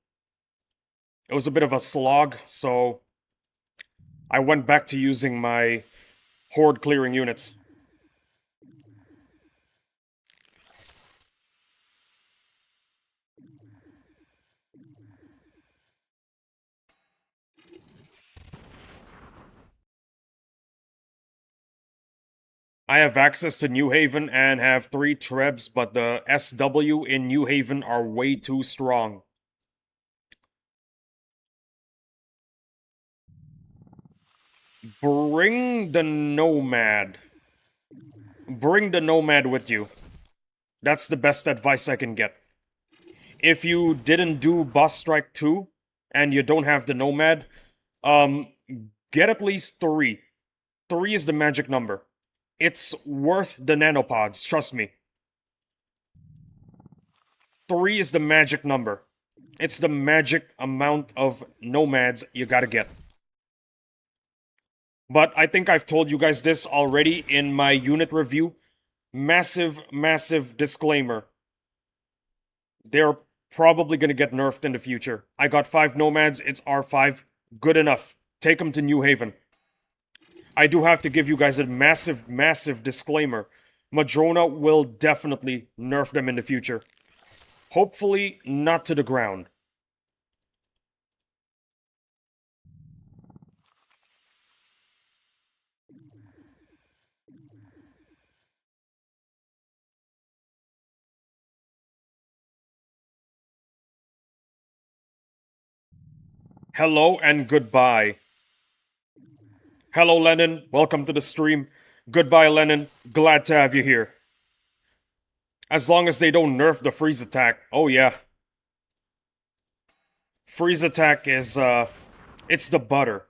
[SPEAKER 1] It was a bit of a slog, so I went back to using my horde clearing units. I have access to New Haven and have 3 Trebs, but the SW in New Haven are way too strong. Bring the Nomad. Bring the Nomad with you. That's the best advice I can get. If you didn't do Boss Strike 2 and you don't have the Nomad, um, get at least 3. 3 is the magic number. It's worth the nanopods, trust me. 3 is the magic number. It's the magic amount of nomads you gotta get. But I think I've told you guys this already in my unit review. Massive, massive disclaimer. They're probably gonna get nerfed in the future. I got 5 nomads, it's R5. Good enough. Take them to New Haven. I do have to give you guys a massive, massive disclaimer. Madrona will definitely nerf them in the future. Hopefully, not to the ground. Hello and goodbye. Hello, Lennon. Welcome to the stream. Goodbye, Lennon. Glad to have you here. As long as they don't nerf the freeze attack. Oh, yeah. Freeze attack is, it's the butter.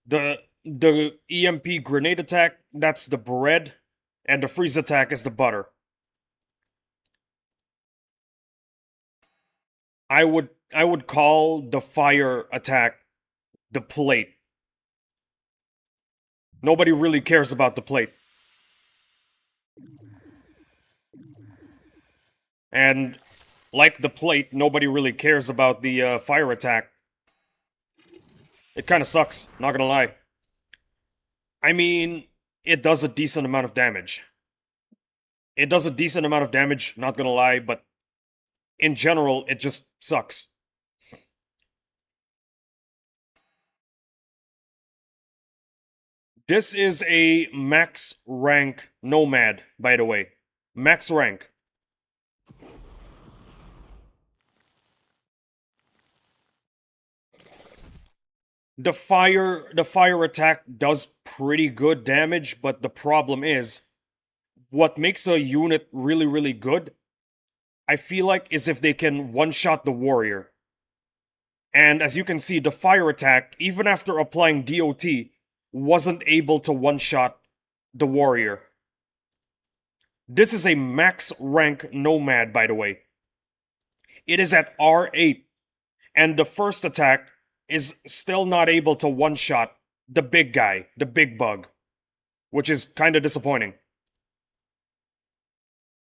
[SPEAKER 1] The EMP grenade attack, that's the bread. And the freeze attack is the butter. I would call the fire attack the plate. Nobody really cares about the plate. And like the plate, nobody really cares about the fire attack. It kind of sucks, not gonna lie. I mean, it does a decent amount of damage. It does a decent amount of damage, not gonna lie, but in general, it just sucks. This is a max rank nomad, by the way. Max rank. The fire attack does pretty good damage, but the problem is what makes a unit really, really good, I feel like, is if they can one-shot the warrior. And as you can see, the fire attack, even after applying DOT, wasn't able to one-shot the warrior. This is a max rank nomad, by the way. It is at R8, and the first attack is still not able to one-shot the big guy, the big bug, which is kinda disappointing.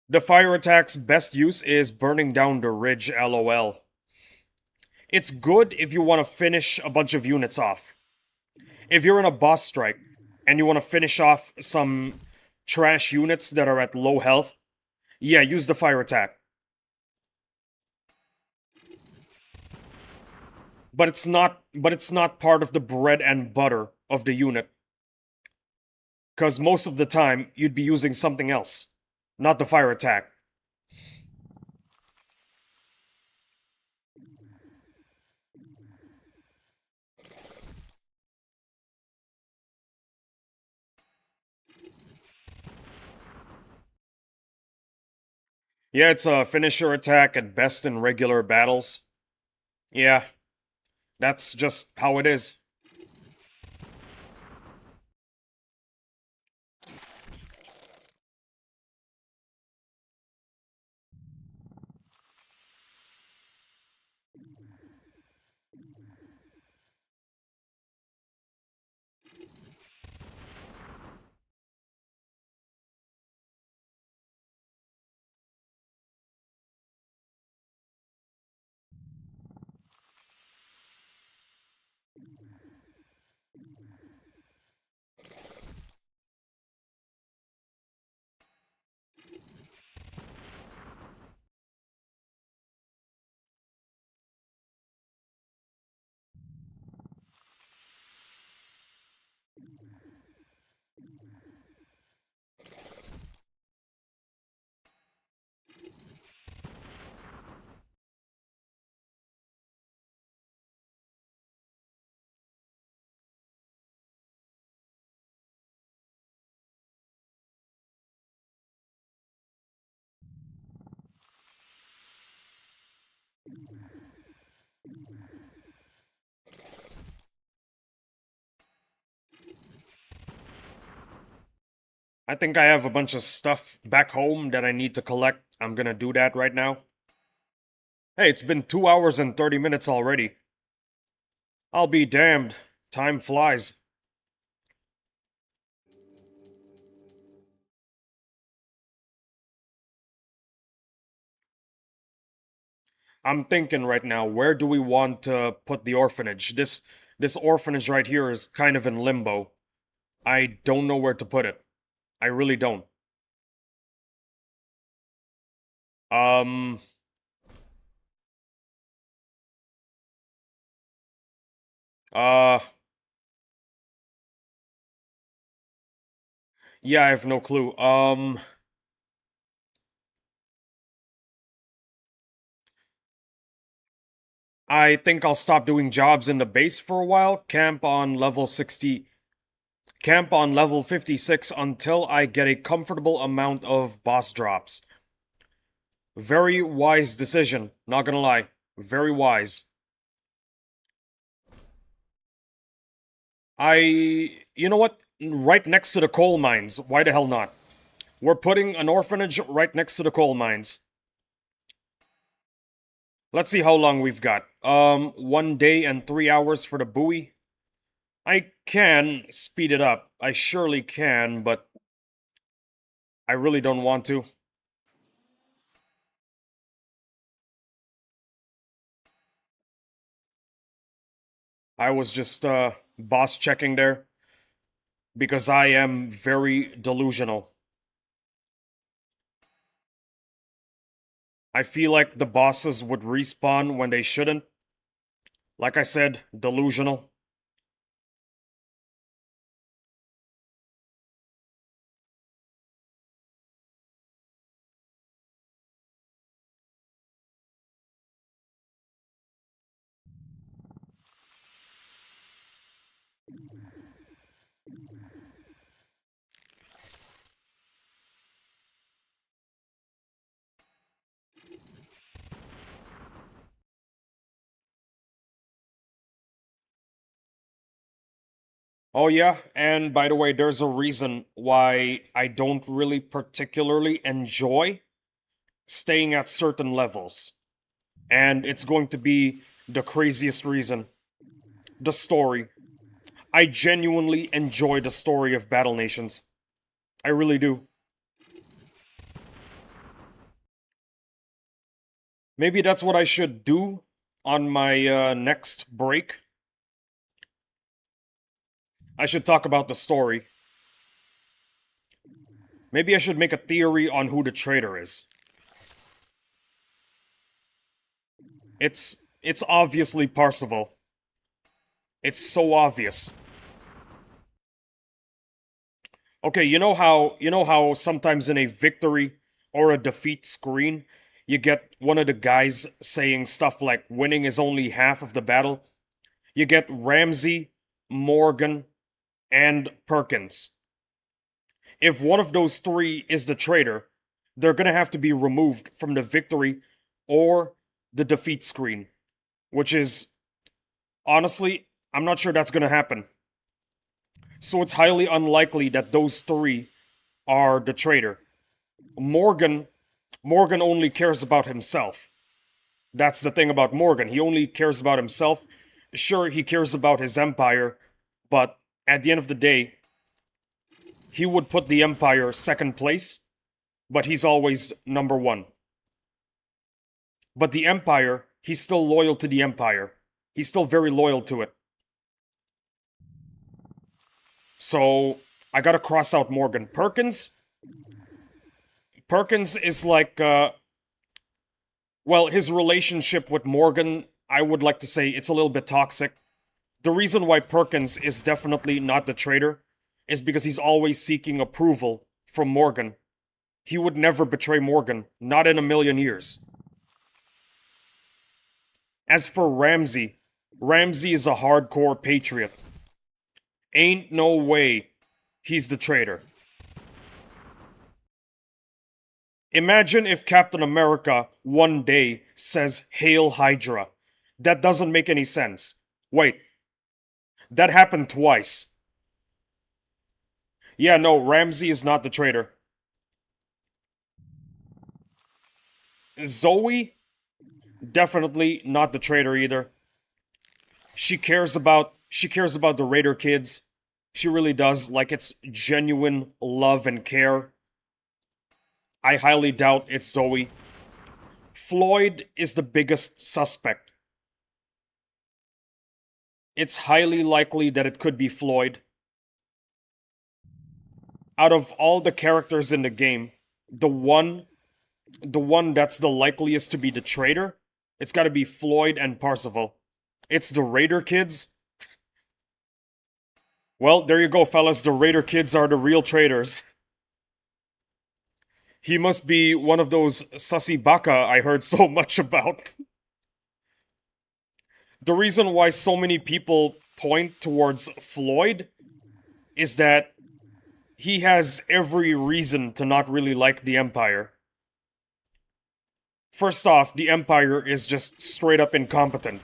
[SPEAKER 1] The fire attack's best use is burning down the ridge, lol. It's good if you want to finish a bunch of units off. If you're in a boss strike and you want to finish off some trash units that are at low health, yeah, use the fire attack. But it's not part of the bread and butter of the unit. Cuz most of the time you'd be using something else, not the fire attack. Yeah, it's a finisher attack at best in regular battles. Yeah, that's just how it is. I think I have a bunch of stuff back home that I need to collect. I'm gonna do that right now. Hey, it's been 2 hours and 30 minutes already. I'll be damned. Time flies. I'm thinking right now, where do we want to put the orphanage? This orphanage right here is kind of in limbo. I don't know where to put it. I really don't. Um, uh, yeah, I have no clue. I think I'll stop doing jobs in the base for a while, camp on level 60, Camp on level 56 until I get a comfortable amount of boss drops. Very wise decision, not gonna lie. Very wise. You know what? Right next to the coal mines. Why the hell not? We're putting an orphanage right next to the coal mines. Let's see how long we've got. 1 day and 3 hours for the buoy. I can speed it up. I surely can, but I really don't want to. I was just, boss checking there because I am very delusional. I feel like the bosses would respawn when they shouldn't. Like I said, delusional. Oh yeah, and by the way, there's a reason why I don't really particularly enjoy staying at certain levels. And it's going to be the craziest reason. The story. I genuinely enjoy the story of Battle Nations. I really do. Maybe that's what I should do on my next break. I should talk about the story. Maybe I should make a theory on who the traitor is. It's obviously Parsifal. It's so obvious. Okay, you know how sometimes in a victory or a defeat screen, you get one of the guys saying stuff like winning is only half of the battle. You get Ramsey, Morgan, and Perkins. If one of those three is the traitor, they're gonna have to be removed from the victory or the defeat screen, which is honestly, I'm not sure that's gonna happen. So it's highly unlikely that those three are the traitor. Morgan Morgan only cares about himself. That's the thing about Morgan. He only cares about himself. Sure, he cares about his empire, but at the end of the day, he would put the empire second place, but he's always number one. But the empire, he's still loyal to the empire. He's still very loyal to it. So, I gotta cross out Morgan. Perkins is like, well, his relationship with Morgan, I would like to say it's a little bit toxic. The reason why Perkins is definitely not the traitor is because he's always seeking approval from Morgan. He would never betray Morgan, not in a million years. As for Ramsey, Ramsey is a hardcore patriot. Ain't no way he's the traitor. Imagine if Captain America one day says, "Hail Hydra." That doesn't make any sense. Wait, that happened twice. Yeah, no, Ramsey is not the traitor. Zoe? Definitely not the traitor either. She cares about the Raider kids. She really does, like it's genuine love and care. I highly doubt it's Zoe. Floyd is the biggest suspect. It's highly likely that it could be Floyd. Out of all the characters in the game, the one the one that's the likeliest to be the traitor, it's gotta be Floyd and Parsifal. It's the Raider kids. Well, there you go, fellas. The Raider kids are the real traitors. He must be one of those sussy baka I heard so much about. The reason why so many people point towards Floyd is that he has every reason to not really like the Empire. First off, the Empire is just straight up incompetent.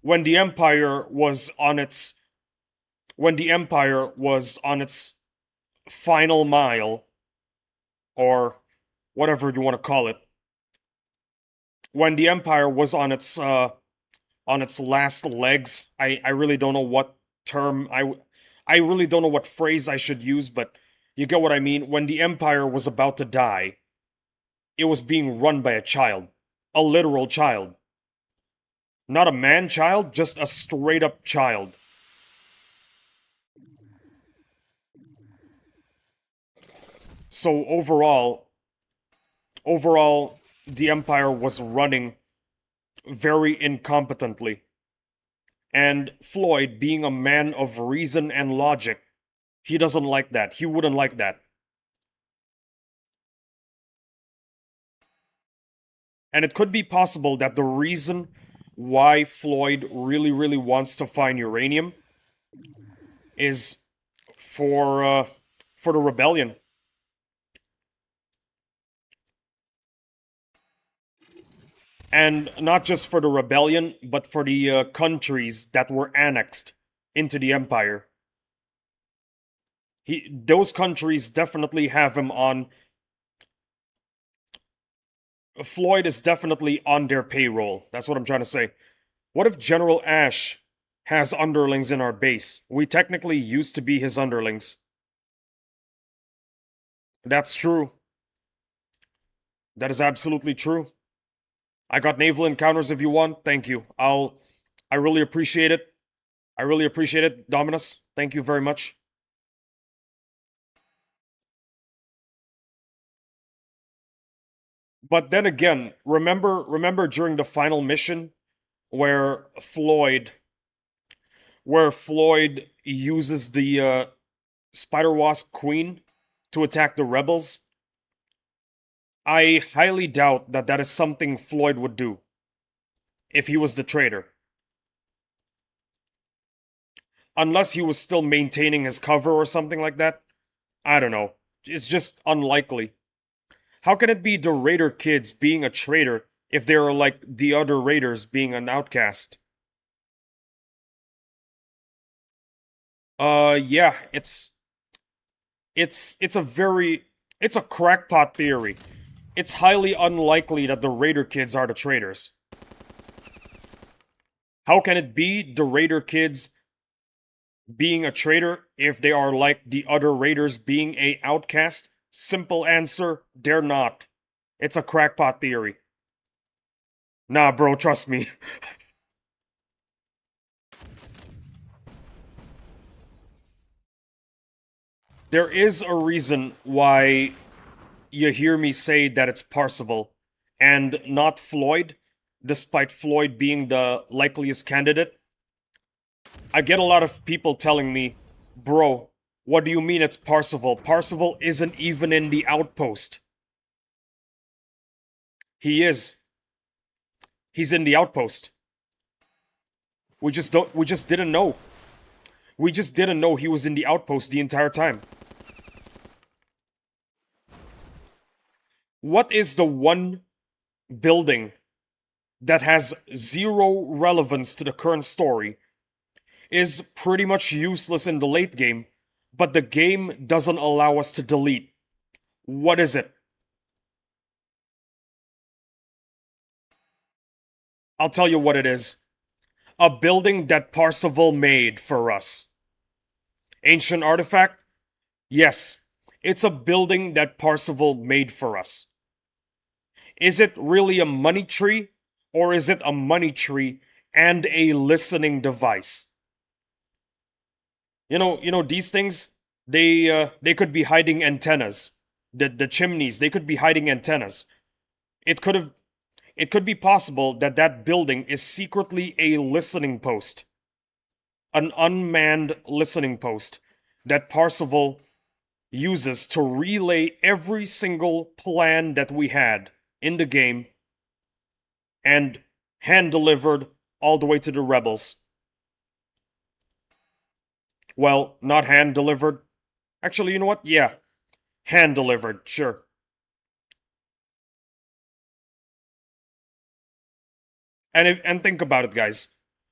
[SPEAKER 1] When the Empire was on its when the Empire was on its final mile, or whatever you want to call it, when the Empire was on its last legs, I really don't know what term I really don't know what phrase I should use, but you get what I mean. When the Empire was about to die, it was being run by a child, a literal child. Not a man child, just a straight up child. So overall, the Empire was running very incompetently. And Floyd, being a man of reason and logic, he doesn't like that. He wouldn't like that. And it could be possible that the reason why Floyd really wants to find uranium is for the rebellion. And not just for the rebellion, but for the countries that were annexed into the empire. Those countries definitely have him on. Floyd is definitely on their payroll. That's what I'm trying to say. What if General Ash has underlings in our base? We technically used to be his underlings. That's true. That is absolutely true. I got naval encounters if you want. Thank you. I really appreciate it. I really appreciate it, Dominus. Thank you very much. But then again, remember during the final mission where Floyd uses the Spider Wasp Queen to attack the rebels? I highly doubt that that is something Floyd would do if he was the traitor. Unless he was still maintaining his cover or something like that. I don't know. It's just unlikely. How can it be the Raider kids being a traitor if they are like the other Raiders being an outcast? Yeah, it's a very it's a crackpot theory. It's highly unlikely that the Raider kids are the traitors. How can it be the Raider kids being a traitor if they are like the other Raiders being a outcast? Simple answer, they're not. It's a crackpot theory. Nah, bro, trust me. There is a reason why you hear me say that it's Parzival and not Floyd, despite Floyd being the likeliest candidate. I get a lot of people telling me, bro, what do you mean it's Parzival? Parzival isn't even in the outpost. He is. He's in the outpost. We just didn't know. We just didn't know he was in the outpost the entire time. What is the one building that has zero relevance to the current story, is pretty much useless in the late game, but the game doesn't allow us to delete? What is it? I'll tell you what it is. A building that Parzival made for us. Ancient artifact? Yes, it's a building that Parzival made for us. Is it really a money tree? Or is it a money tree and a listening device? These things, they could be hiding antennas. The chimneys, they could be hiding antennas. It could have it could be possible that that building is secretly a listening post. An unmanned listening post that Parzival uses to relay every single plan that we had in the game and hand delivered all the way to the rebels. Well, not hand delivered. Actually, you know what? Yeah, hand delivered, sure. And think about it, guys.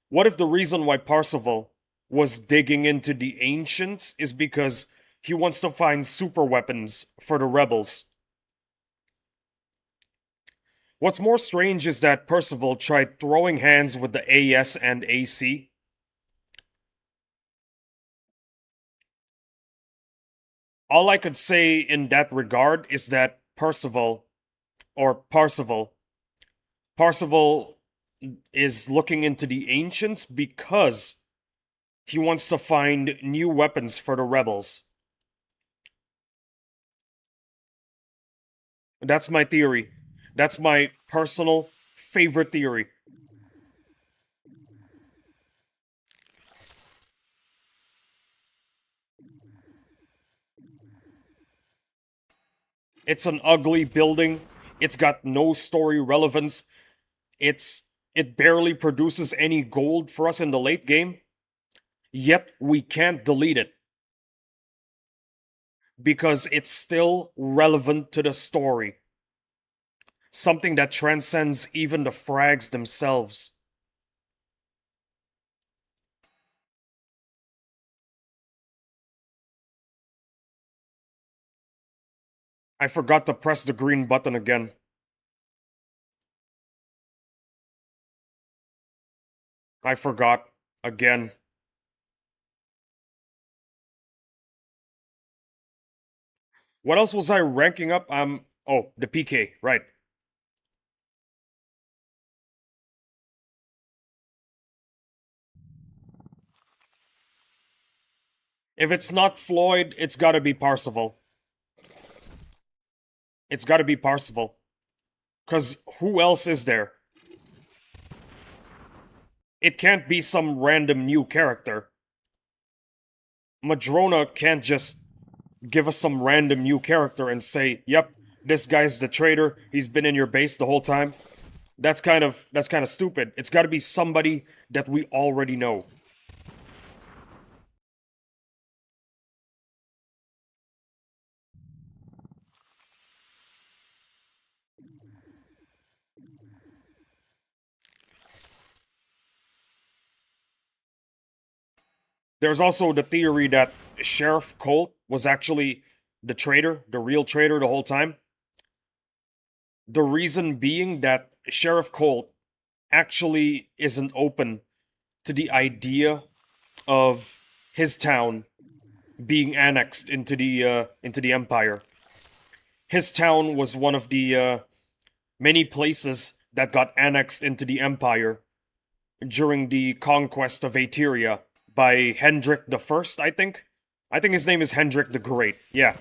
[SPEAKER 1] What if the reason why Parsifal was digging into the ancients is because he wants to find super weapons for the rebels? What's more strange is that Percival tried throwing hands with the AS and AC. All I could say in that regard is that Parzival is looking into the ancients because he wants to find new weapons for the rebels. That's my theory. That's my personal favorite theory. It's an ugly building. It's got no story relevance. It barely produces any gold for us in the late game. Yet we can't delete it because it's still relevant to the story. Something that transcends even the frags themselves. I forgot to press the green button again. I forgot. Again. What else was I ranking up? Oh, the PK, right. If it's not Floyd, it's gotta be Parzival. It's gotta be Parzival. Cause who else is there? It can't be some random new character. Madrona can't just give us some random new character and say, "Yep, this guy's the traitor. He's been in your base the whole time." That's kind of stupid. It's got to be somebody that we already know. There's also the theory that Sheriff Colt was actually the traitor, the real traitor the whole time. The reason being that Sheriff Colt actually isn't open to the idea of his town being annexed into the empire. His town was one of the many places that got annexed into the empire during the conquest of Aeteria by Hendrik the First, I think. I think his name is Hendrik the Great. Yeah.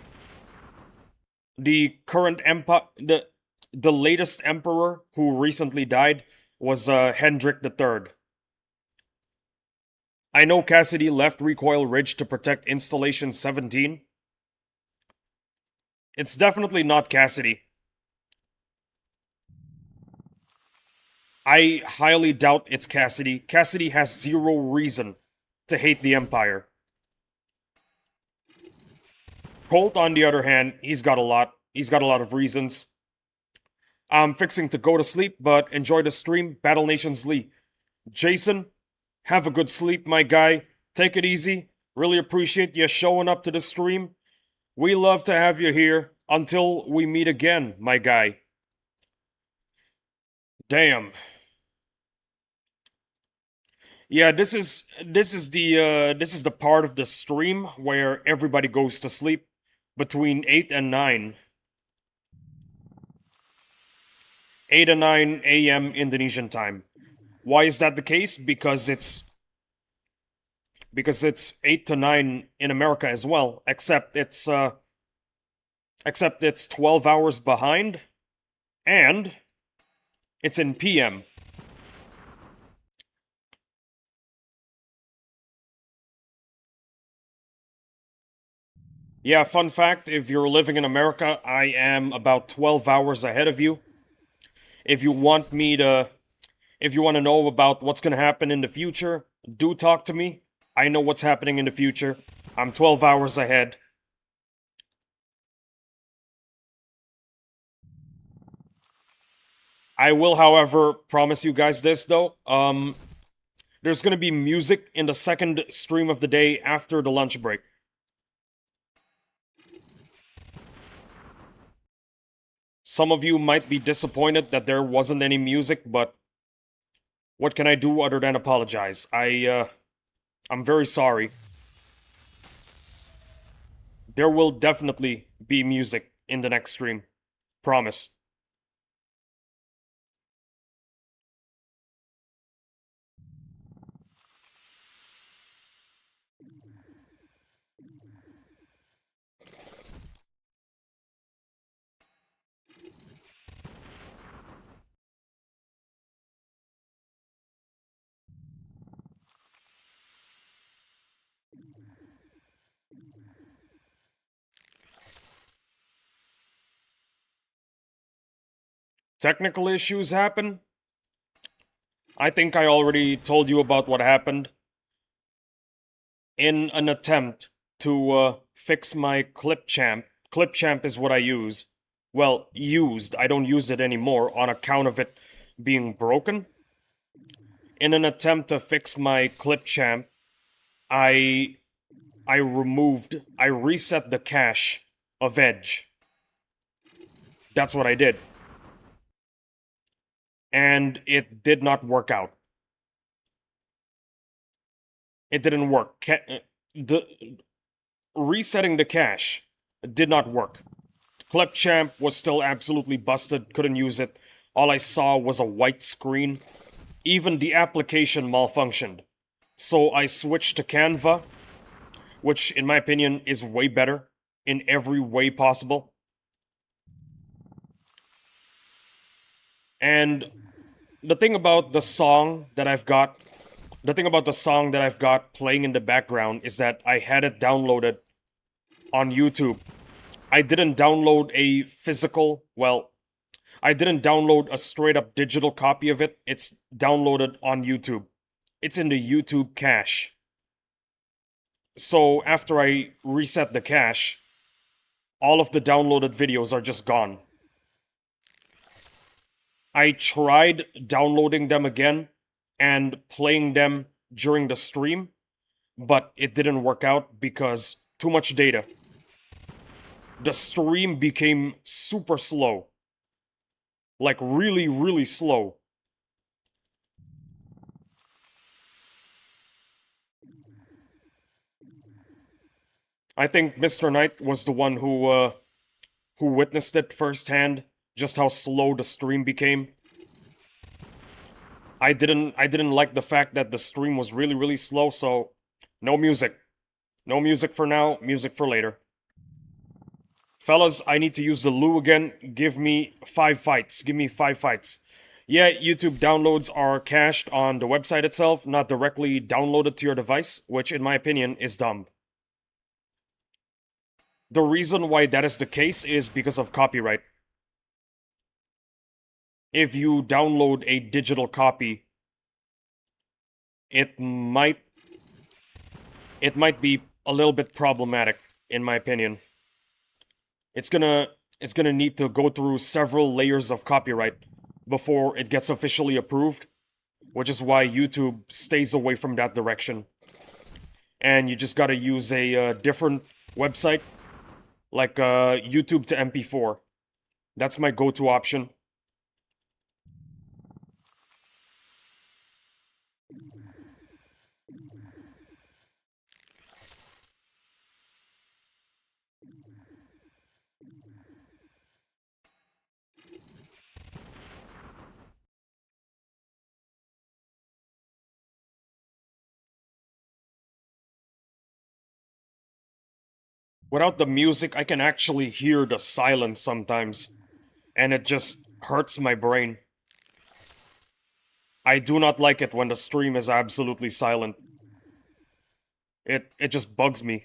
[SPEAKER 1] The current empire, the latest emperor who recently died was Hendrik the Third. I know Cassidy left Recoil Ridge to protect Installation 17. It's definitely not Cassidy. I highly doubt it's Cassidy. Cassidy has zero reason to hate the Empire. Colt, on the other hand, he's got a lot. He's got a lot of reasons. I'm fixing to go to sleep, but enjoy the stream, Battle Nations Lee. Jason, have a good sleep, my guy. Take it easy. Really appreciate you showing up to the stream. We love to have you here. Until we meet again, my guy. Damn. Yeah, this is the part of the stream where everybody goes to sleep between 8 and 9. 8 and 9 a.m. Indonesian time. Why is that the case? Because it's 8 to 9 in America as well, except it's 12 hours behind and it's in PM. Yeah, fun fact, if you're living in America, I am about 12 hours ahead of you. If you want me to if you want to know about what's going to happen in the future, do talk to me. I know what's happening in the future. I'm 12 hours ahead. I will, however, promise you guys this though. There's gonna be music in the second stream of the day after the lunch break. Some of you might be disappointed that there wasn't any music, but what can I do other than apologize? I'm very sorry. There will definitely be music in the next stream. Promise. Technical issues happen. I think I already told you about what happened. In an attempt to fix my Clip Champ is what I use. Well, used. I don't use it anymore on account of it being broken. In an attempt to fix my Clip Champ, I I reset the cache of Edge. That's what I did. And it did not work out. It didn't work. Resetting the cache did not work. Clipchamp was still absolutely busted, couldn't use it. All I saw was a white screen. Even the application malfunctioned. So I switched to Canva, which in my opinion is way better in every way possible. And the thing about the song that I've got playing in the background is that I had it downloaded on YouTube. I didn't download a physical, well, I didn't download a straight up digital copy of it. It's downloaded on YouTube. It's in the YouTube cache. So after I reset the cache, all of the downloaded videos are just gone. I tried downloading them again and playing them during the stream, but it didn't work out because too much data. The stream became super slow. Like really, really slow. I think Mr. Knight was the one who witnessed it firsthand, just how slow the stream became. I didn't like the fact that the stream was really, really slow, so no music. No music for now, music for later. Fellas, I need to use the loo again. Give me 5 fights. Give me 5 fights. Yeah, YouTube downloads are cached on the website itself, not directly downloaded to your device, which in my opinion is dumb. The reason why that is the case is because of copyright. If you download a digital copy, it might be a little bit problematic, in my opinion. It's gonna need to go through several layers of copyright before it gets officially approved, which is why YouTube stays away from that direction. And you just gotta use a different website, like YouTube to MP4. That's my go-to option. Without the music, I can actually hear the silence sometimes, and it just hurts my brain. I do not like it when the stream is absolutely silent. It just bugs me.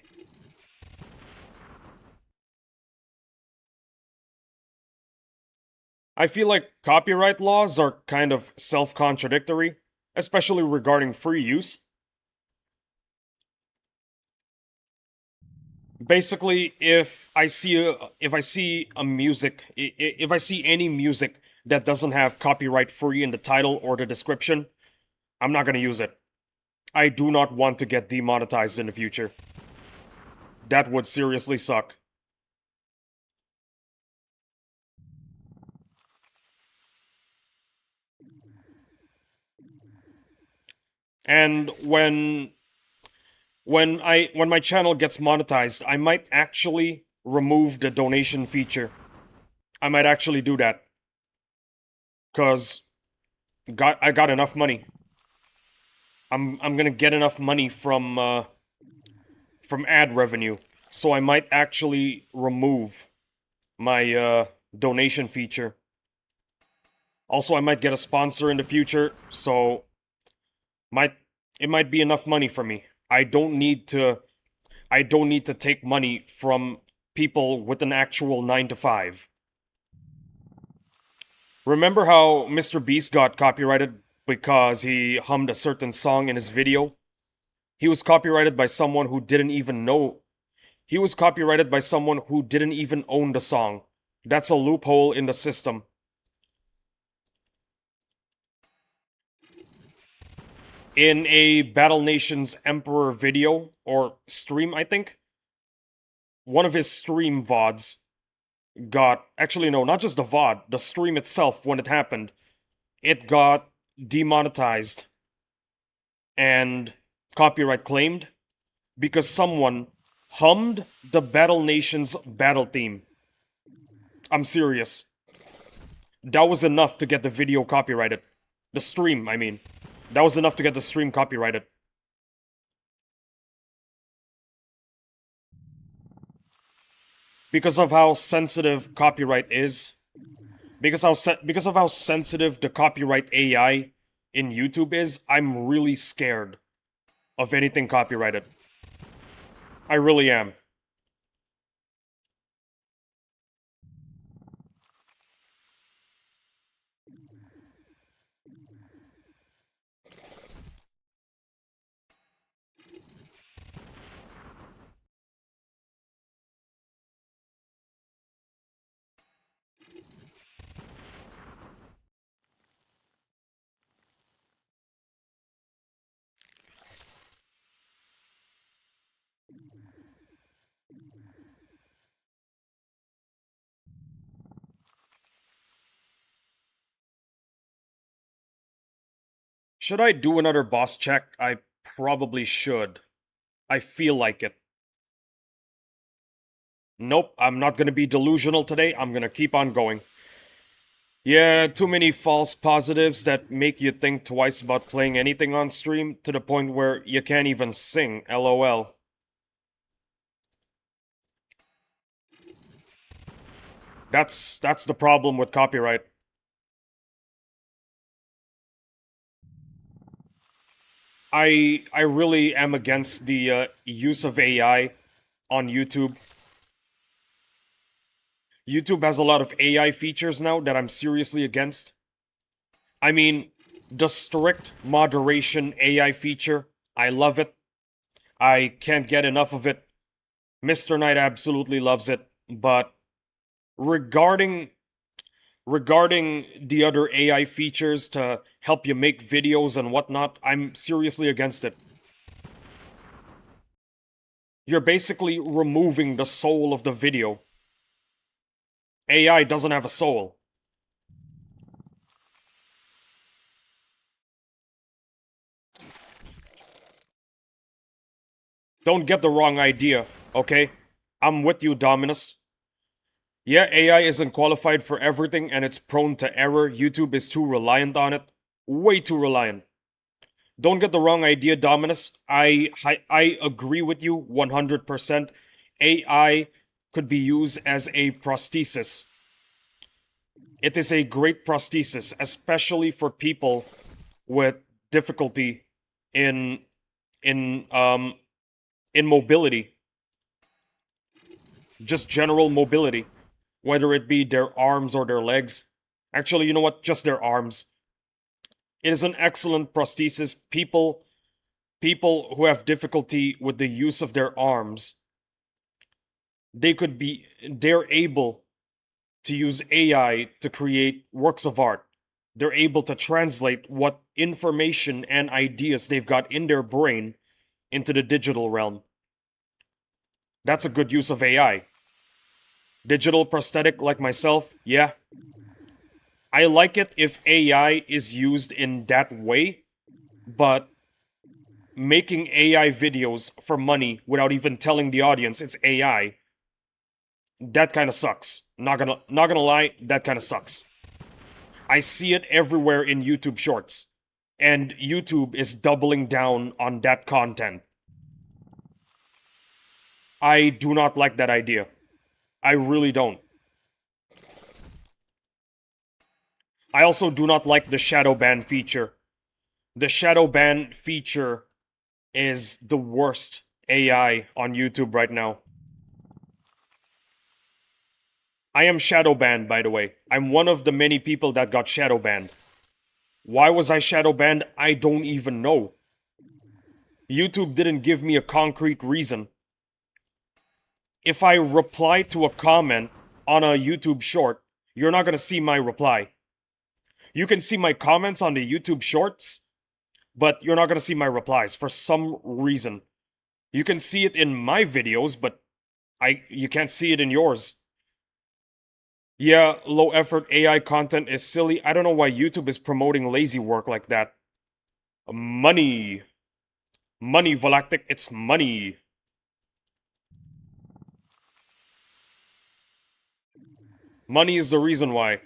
[SPEAKER 1] I feel like copyright laws are kind of self-contradictory, especially regarding free use. Basically, if I see a music, if I see any music that doesn't have copyright free in the title or the description, I'm not gonna use it. I do not want to get demonetized in the future. That would seriously suck. And when my channel gets monetized, I might actually remove the donation feature. I might actually do that. Cause I got enough money. I'm gonna get enough money from ad revenue. So I might actually remove my donation feature. Also, I might get a sponsor in the future, so might it might be enough money for me. I don't need to take money from people with an actual 9 to 5. Remember how Mr. Beast got copyrighted because he hummed a certain song in his video? He was copyrighted by someone who didn't even know. He was copyrighted by someone who didn't even own the song. That's a loophole in the system. In a Battle Nations Emperor video, or stream, I think, one of his stream VODs got. Actually, no, not just the VOD, the stream itself, when it happened, it got demonetized and copyright claimed because someone hummed the Battle Nations battle theme. I'm serious. That was enough to get the video copyrighted. The stream, I mean. That was enough to get the stream copyrighted. Because of how sensitive copyright is. Because of how sensitive the copyright AI in YouTube is, I'm really scared of anything copyrighted. I really am. Should I do another boss check? I probably should. I feel like it. Nope, I'm not gonna be delusional today. I'm gonna keep on going. Yeah, too many false positives that make you think twice about playing anything on stream to the point where you can't even sing, lol. That's the problem with copyright. I really am against the use of AI on YouTube. YouTube has a lot of AI features now that I'm seriously against. I mean, the strict moderation AI feature, I love it. I can't get enough of it. Mr. Knight absolutely loves it, but regarding regarding the other AI features to help you make videos and whatnot, I'm seriously against it. You're basically removing the soul of the video. AI doesn't have a soul. Don't get the wrong idea, okay? I'm with you, Dominus. Yeah, AI isn't qualified for everything and it's prone to error. YouTube is too reliant on it. Way too reliant. Don't get the wrong idea, Dominus. I agree with you 100%. AI could be used as a prosthesis. It is a great prosthesis, especially for people with difficulty in in um in mobility, just general mobility, whether it be their arms or their legs. Actually, you know what? Just their arms. It is an excellent prosthesis. People who have difficulty with the use of their arms they're able to use AI to create works of art. They're able to translate what information and ideas they've got in their brain into the digital realm. That's a good use of AI. Digital prosthetic like myself, yeah. I like it if AI is used in that way, but making AI videos for money without even telling the audience it's AI, that kind of sucks. Not gonna lie, that kind of sucks. I see it everywhere in YouTube Shorts, and YouTube is doubling down on that content. I do not like that idea. I really don't. I also do not like the shadow ban feature. The shadow ban feature is the worst AI on YouTube right now. I am shadow banned, by the way. I'm one of the many people that got shadow banned. Why was I shadow banned? I don't even know. YouTube didn't give me a concrete reason. If I reply to a comment on a YouTube short, you're not gonna see my reply. You can see my comments on the YouTube shorts, but you're not gonna see my replies for some reason. You can see it in my videos, but you can't see it in yours. Yeah, low effort AI content is silly. I don't know why YouTube is promoting lazy work like that. Money. Money, Volactic, it's money. Money is the reason why.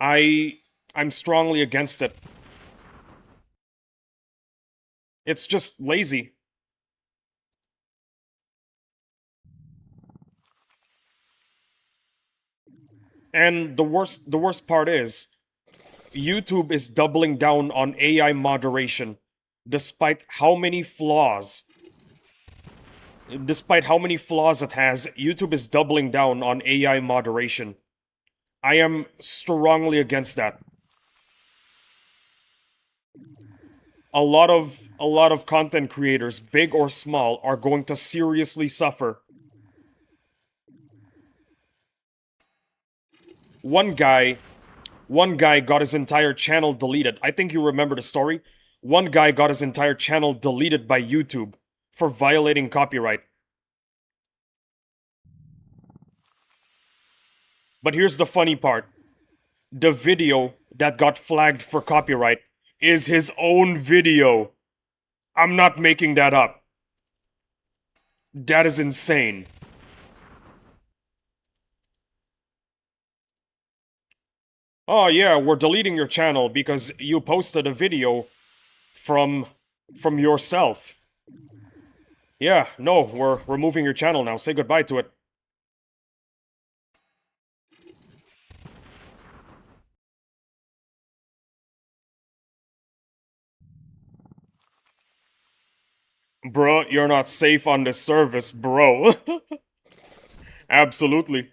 [SPEAKER 1] I I'm strongly against it. It's just lazy. And the worst part is YouTube is doubling down on AI moderation despite how many flaws it has. YouTube is doubling down on AI moderation. I am strongly against that. A lot of content creators, big or small, are going to seriously suffer. One guy One guy got his entire channel deleted. I think you remember the story. One guy got his entire channel deleted by YouTube for violating copyright. But here's the funny part. The video that got flagged for copyright is his own video. I'm not making that up. That is insane. Oh yeah, we're deleting your channel because you posted a video from yourself. Yeah, no, we're removing your channel now. Say goodbye to it. Bro, you're not safe on this service, bro. Absolutely.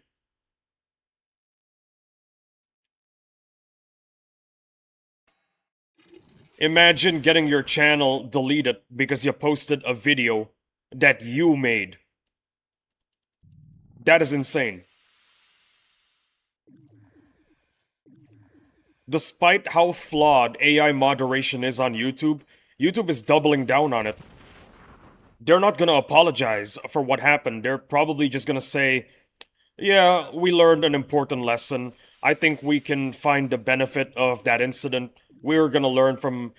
[SPEAKER 1] Imagine getting your channel deleted because you posted a video that you made. That is insane. Despite how flawed AI moderation is on YouTube, YouTube is doubling down on it. They're not gonna apologize for what happened. They're probably just gonna say, yeah, we learned an important lesson. I think we can find the benefit of that incident. We're gonna learn from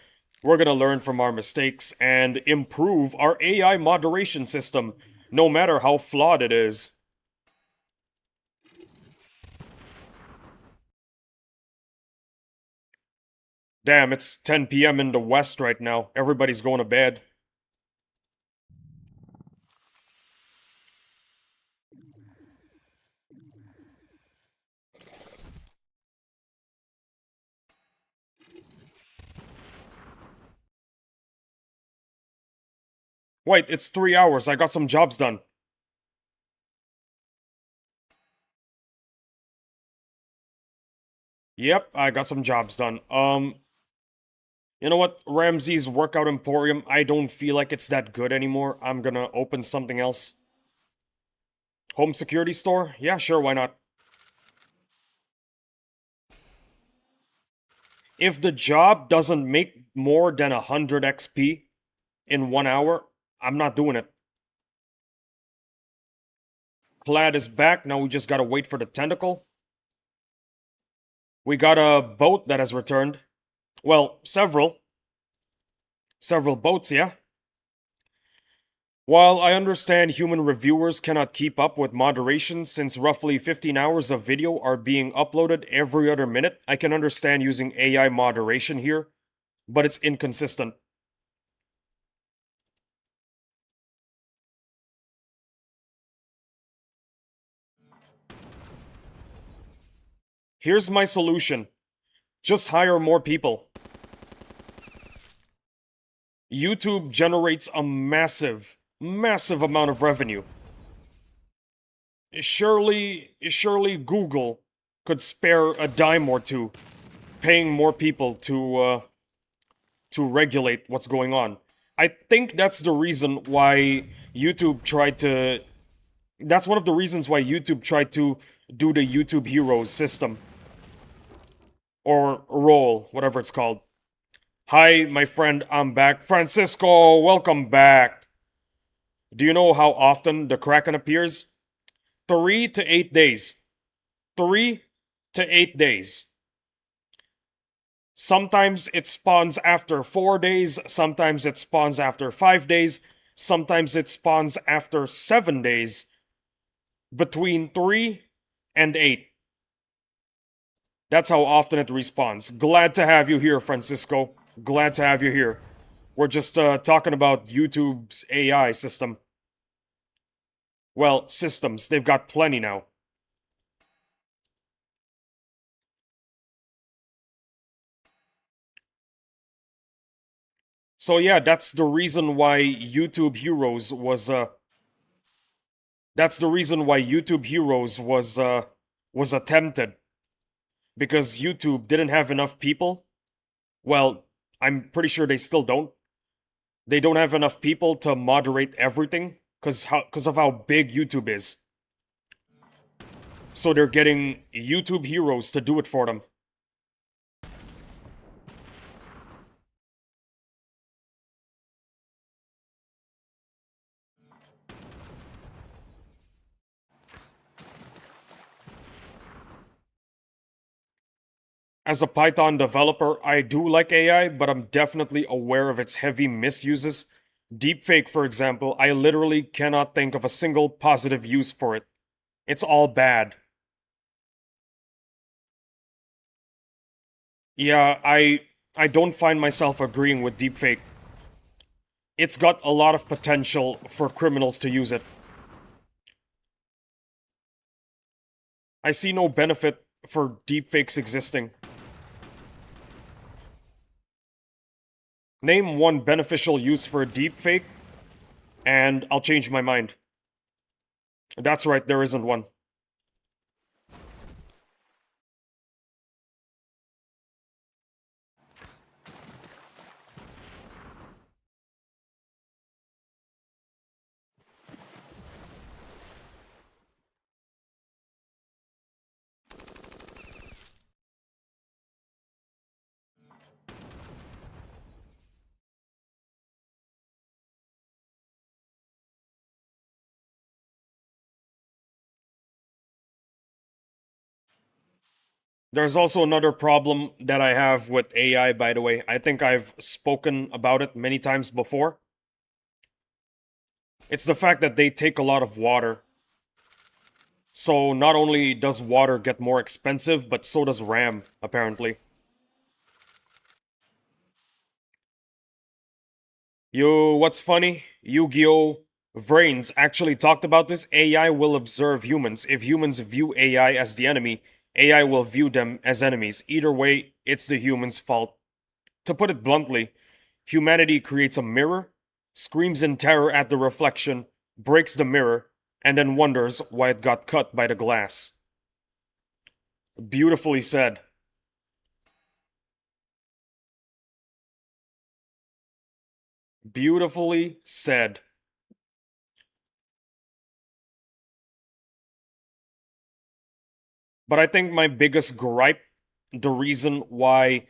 [SPEAKER 1] our mistakes and improve our AI moderation system, no matter how flawed it is. Damn, it's 10 p.m. in the West right now. Everybody's going to bed. Wait, it's 3 hours. I got some jobs done. Yep, I got some jobs done. You know what? Ramsey's Workout Emporium, I don't feel like it's that good anymore. I'm gonna open something else. Home security store? Yeah, sure, why not? If the job doesn't make more than 100 XP in 1 hour, I'm not doing it. Clad is back, now we just gotta wait for the tentacle. We got a boat that has returned. Well, several. Several boats, yeah? While I understand human reviewers cannot keep up with moderation since roughly 15 hours of video are being uploaded every other minute, I can understand using AI moderation here, but it's inconsistent. Here's my solution. Just hire more people. YouTube generates a massive amount of revenue. Surely Google could spare a dime or two paying more people to regulate what's going on. I think that's the reason why YouTube tried to that's one of the reasons why YouTube tried to do the YouTube Heroes system or role, whatever it's called. Hi, my friend, I'm back. Francisco, welcome back. Do you know how often the Kraken appears? 3 to 8 days. 3 to 8 days. Sometimes it spawns after 4 days, sometimes it spawns after 5 days, sometimes it spawns after 7 days. Between 3 and 8. That's how often it respawns. Glad to have you here, Francisco. Glad to have you here. We're just talking about YouTube's AI system. Well, systems. They've got plenty now. So yeah, that's the reason why YouTube Heroes was that's the reason why YouTube Heroes was attempted because YouTube didn't have enough people. Well, I'm pretty sure they still don't. They don't have enough people to moderate everything because of how big YouTube is. So they're getting YouTube Heroes to do it for them. As a Python developer, I do like AI, but I'm definitely aware of its heavy misuses. Deepfake, for example, I literally cannot think of a single positive use for it. It's all bad. Yeah, I don't find myself agreeing with deepfake. It's got a lot of potential for criminals to use it. I see no benefit for deepfakes existing. Name one beneficial use for a deepfake, and I'll change my mind. That's right, there isn't one. There's also another problem that I have with AI, by the way. I think I've spoken about it many times before. It's the fact that they take a lot of water. So not only does water get more expensive, but so does RAM, apparently. What's funny? Yu-Gi-Oh! Vrains actually talked about this. AI will observe humans. If humans view AI as the enemy, AI will view them as enemies. Either way, it's the human's fault. To put it bluntly, humanity creates a mirror, screams in terror at the reflection, breaks the mirror, and then wonders why it got cut by the glass. Beautifully said. Beautifully said. But I think my biggest gripe, the reason why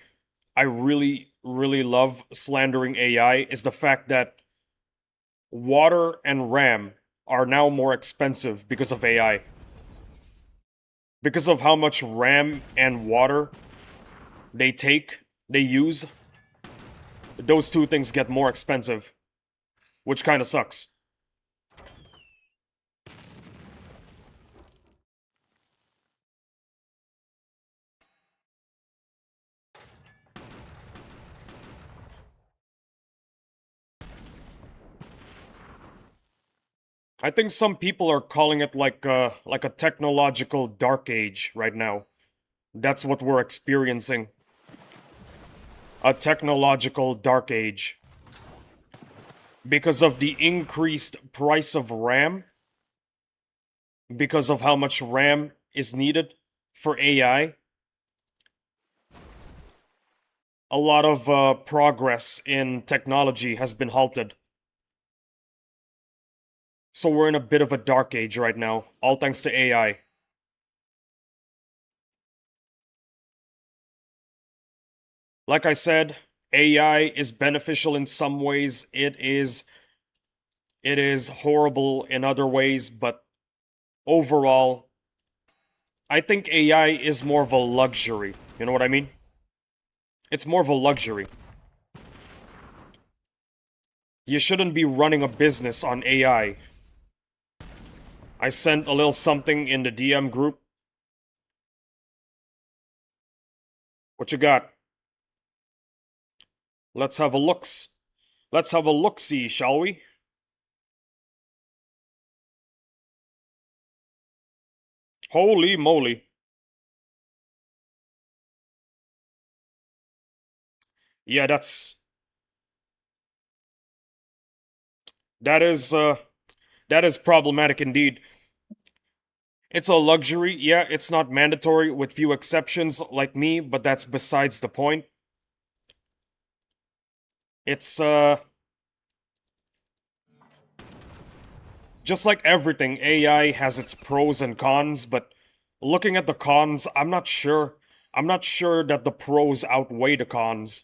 [SPEAKER 1] I really, really love slandering AI is the fact that water and RAM are now more expensive because of AI. Because of how much RAM and water they use, those two things get more expensive, which kind of sucks. I think some people are calling it like a technological dark age right now. That's what we're experiencing. A technological dark age. Because of the increased price of RAM, because of how much RAM is needed for AI, a lot of progress in technology has been halted. So we're in a bit of a dark age right now, all thanks to AI. Like I said, AI is beneficial in some ways. It is horrible in other ways, but overall, I think AI is more of a luxury. You know what I mean? It's more of a luxury. You shouldn't be running a business on AI. I sent a little something in the DM group. What you got? Let's have a looks. Let's have a look-see, shall we? Holy moly. Yeah, that is uh that is problematic indeed. It's a luxury. Yeah, it's not mandatory with few exceptions like me, but that's besides the point. It's just like everything, AI has its pros and cons, but looking at the cons, I'm not sure. I'm not sure that the pros outweigh the cons.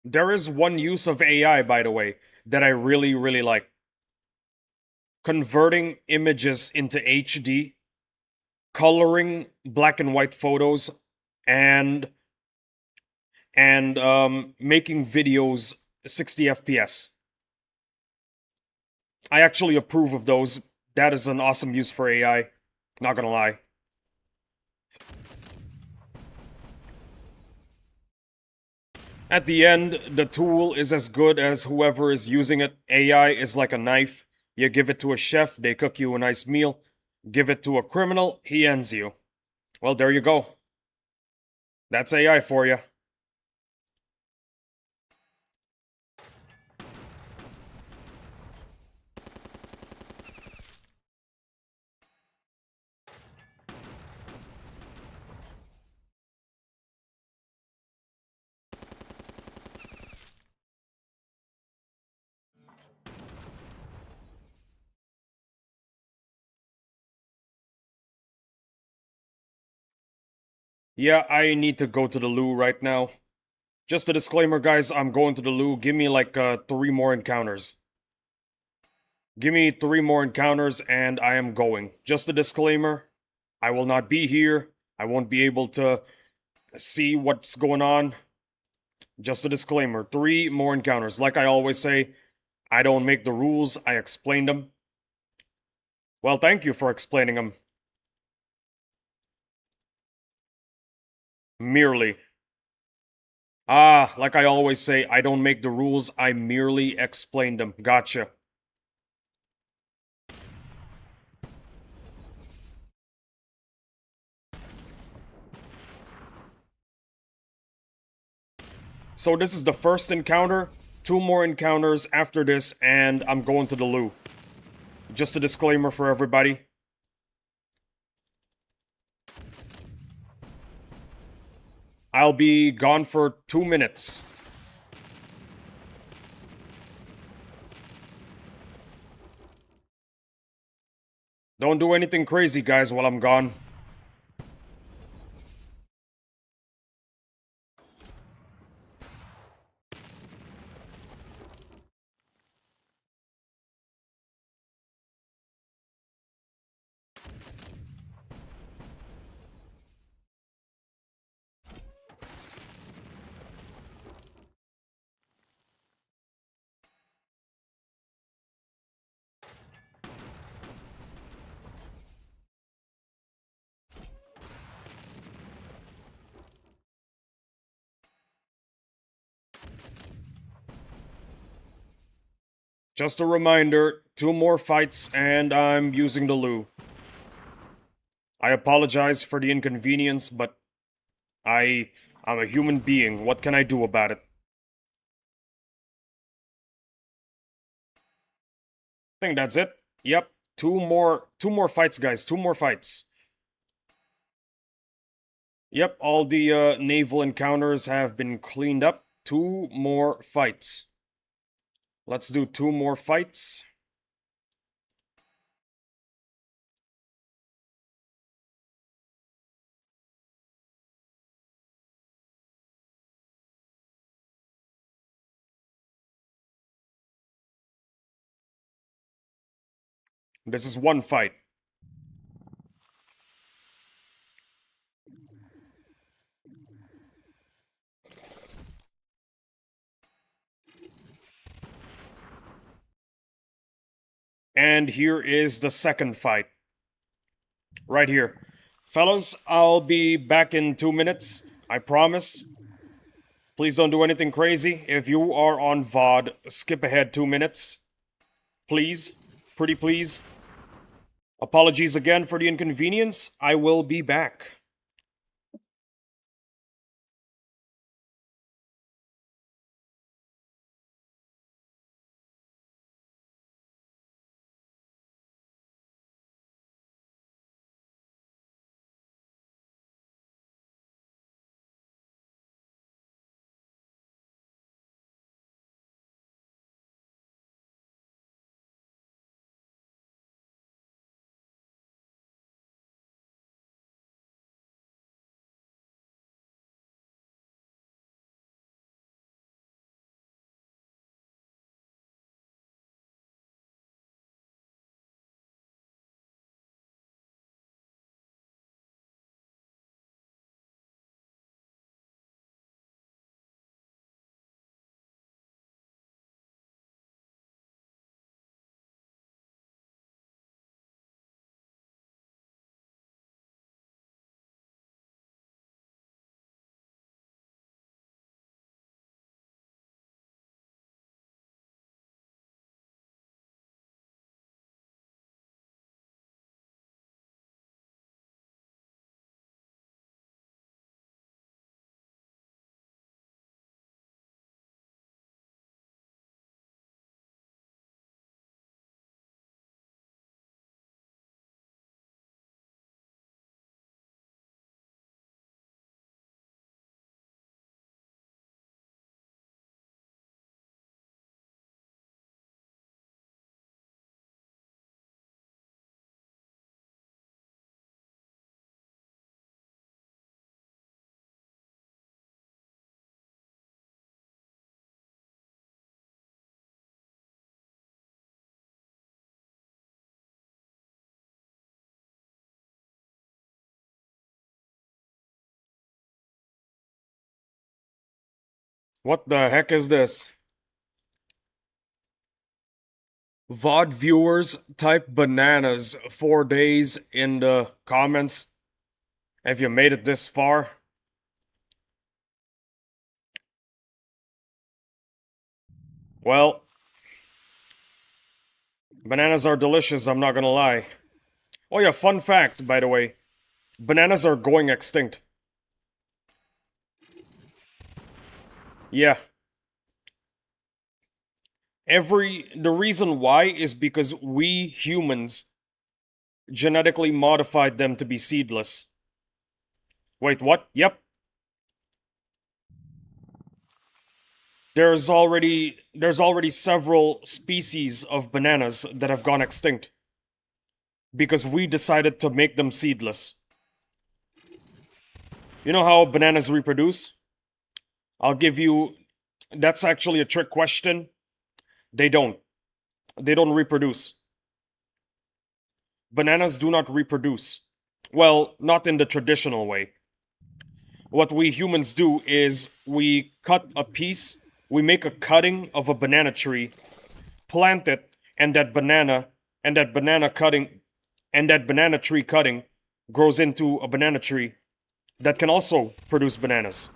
[SPEAKER 1] There is one use of AI, by the way, that I really, really like. Converting images into HD, coloring black and white photos, and making videos 60 FPS. I actually approve of those. That is an awesome use for AI. Not gonna lie. At the end, the tool is as good as whoever is using it. AI is like a knife. You give it to a chef, they cook you a nice meal. Give it to a criminal, he ends you. Well, there you go. That's AI for you. Yeah, I need to go to the loo right now. Just a disclaimer, guys, I'm going to the loo. Give me like 3 more encounters. Give me 3 more encounters and I am going. Just a disclaimer, I will not be here. I won't be able to see what's going on. Just a disclaimer, 3 more encounters. Like I always say, I don't make the rules, I explain them. Well, thank you for explaining them. Merely. Ah, like I always say, I don't make the rules, I merely explain them. Gotcha. So this is the first encounter, 2 more encounters after this, and I'm going to the loo. Just a disclaimer for everybody. I'll be gone for 2 minutes. Don't do anything crazy, guys, while I'm gone. Just a reminder, 2 more fights and I'm using the loo. I apologize for the inconvenience, but I'm a human being. What can I do about it? I think that's it. Yep, 2 more fights, guys. 2 more fights. Yep, all the naval encounters have been cleaned up. 2 more fights. Let's do 2 more fights. This is 1 fight. And here is the 2nd fight. Right here. Fellas, I'll be back in 2 minutes. I promise. Please don't do anything crazy. If you are on VOD, skip ahead 2 minutes. Please. Pretty please. Apologies again for the inconvenience. I will be back. What the heck is this? VOD viewers, type bananas 4 days in the comments. Have you made it this far? Well, bananas are delicious, I'm not gonna lie. Oh yeah, fun fact, by the way. Bananas are going extinct. Yeah. The reason why is because we humans genetically modified them to be seedless. Wait, what? Yep. There's already several species of bananas that have gone extinct because we decided to make them seedless. You know how bananas reproduce? I'll give you that's actually a trick question. They don't. They don't reproduce. Bananas do not reproduce. Well, not in the traditional way. What we humans do is we make a cutting of a banana tree, plant it, and that banana tree cutting grows into a banana tree that can also produce bananas.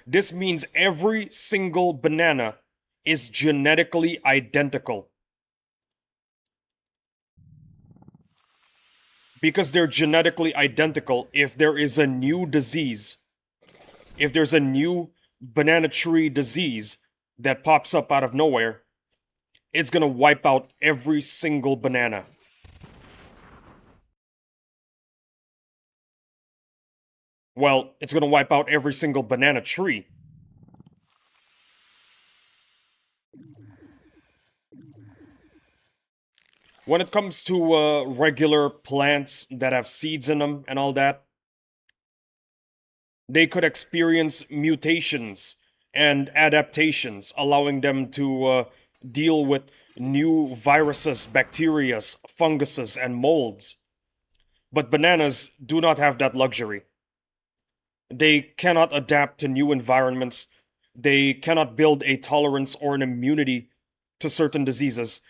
[SPEAKER 1] This means every single banana is genetically identical. Because they're genetically identical, if there is a new disease, if there's a new banana tree disease that pops up out of nowhere, it's gonna wipe out every single banana. Well, it's gonna wipe out every single banana tree. When it comes to regular plants that have seeds in them and all that, they could experience mutations and adaptations, allowing them to deal with new viruses, bacteria, funguses, and molds. But bananas do not have that luxury. They cannot adapt to new environments. They cannot build a tolerance or an immunity to certain diseases.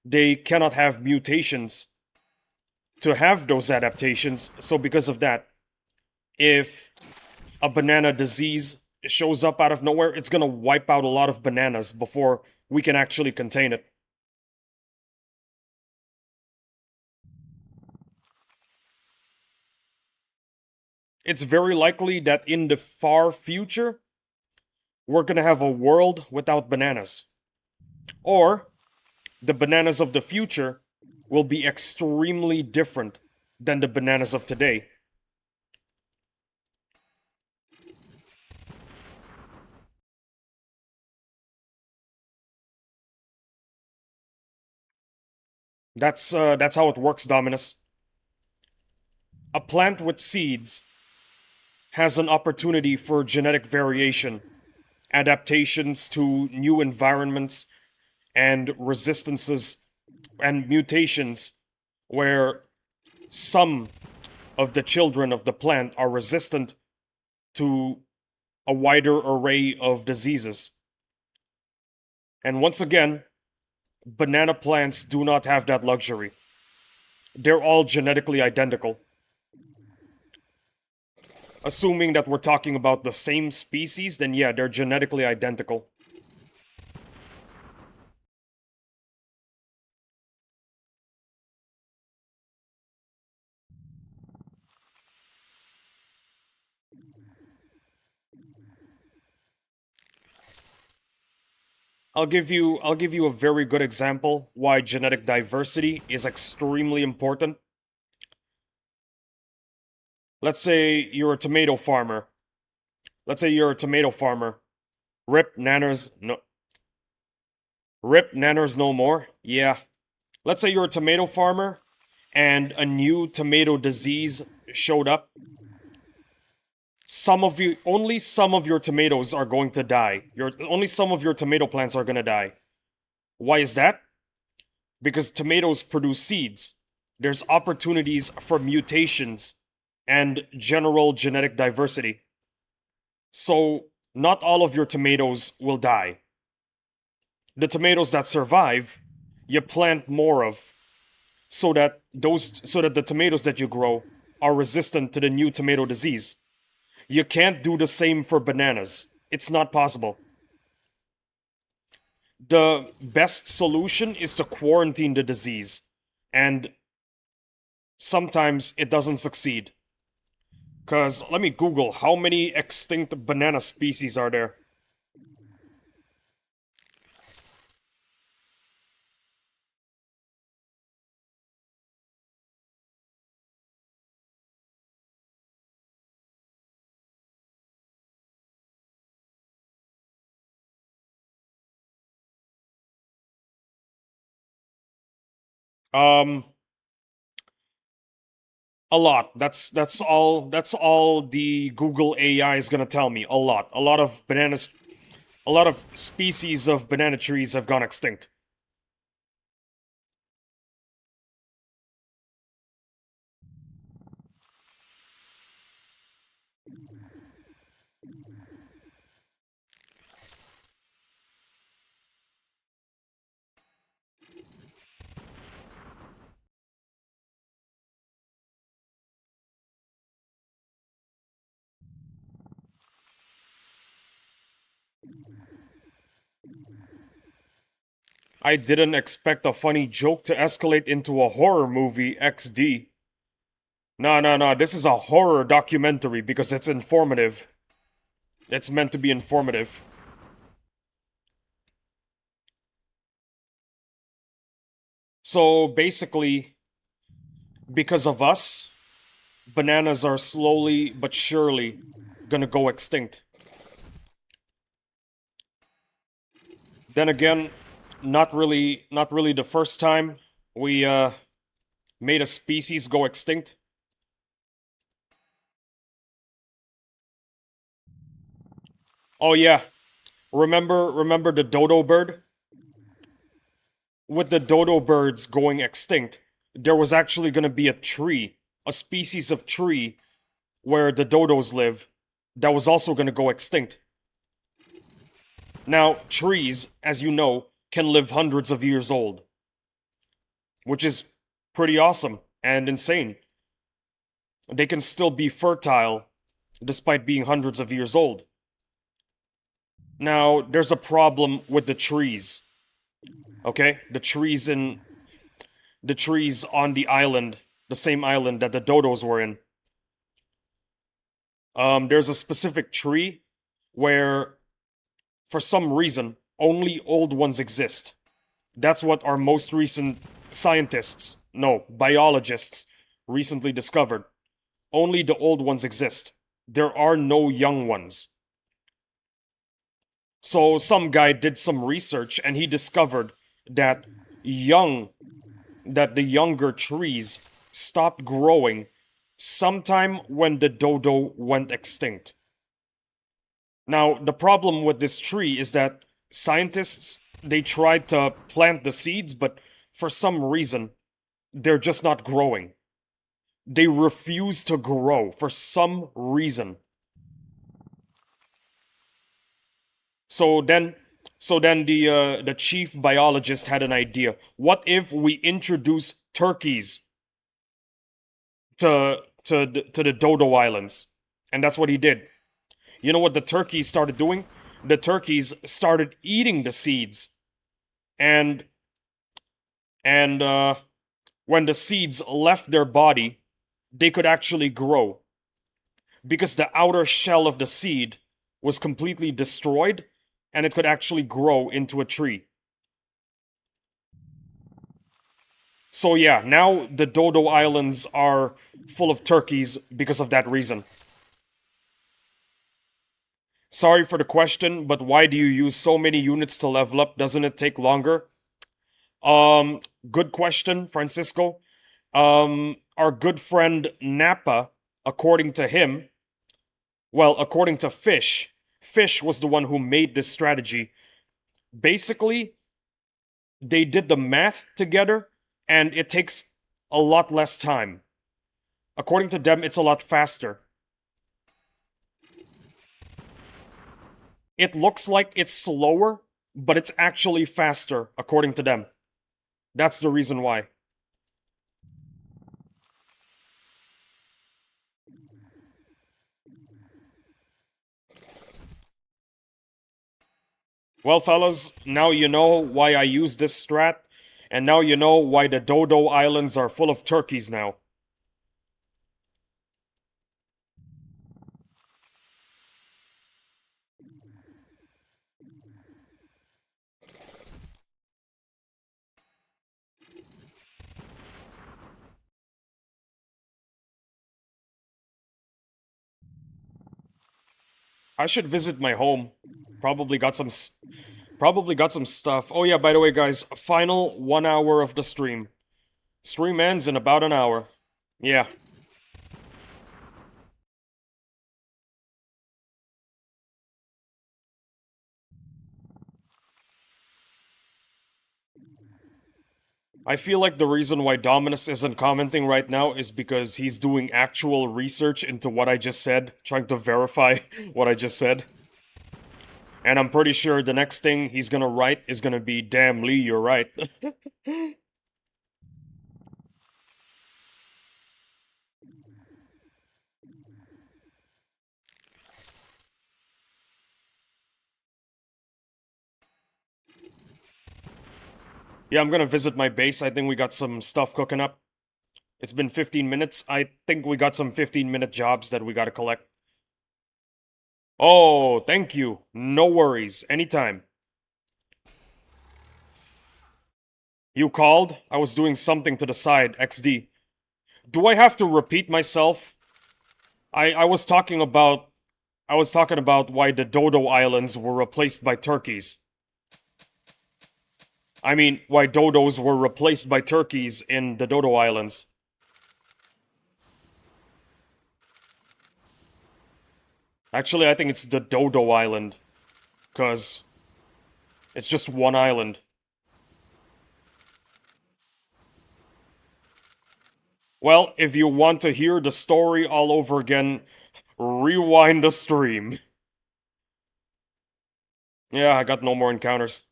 [SPEAKER 1] They cannot have mutations to have those adaptations. So, because of that, if a banana disease shows up out of nowhere, it's gonna wipe out a lot of bananas before we can actually contain it. It's very likely that in the far future, we're gonna have a world without bananas. Or the bananas of the future will be extremely different than the bananas of today. That's how it works, Dominus. A plant with seeds has an opportunity for genetic variation, adaptations to new environments, and resistances and mutations where some of the children of the plant are resistant to a wider array of diseases. And once again, banana plants do not have that luxury. They're all genetically identical. Assuming that we're talking about the same species, then yeah, they're genetically identical. I'll give you a very good example why genetic diversity is extremely important. Let's say you're a tomato farmer. Let's say you're a tomato farmer. Rip nanners no Rip nanners no more. Yeah. Let's say you're a tomato farmer and a new tomato disease showed up. Only some of your tomatoes are going to die. Only some of your tomato plants are going to die. Why is that? Because tomatoes produce seeds. There's opportunities for mutations and general genetic diversity. So, not all of your tomatoes will die. The tomatoes that survive, you plant more of, so that the tomatoes that you grow are resistant to the new tomato disease. You can't do the same for bananas. It's not possible. The best solution is to quarantine the disease, and sometimes it doesn't succeed. Cause let me Google how many extinct banana species are there. Um, a lot. That's all. That's all the Google AI is gonna tell me. A lot. A lot of bananas. A lot of species of banana trees have gone extinct. I didn't expect a funny joke to escalate into a horror movie XD. No, no, no. This is a horror documentary because it's informative. It's meant to be informative. So basically, because of us, bananas are slowly but surely gonna go extinct. Then again, not really the first time we made a species go extinct. Oh yeah, remember the dodo bird? With the dodo birds going extinct, there was actually going to be a tree, a species of tree where the dodos live that was also going to go extinct. Now, trees, as you know, can live hundreds of years old, which is pretty awesome and insane. They can still be fertile despite being hundreds of years old. Now, there's a problem with the trees. Okay? The trees on the island, the same island that the dodos were in. There's a specific tree where, for some reason, only old ones exist. That's what our most recent scientists, no, biologists, recently discovered. Only the old ones exist. There are no young ones. So some guy did some research and he discovered that the younger trees stopped growing sometime when the dodo went extinct. Now, the problem with this tree is that scientists, they tried to plant the seeds, but for some reason, they're just not growing. They refuse to grow for some reason. So then, the chief biologist had an idea. What if we introduce turkeys to the Dodo Islands? And that's what he did. You know what the turkeys started doing? The turkeys started eating the seeds, and when the seeds left their body, they could actually grow because the outer shell of the seed was completely destroyed, and it could actually grow into a tree. So yeah, now the Dodo Islands are full of turkeys because of that reason. Sorry for the question, but why do you use so many units to level up? Doesn't it take longer? Good question, Francisco. Our good friend Nappa, according to him, well, according to Fish was the one who made this strategy. Basically, they did the math together, and it takes a lot less time. According to them, it's a lot faster. It looks like it's slower, but it's actually faster, according to them. That's the reason why. Well, fellas, now you know why I use this strat, and now you know why the Dodo Islands are full of turkeys now. I should visit my home. Probably got some probably got some stuff. Oh yeah, by the way, guys, final 1 hour of the stream. Stream ends in about an hour. Yeah. I feel like the reason why Dominus isn't commenting right now is because he's doing actual research into what I just said, trying to verify what I just said. And I'm pretty sure the next thing he's gonna write is gonna be, "Damn, Lee, you're right." Yeah, I'm gonna visit my base. I think we got some stuff cooking up. It's been 15 minutes. I think we got some 15-minute jobs that we gotta collect. Oh, thank you. No worries. Anytime. You called? I was doing something to the side, XD. Do I have to repeat myself? I was talking about why the Dodo Islands were replaced by turkeys. I mean, why dodos were replaced by turkeys in the Dodo Islands. Actually, I think it's the Dodo Island. Because it's just one island. Well, if you want to hear the story all over again, rewind the stream. Yeah, I got no more encounters.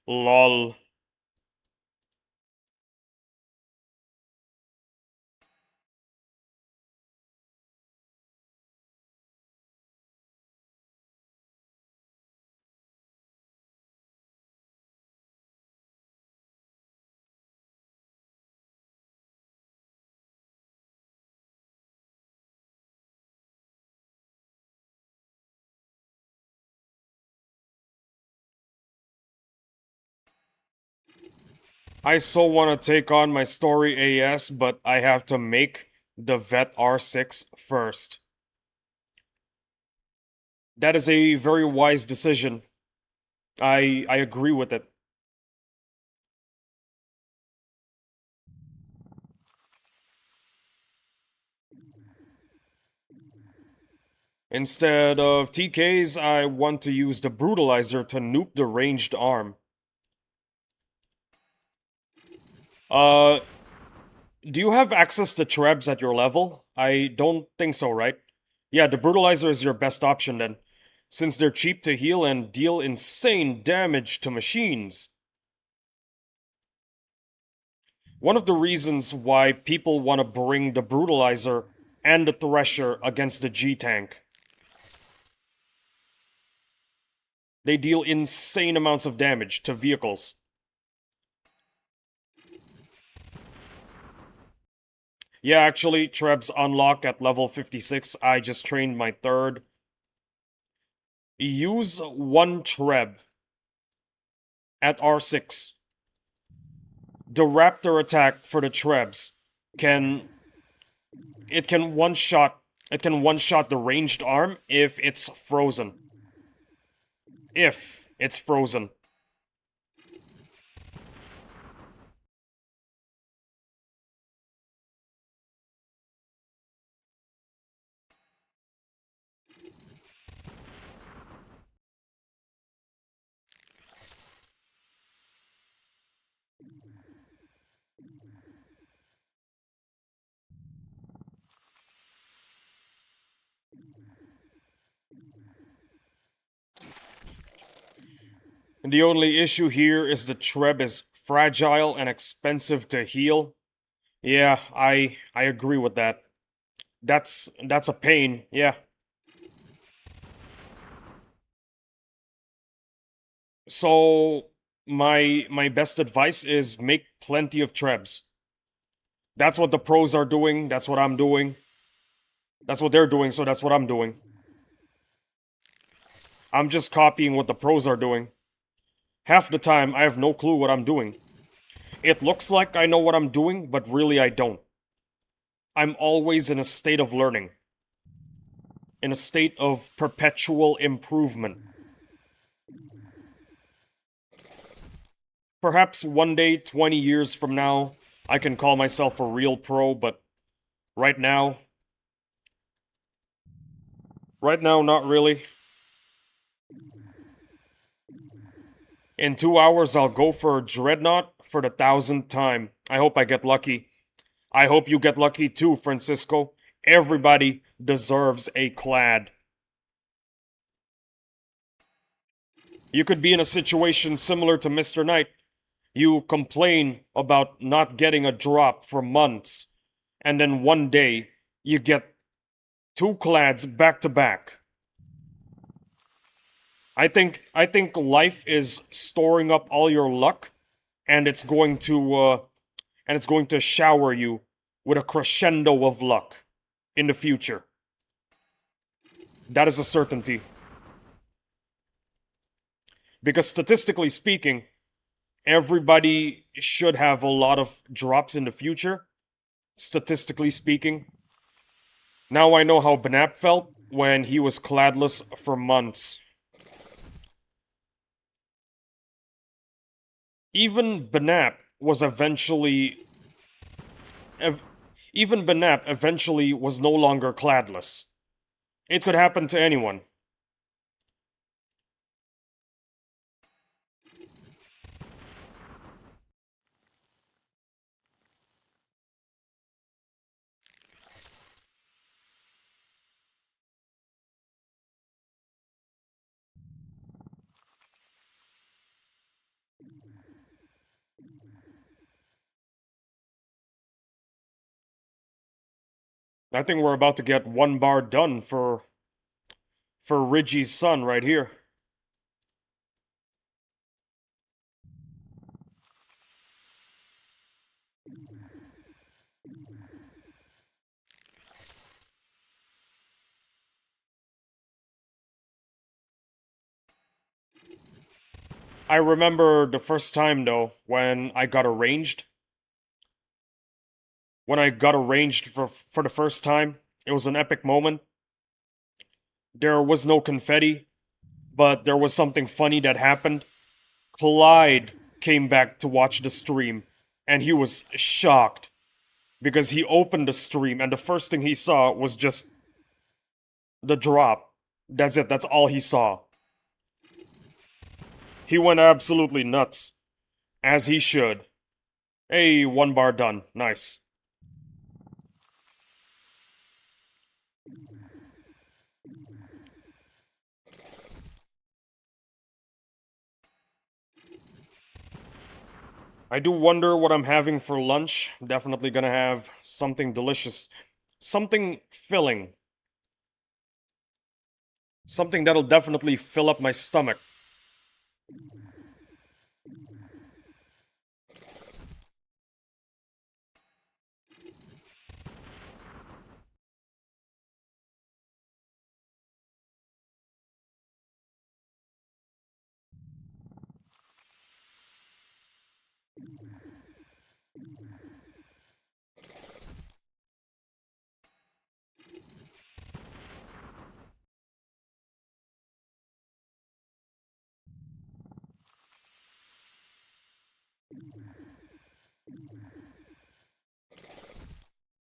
[SPEAKER 1] Lol. I so want to take on my story AS, but I have to make the Vet R6 first. That is a very wise decision. I agree with it. Instead of TKs, I want to use the Brutalizer to nuke the ranged arm. Uh, do you have access to Trebs at your level? I don't think so, right? Yeah, the Brutalizer is your best option then, since they're cheap to heal and deal insane damage to machines. One of the reasons why people want to bring the Brutalizer and the Thresher against the G-Tank. They deal insane amounts of damage to vehicles. Yeah, actually, Trebs unlock at level 56. I just trained my third. Use one Treb at R6. The Raptor attack for the Trebs can it can one shot the ranged arm if it's frozen. If it's frozen. The only issue here is the Treb is fragile and expensive to heal. Yeah, I agree with that. That's a pain, yeah. So my best advice is make plenty of Trebs. That's what the pros are doing, that's what I'm doing. That's what they're doing, so that's what I'm doing. I'm just copying what the pros are doing. Half the time, I have no clue what I'm doing. It looks like I know what I'm doing, but really I don't. I'm always in a state of learning. In a state of perpetual improvement. Perhaps one day, 20 years from now, I can call myself a real pro, but right now... Right now, not really. In 2 hours, I'll go for Dreadnought for the 1000th time. I hope I get lucky. I hope you get lucky too, Francisco. Everybody deserves a clad. You could be in a situation similar to Mr. Knight. You complain about not getting a drop for months, and then one day, you get 2 clads back to back. I think life is storing up all your luck, and it's going to shower you with a crescendo of luck in the future. That is a certainty. Because statistically speaking, everybody should have a lot of drops in the future. Statistically speaking. Now I know how Banap felt when he was cladless for months. Even Banap was eventually... Even Banap eventually was no longer cladless. It could happen to anyone. I think we're about to get 1 bar done for Ridgie's son right here. I remember the first time, though, when I got arranged. When I got arranged for the first time, it was an epic moment. There was no confetti, but there was something funny that happened. Clyde came back to watch the stream, and he was shocked. Because he opened the stream, and the first thing he saw was just the drop. That's it, that's all he saw. He went absolutely nuts. As he should. Hey, 1 bar done. Nice. I do wonder what I'm having for lunch. Definitely gonna have something delicious. Something filling. Something that'll definitely fill up my stomach.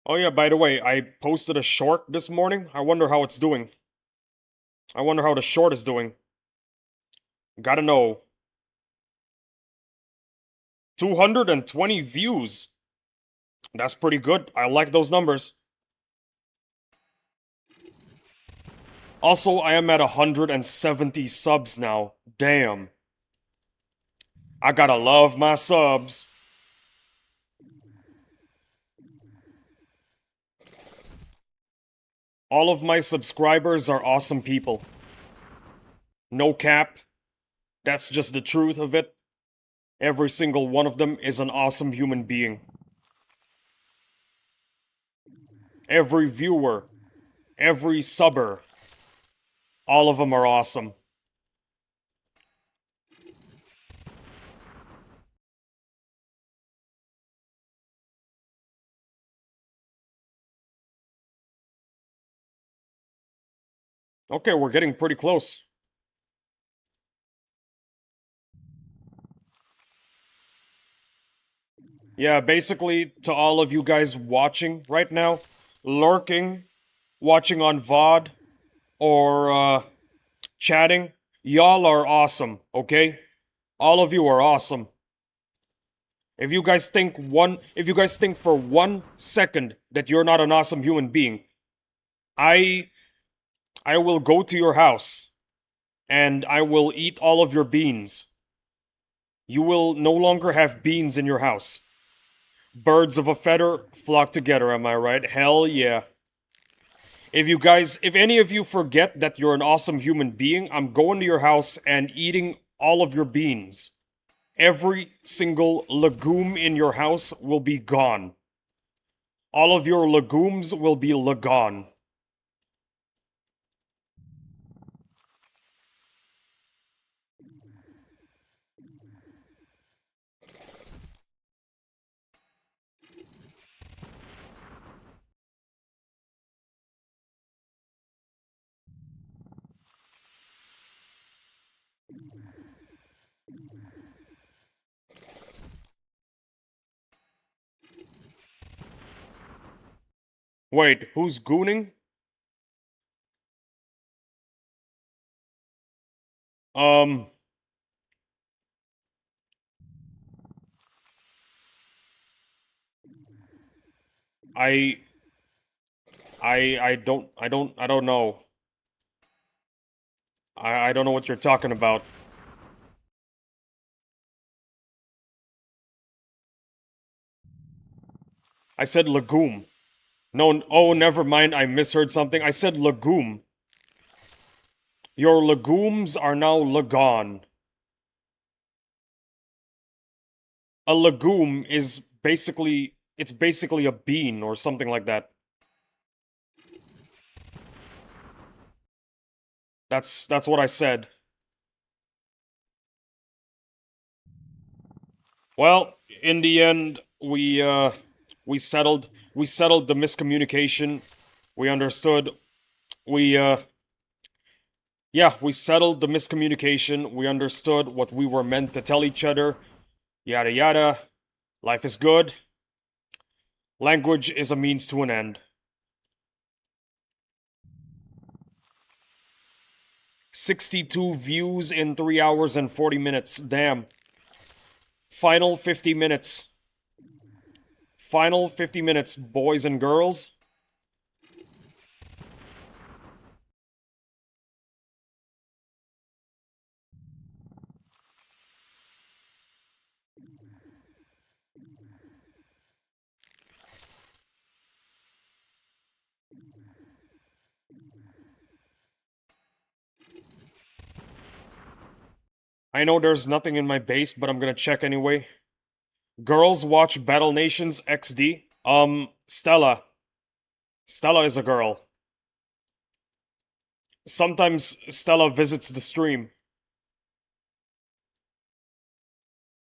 [SPEAKER 1] Oh yeah, by the way, I posted a short this morning. I wonder how it's doing. I wonder how the short is doing. Gotta know. 220 views. That's pretty good. I like those numbers. Also, I am at 170 subs now. Damn. I gotta love my subs. All of my subscribers are awesome people. No cap. That's just the truth of it. Every single one of them is an awesome human being. Every viewer, every subber, all of them are awesome. Okay, we're getting pretty close. Yeah, basically, to all of you guys watching right now, lurking, watching on VOD, or chatting, y'all are awesome, okay? All of you are awesome. If you guys think for 1 second that you're not an awesome human being, I will go to your house and I will eat all of your beans. You will no longer have beans in your house. Birds of a feather flock together, am I right? Hell yeah. If any of you forget that you're an awesome human being, I'm going to your house and eating all of your beans. Every single legume in your house will be gone. All of your legumes will be gone. Wait, who's gooning? Um, I, I don't know. I don't know what you're talking about. I said legume. No, oh, never mind, I misheard something. I said legume. Your legumes are now gone. A legume is basically, it's basically a bean or something like that. That's what I said. Well, in the end, we settled the miscommunication. We understood. We yeah, we settled the miscommunication. We understood what we were meant to tell each other. Yada yada. Life is good. Language is a means to an end. 62 views in 3 hours and 40 minutes. Damn. Final 50 minutes. Final 50 minutes, boys and girls. I know there's nothing in my base, but I'm gonna check anyway. Girls watch Battle Nations XD. Stella. Stella is a girl. Sometimes Stella visits the stream.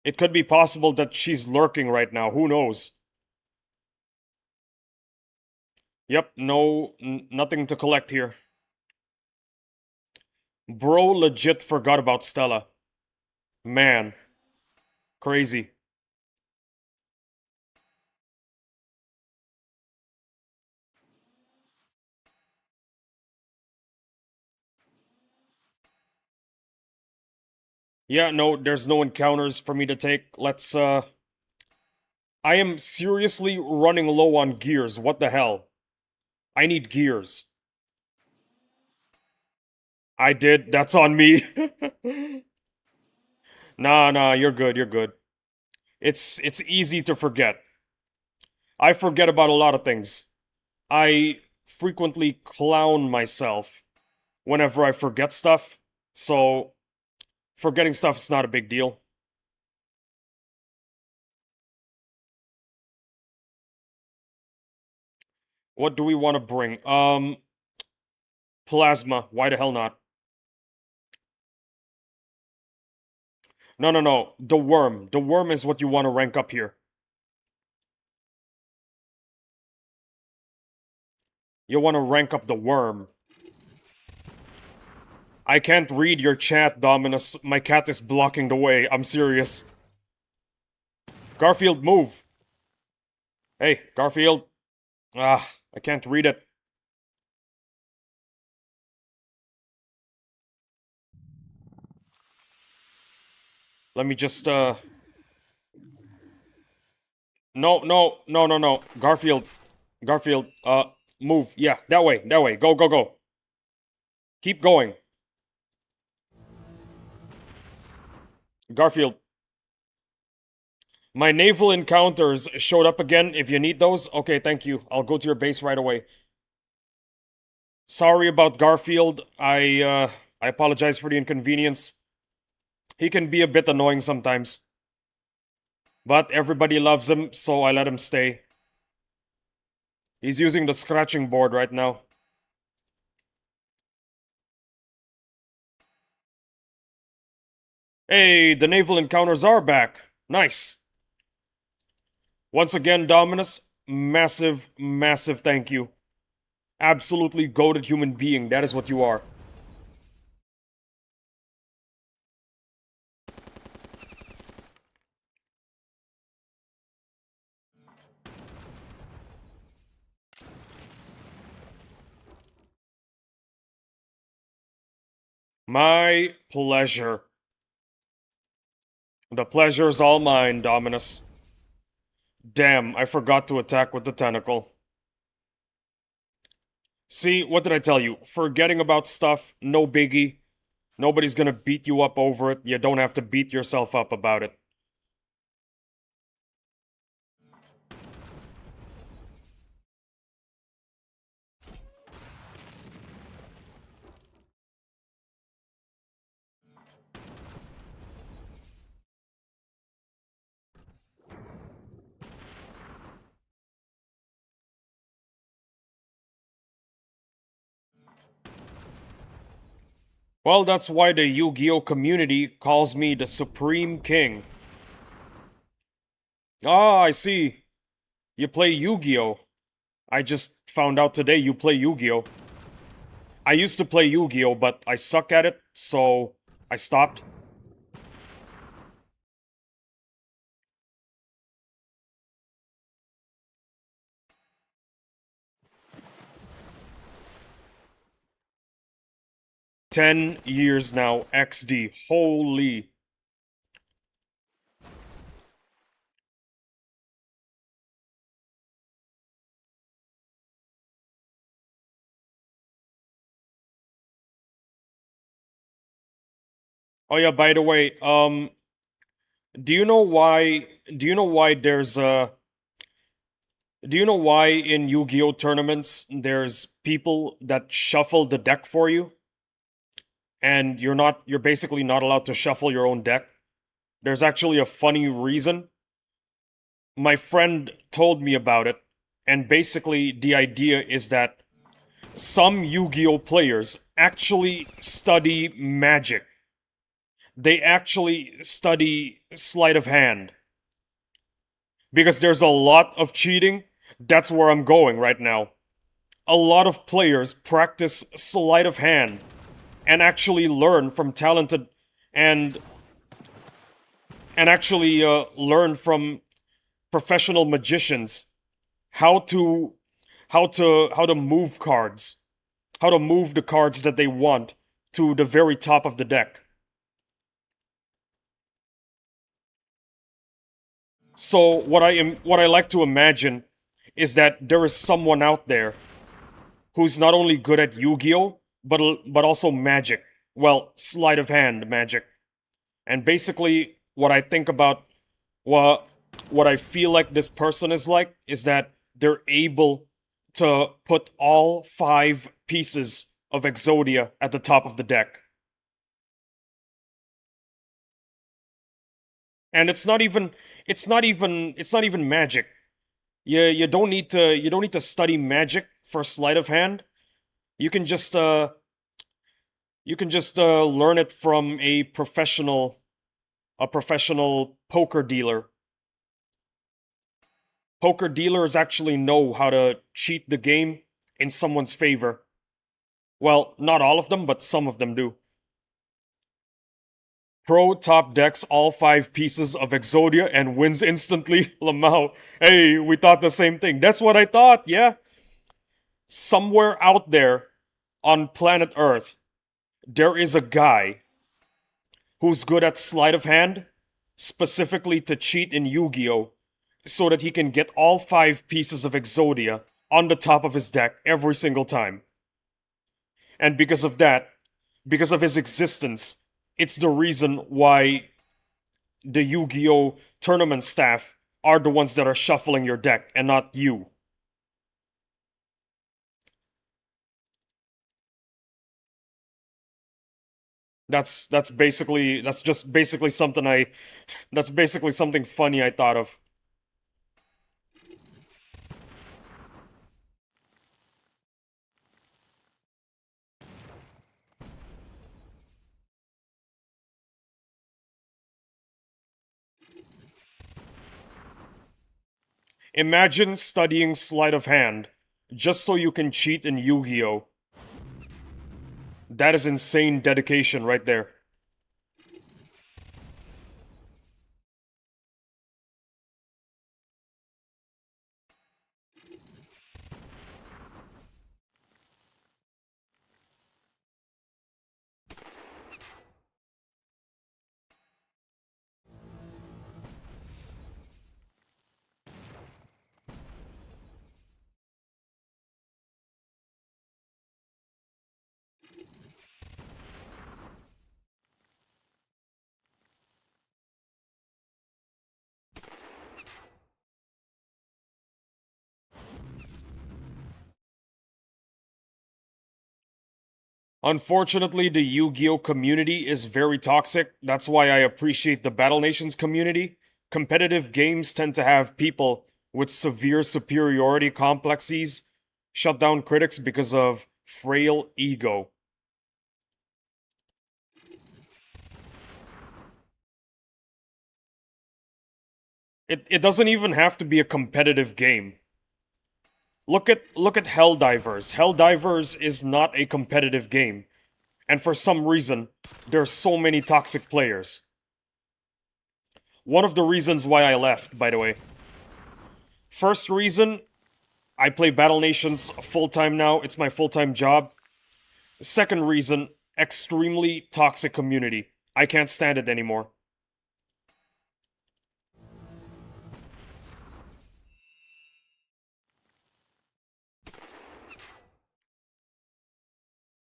[SPEAKER 1] It could be possible that she's lurking right now, who knows? Yep, no, nothing to collect here. Bro legit forgot about Stella. Man. Crazy. Yeah, no, there's no encounters for me to take. Let's, I am seriously running low on gears. What the hell? I need gears. I did. That's on me. Nah, you're good, you're good. It's easy to forget. I forget about a lot of things. I frequently clown myself whenever I forget stuff, so forgetting stuff is not a big deal. What do we want to bring? Plasma. Why the hell not? No. The worm. The worm is what you want to rank up here. You want to rank up the worm. I can't read your chat, Dominus. My cat is blocking the way. I'm serious. Garfield, move. Hey, Garfield. Ah, I can't read it. Let me just, No. Garfield. Garfield, move. Yeah, that way. Go. Keep going. Garfield. My naval encounters showed up again. If you need those, okay, thank you. I'll go to your base right away. Sorry about Garfield. I apologize for the inconvenience. He can be a bit annoying sometimes. But everybody loves him, so I let him stay. He's using the scratching board right now. Hey, the naval encounters are back. Nice. Once again, Dominus, massive thank you. Absolutely goated human being, that is what you are. My pleasure. The pleasure's all mine, Dominus. Damn, I forgot to attack with the tentacle. See, what did I tell you? Forgetting about stuff, no biggie. Nobody's gonna beat you up over it. You don't have to beat yourself up about it. Well, that's why the Yu-Gi-Oh community calls me the Supreme King. Ah, I see. You play Yu-Gi-Oh! I just found out today you play Yu-Gi-Oh! I used to play Yu-Gi-Oh, but I suck at it, so I stopped. $10 now, XD. Holy. Oh yeah, by the way, do you know why there's do you know why in Yu-Gi-Oh tournaments there's people that shuffle the deck for you? And you're basically not allowed to shuffle your own deck? There's actually a funny reason. My friend told me about it, and basically the idea is that some Yu-Gi-Oh players actually study magic. They actually study sleight of hand. Because there's a lot of cheating. That's where I'm going right now. A lot of players practice sleight of hand and actually learn from talented and actually learn from professional magicians how to move cards, how to move the cards that they want to the very top of the deck. So what I like to imagine is that there is someone out there who's not only good at Yu-Gi-Oh, but also magic. Well, sleight of hand magic. And basically, what I think about what what I feel like this person is like is that they're able to put all 5 pieces of Exodia at the top of the deck. And it's not even magic. You don't need to study magic for sleight of hand. You can just learn it from a professional poker dealer. Poker dealers actually know how to cheat the game in someone's favor. Well, not all of them, but some of them do. Pro top decks all 5 pieces of Exodia and wins instantly. Lamau. Hey, we thought the same thing. That's what I thought, yeah. Somewhere out there on planet Earth, there is a guy who's good at sleight of hand, specifically to cheat in Yu-Gi-Oh! So that he can get all 5 pieces of Exodia on the top of his deck every single time. And because of that, because of his existence, it's the reason why the Yu-Gi-Oh! Tournament staff are the ones that are shuffling your deck and not you. That's basically something funny I thought of. Imagine studying sleight of hand just so you can cheat in Yu-Gi-Oh! That is insane dedication right there. Unfortunately, the Yu-Gi-Oh community is very toxic. That's why I appreciate the Battle Nations community. Competitive games tend to have people with severe superiority complexes shut down critics because of frail ego. It doesn't even have to be a competitive game. Look at Helldivers. Helldivers is not a competitive game. And for some reason, there's so many toxic players. One of the reasons why I left, by the way. First reason, I play Battle Nations full-time now. It's my full-time job. Second reason, extremely toxic community. I can't stand it anymore.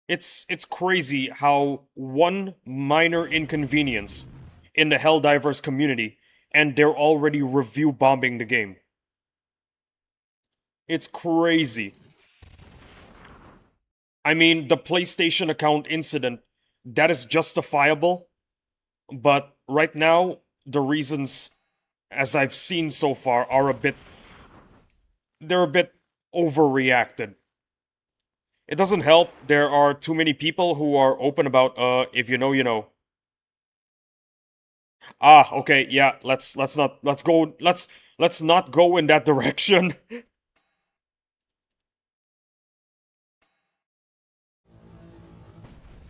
[SPEAKER 1] It's crazy how one minor inconvenience in the Helldivers community and they're already review bombing the game. It's crazy. I mean, the PlayStation account incident, that is justifiable, but right now, the reasons, as I've seen so far, are they're a bit overreacted. It doesn't help, there are too many people who are open about, if you know, you know. Ah, okay, yeah, let's not go in that direction.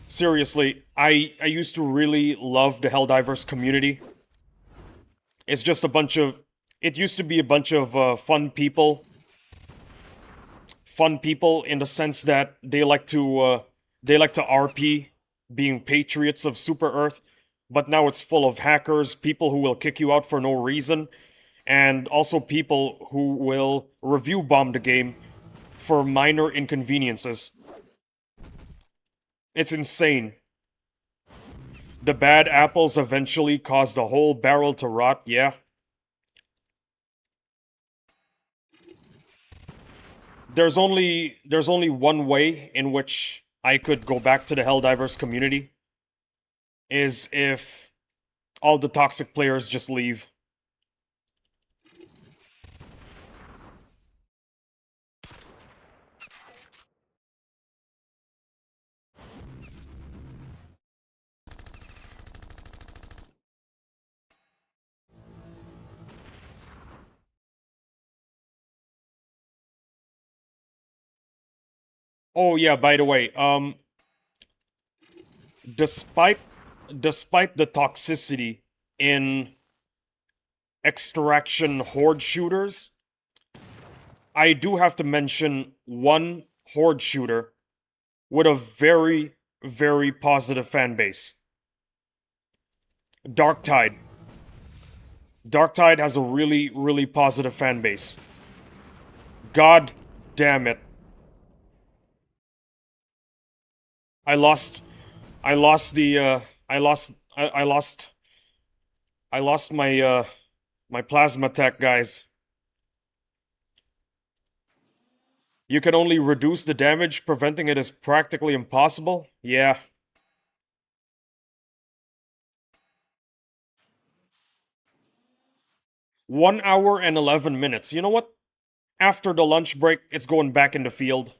[SPEAKER 1] Seriously, I used to really love the Helldivers community. It's just a bunch of it used to be a bunch of fun people in the sense that they like to RP, being patriots of Super Earth, but now it's full of hackers, people who will kick you out for no reason, and also people who will review bomb the game for minor inconveniences. It's insane. The bad apples eventually cause the whole barrel to rot, yeah. There's only one way in which I could go back to the Helldivers community, is if all the toxic players just leave. Oh yeah, by the way, despite despite the toxicity in extraction horde shooters, I do have to mention one horde shooter with a very, very positive fan base. Darktide. Darktide has a really, really positive fan base. God damn it. I lost I lost the I lost my plasma tech, guys. You can only reduce the damage, preventing it is practically impossible? Yeah. $1 hour and 11 minutes. You know what? After the lunch break, it's going back in the field.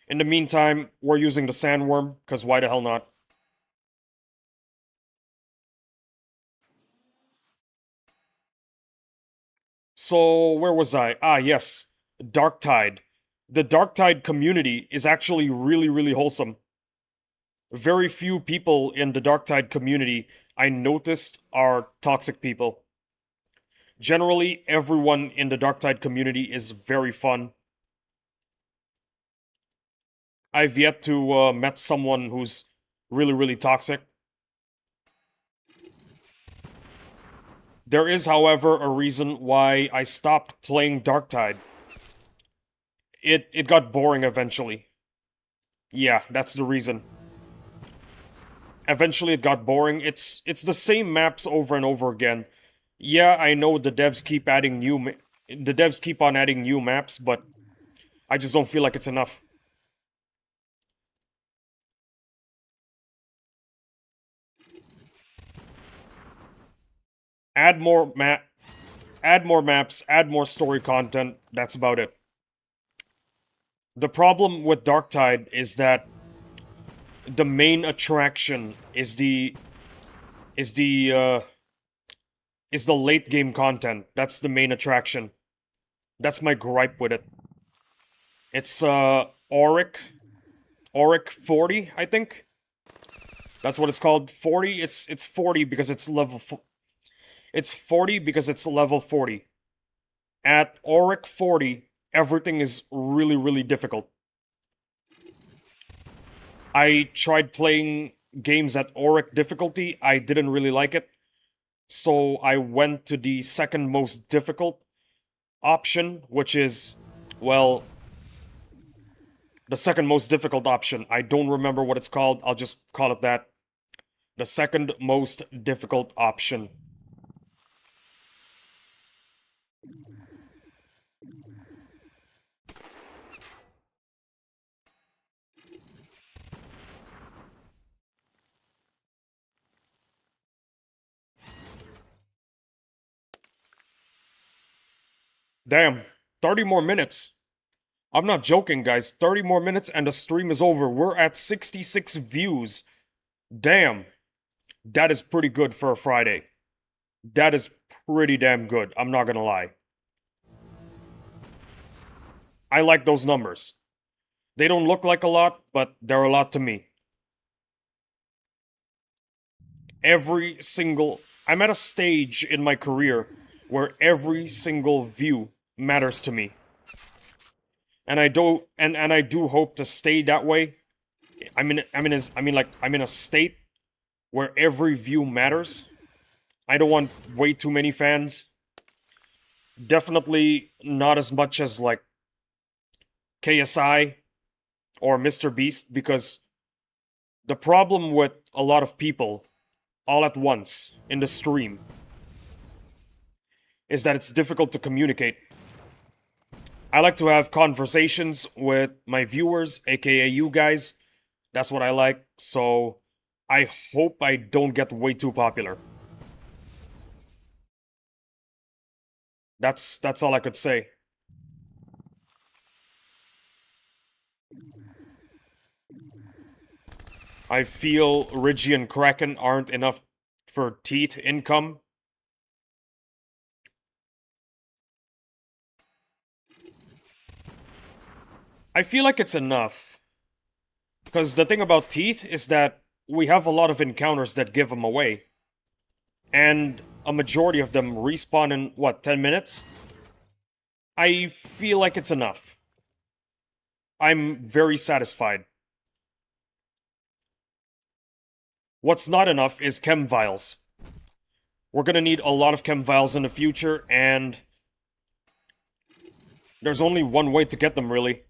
[SPEAKER 1] In the meantime, we're using the sandworm, because why the hell not? So, where was I? Ah, yes. Darktide. The Darktide community is actually really, really wholesome. Very few people in the Darktide community I noticed are toxic people. Generally, everyone in the Darktide community is very fun. I've yet to met someone who's really, really toxic. There is, however, a reason why I stopped playing Darktide. It got boring eventually. Yeah, that's the reason. Eventually it got boring. It's the same maps over and over again. Yeah, I know the devs keep adding the devs keep on adding new maps, but I just don't feel like it's enough. Add more map Add more maps, add more story content, that's about it. The problem with Darktide is that the main attraction is the uh is the late game content. That's the main attraction. That's my gripe with it. It's Auric 40, I think. That's what it's called. 40. It's 40 because it's it's 40 because it's level 40. At Auric 40, everything is really, really difficult. I tried playing games at Auric difficulty. I didn't really like it. So I went to the second most difficult option, which is, well, the second most difficult option. I don't remember what it's called. I'll just call it that. The second most difficult option. Damn, 30 more minutes. I'm not joking, guys. 30 more minutes and the stream is over. We're at 66 views. Damn. That is pretty good for a Friday. That is pretty damn good. I'm not gonna lie. I like those numbers. They don't look like a lot, but they're a lot to me. Every single. I'm at a stage in my career where every single view matters to me. And I do hope to stay that way. I'm in a state where every view matters. I don't want way too many fans. Definitely not as much as like KSI or Mr. Beast, because the problem with a lot of people all at once in the stream is that it's difficult to communicate. I like to have conversations with my viewers, aka you guys. That's what I like, so I hope I don't get way too popular. That's all I could say. I feel Rigi and Kraken aren't enough for teeth income. I feel like it's enough. Because the thing about teeth is that we have a lot of encounters that give them away. And a majority of them respawn in, what, 10 minutes? I feel like it's enough. I'm very satisfied. What's not enough is chem vials. We're gonna need a lot of chem vials in the future, and there's only one way to get them, really.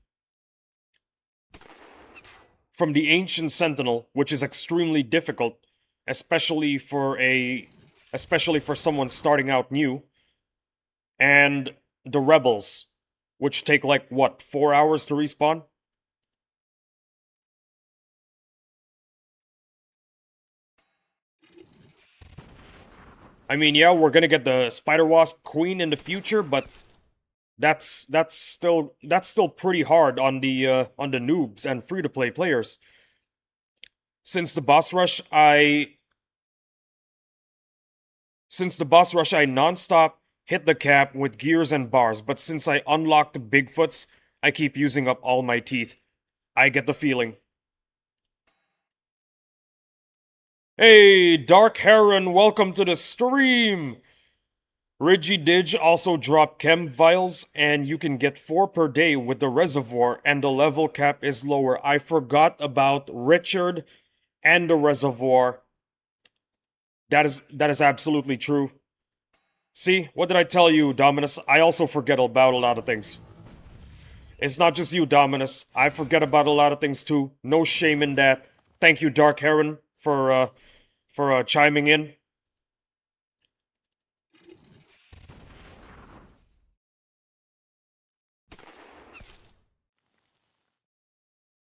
[SPEAKER 1] From the Ancient Sentinel, which is extremely difficult, especially for someone starting out new, and the Rebels, which take like, what, 4 hours to respawn? I mean, yeah, we're gonna get the Spider Wasp Queen in the future, but that's still pretty hard on the noobs and free to play players. Since the boss rush, I nonstop hit the cap with gears and bars, but since I unlocked the Bigfoots, I keep using up all my teeth. I get the feeling. Hey, Dark Heron, welcome to the stream! Rigididge also dropped chem vials, and you can get 4 per day with the reservoir, and the level cap is lower. I forgot about Richard and the reservoir. That is absolutely true. See, what did I tell you, Dominus? I also forget about a lot of things. It's not just you, Dominus. I forget about a lot of things too. No shame in that. Thank you, Dark Heron, for chiming in.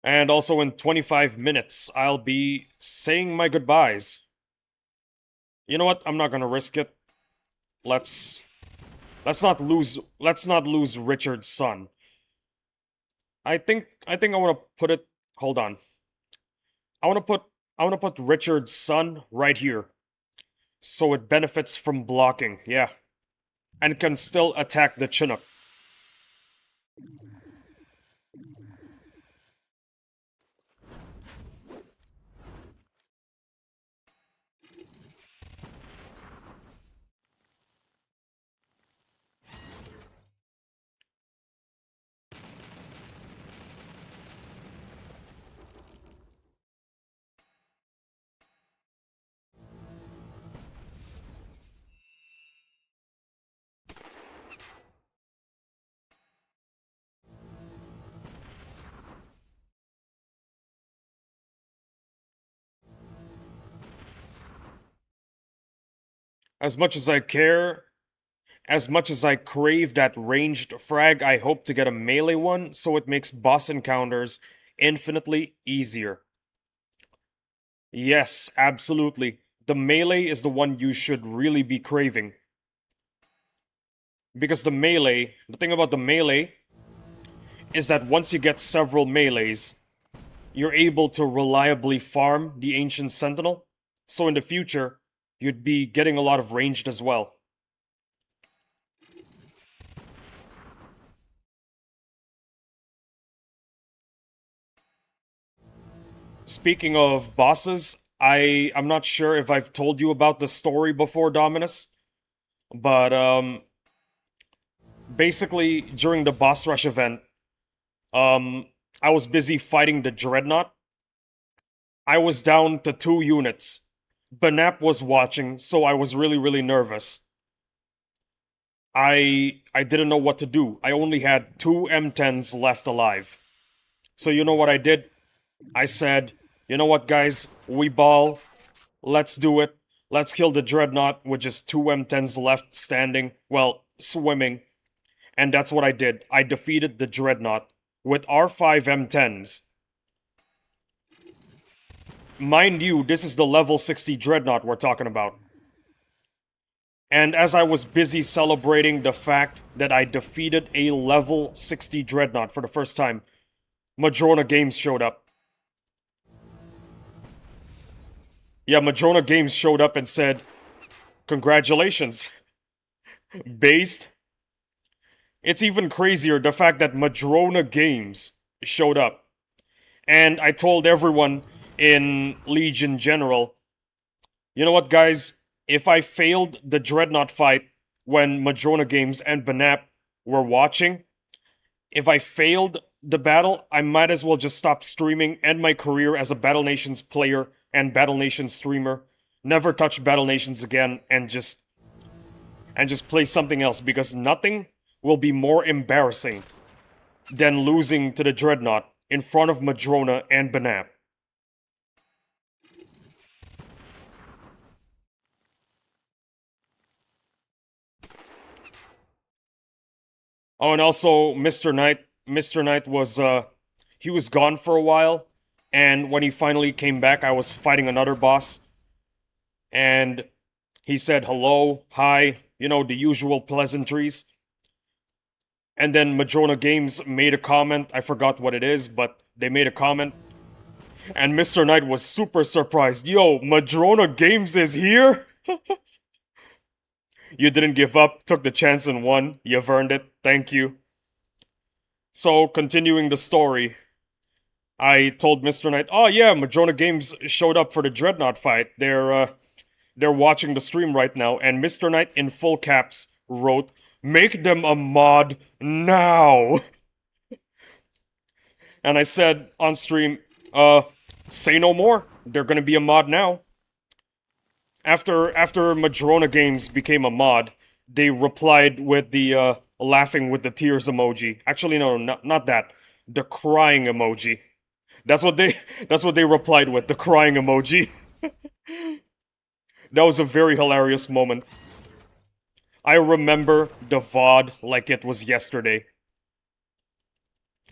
[SPEAKER 1] And also in 25 minutes, I'll be saying my goodbyes. You know what? I'm not gonna risk it. Let's not lose Richard's son. I think I want to put it. Hold on. I want to put Richard's son right here, so it benefits from blocking. Yeah, and can still attack the Chinook. As much as I care, as much as I crave that ranged frag, I hope to get a melee one so it makes boss encounters infinitely easier. Yes, absolutely. The melee is the one you should really be craving. Because the thing about the melee is that once you get several melees, you're able to reliably farm the Ancient Sentinel. So in the future, you'd be getting a lot of ranged as well. Speaking of bosses, I'm not sure if I've told you about the story before, Dominus, but basically during the boss rush event, I was busy fighting the Dreadnought. I was down to 2 units. Banap was watching, so I was really nervous. I didn't know what to do. I only had 2 M10s left alive. So you know what I did? I said, You know what, guys? We ball. Let's do it. Let's kill the Dreadnought with just 2 M10s left standing. Well, swimming. And that's what I did. I defeated the Dreadnought with our 5 M10s. Mind you, this is the level 60 Dreadnought we're talking about. And as I was busy celebrating the fact that I defeated a level 60 Dreadnought for the first time, Madrona Games showed up. Yeah, Madrona Games showed up and said, "Congratulations." Based. It's even crazier the fact that Madrona Games showed up. And I told everyone in Legion General, you know what, guys? If I failed the Dreadnought fight when Madrona Games and Banap were watching, if I failed the battle, I might as well just stop streaming, end my career as a Battle Nations player and Battle Nations streamer, never touch Battle Nations again, and just play something else, because nothing will be more embarrassing than losing to the Dreadnought in front of Madrona and Banap. Oh, and also Mr. Knight was he was gone for a while, and when he finally came back, I was fighting another boss, and he said hello, hi, you know, the usual pleasantries. And then Madrona Games made a comment, I forgot what it is, but they made a comment, and Mr. Knight was super surprised. Yo, Madrona Games is here? You didn't give up, took the chance and won. You've earned it. Thank you. So, continuing the story, I told Mr. Knight, "Oh yeah, Madrona Games showed up for the Dreadnought fight. They're watching the stream right now." And Mr. Knight in full caps wrote, "Make them a mod now." And I said on stream, say no more. They're gonna be a mod now. After Madrona Games became a mod, they replied with the laughing with the tears emoji. Actually, no, not that. The crying emoji. That's what they replied with, the crying emoji. That was a very hilarious moment. I remember the VOD like it was yesterday.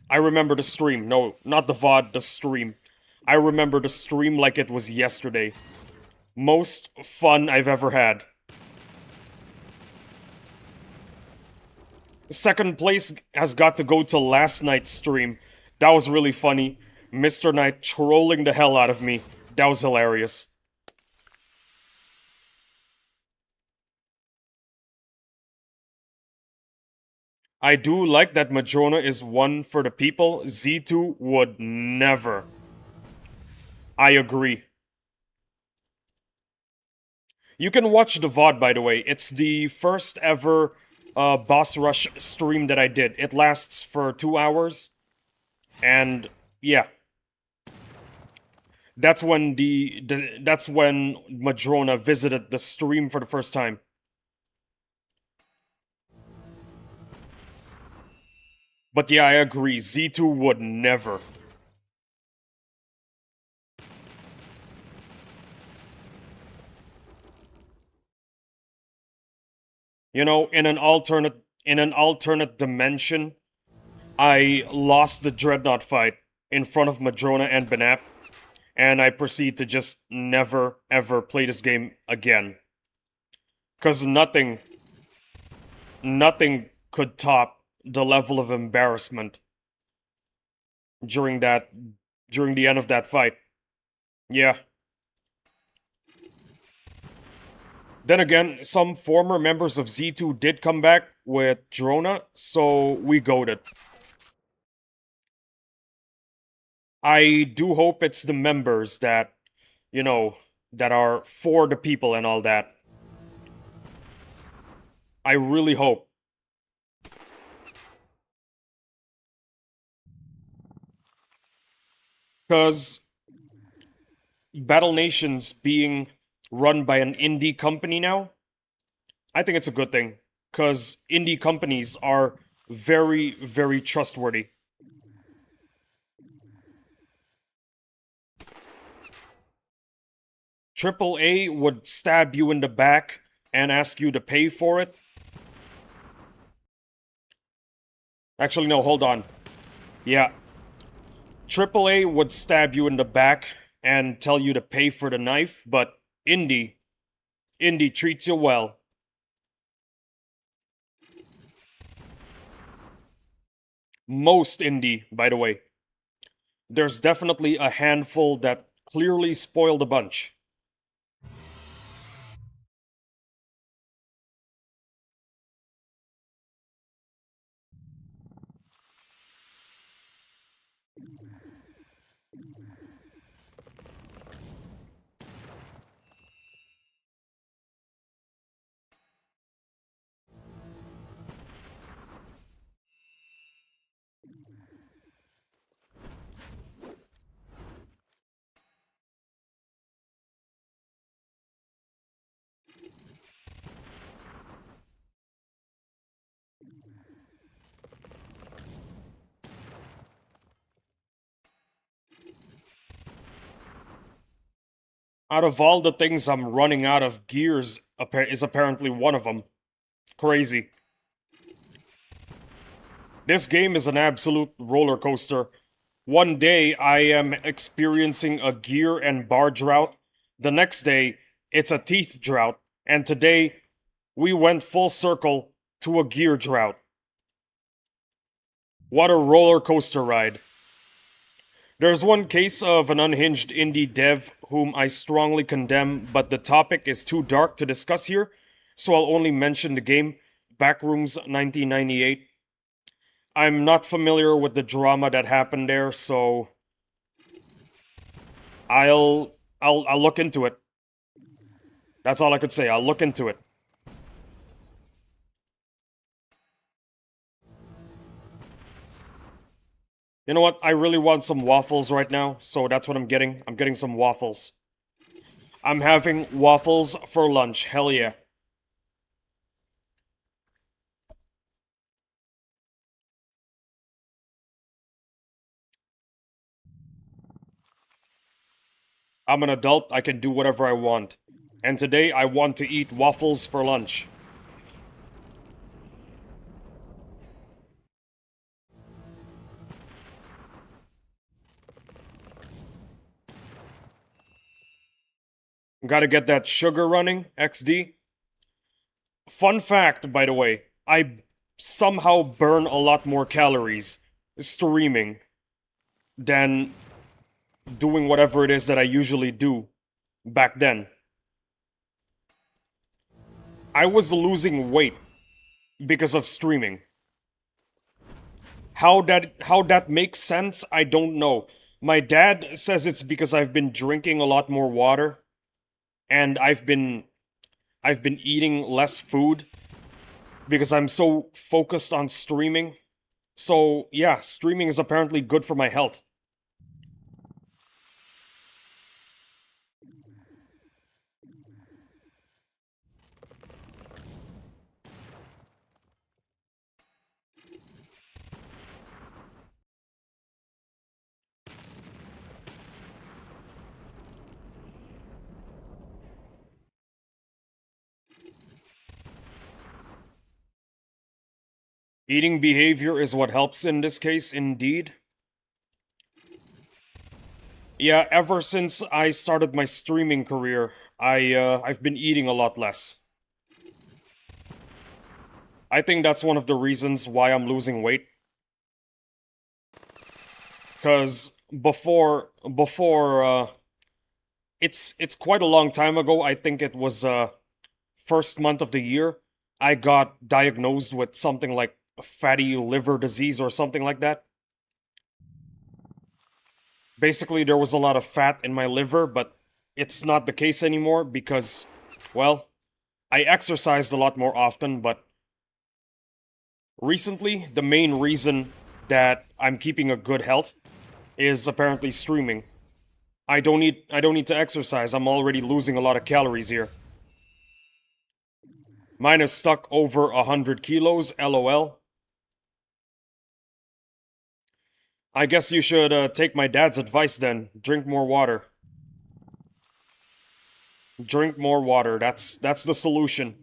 [SPEAKER 1] I remember the stream. No, not the VOD, the stream. I remember the stream like it was yesterday. Most fun I've ever had. Second place has got to go to last night's stream. That was really funny. Mr. Knight trolling the hell out of me. That was hilarious. I do like that Madrona is one for the people. Z2 would never. I agree. You can watch the VOD, by the way. It's the first ever boss rush stream that I did. It lasts for 2 hours. And yeah. That's when that's when Madrona visited the stream for the first time. But yeah, I agree. Z2 would never. You know, in an alternate dimension, I lost the Dreadnought fight in front of Madrona and Banap, and I proceed to just never ever play this game again. Cause nothing could top the level of embarrassment during the end of that fight. Yeah. Then again, some former members of Z2 did come back with Drona, so we goated. I do hope it's the members that, you know, that are for the people and all that. I really hope. Because Battle Nations being run by an indie company now, I think it's a good thing. Because indie companies are very, very trustworthy. Triple A would stab you in the back and ask you to pay for it. Actually, no, hold on. Yeah. Triple A would stab you in the back and tell you to pay for the knife, but Indie treats you well. Most indie, by the way. There's definitely a handful that clearly spoiled a bunch. Out of all the things I'm running out of gears is apparently one of them. Crazy. This game is an absolute roller coaster. One day I am experiencing a gear and bar drought. The next day it's a teeth drought. And today we went full circle to a gear drought. What a roller coaster ride. There's one case of an unhinged indie dev whom I strongly condemn, but the topic is too dark to discuss here, so I'll only mention the game, Backrooms 1998. I'm not familiar with the drama that happened there, so I'll look into it. That's all I could say. I'll look into it. You know what? I really want some waffles right now, so that's what I'm getting. I'm getting some waffles. I'm having waffles for lunch. Hell yeah. I'm an adult. I can do whatever I want. And today I want to eat waffles for lunch. Gotta get that sugar running, XD. Fun fact, by the way, I somehow burn a lot more calories streaming than doing whatever it is that I usually do back then. I was losing weight because of streaming. How that makes sense, I don't know. My dad says it's because I've been drinking a lot more water and I've been eating less food because I'm so focused on streaming. So, yeah, streaming is apparently good for my health. Eating behavior is what helps in this case, indeed. Yeah, ever since I started my streaming career, I've been eating a lot less. I think that's one of the reasons why I'm losing weight. Cause before it's quite a long time ago. I think it was first month of the year. I got diagnosed with something like fatty liver disease or something like that. Basically, there was a lot of fat in my liver, but it's not the case anymore because, well, I exercised a lot more often, but recently, the main reason that I'm keeping a good health is apparently streaming. I don't need to exercise. I'm already losing a lot of calories here. Mine is stuck over 100 kilos, lol. I guess you should take my dad's advice then. Drink more water. Drink more water. That's the solution.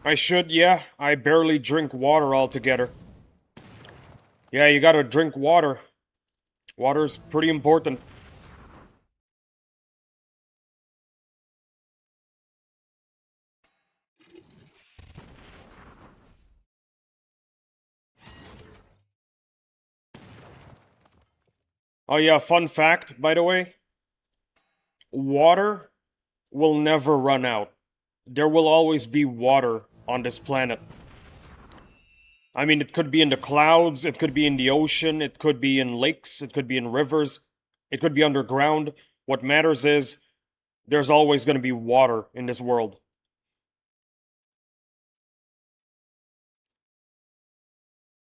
[SPEAKER 1] I should, yeah. I barely drink water altogether. Yeah, you gotta drink water. Water's pretty important. Oh yeah, fun fact, by the way. Water will never run out. There will always be water on this planet. I mean, it could be in the clouds, it could be in the ocean, it could be in lakes, it could be in rivers, it could be underground. What matters is there's always going to be water in this world.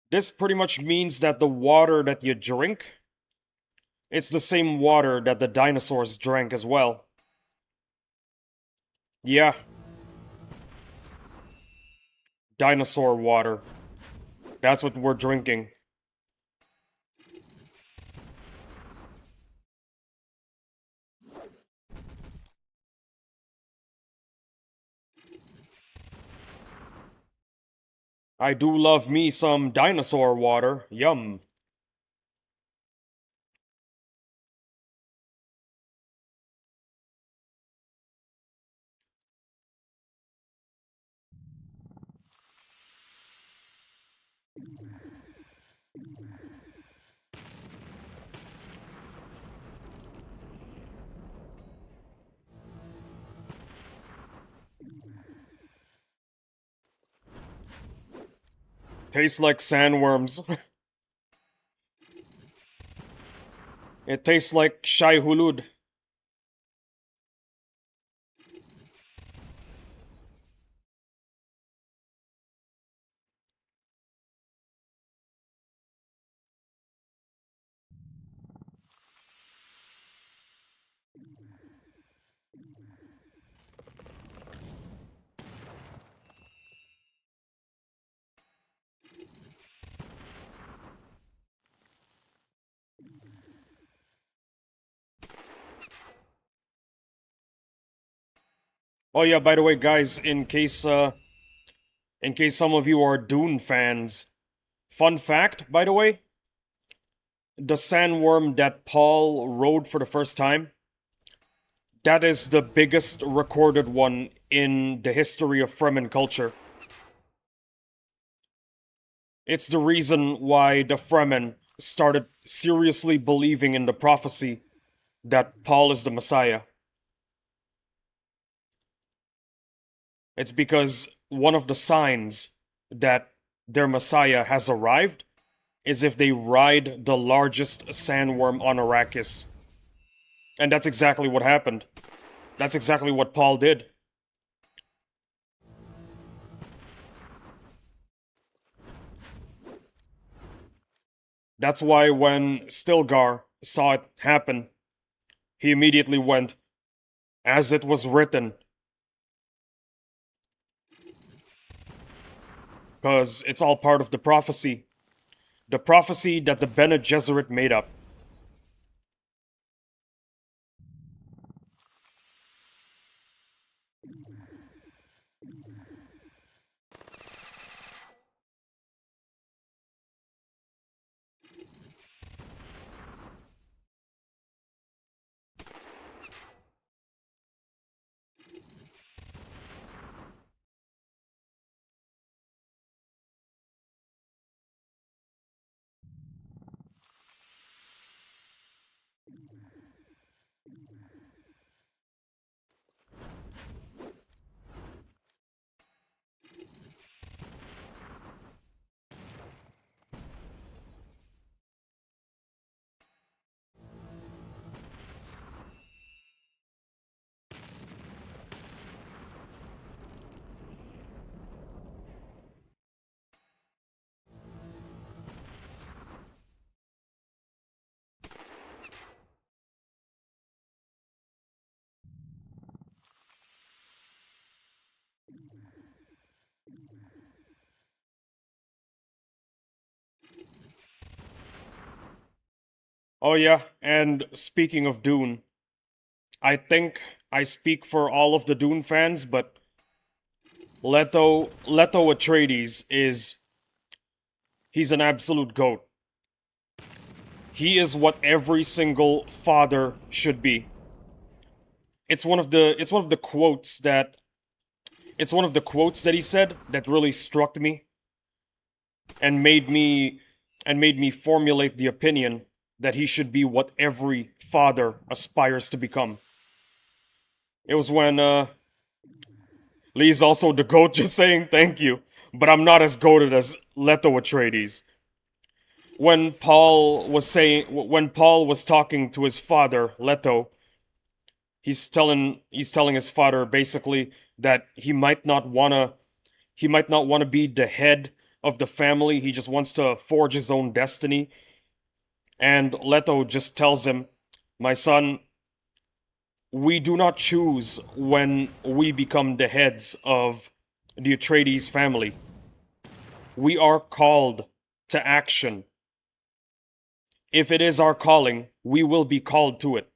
[SPEAKER 1] This pretty much means that the water that you drink, it's the same water that the dinosaurs drank as well. Yeah, dinosaur water. That's what we're drinking. I do love me some dinosaur water. Yum. Tastes like sandworms. It tastes like shai hulud. Oh yeah, by the way, guys, in case some of you are Dune fans, fun fact, by the way, the sandworm that Paul rode for the first time, that is the biggest recorded one in the history of Fremen culture. It's the reason why the Fremen started seriously believing in the prophecy that Paul is the Messiah. It's because one of the signs that their Messiah has arrived is if they ride the largest sandworm on Arrakis. And that's exactly what happened. That's exactly what Paul did. That's why when Stilgar saw it happen, he immediately went, as it was written. Because it's all part of the prophecy. The prophecy that the Bene Gesserit made up. Oh yeah, and speaking of Dune, I think I speak for all of the Dune fans, but Leto Atreides is he's an absolute goat. He is what every single father should be. It's one of the quotes that he said that really struck me and made me formulate the opinion that he should be what every father aspires to become. It was when Lee's also the goat, just saying thank you, but I'm not as goated as Leto Atreides. When Paul was talking to his father Leto, he's telling his father basically that he might not want to be the head of the family. He just wants to forge his own destiny. And Leto just tells him, "My son, we do not choose when we become the heads of the Atreides family. We are called to action. If it is our calling, we will be called to it.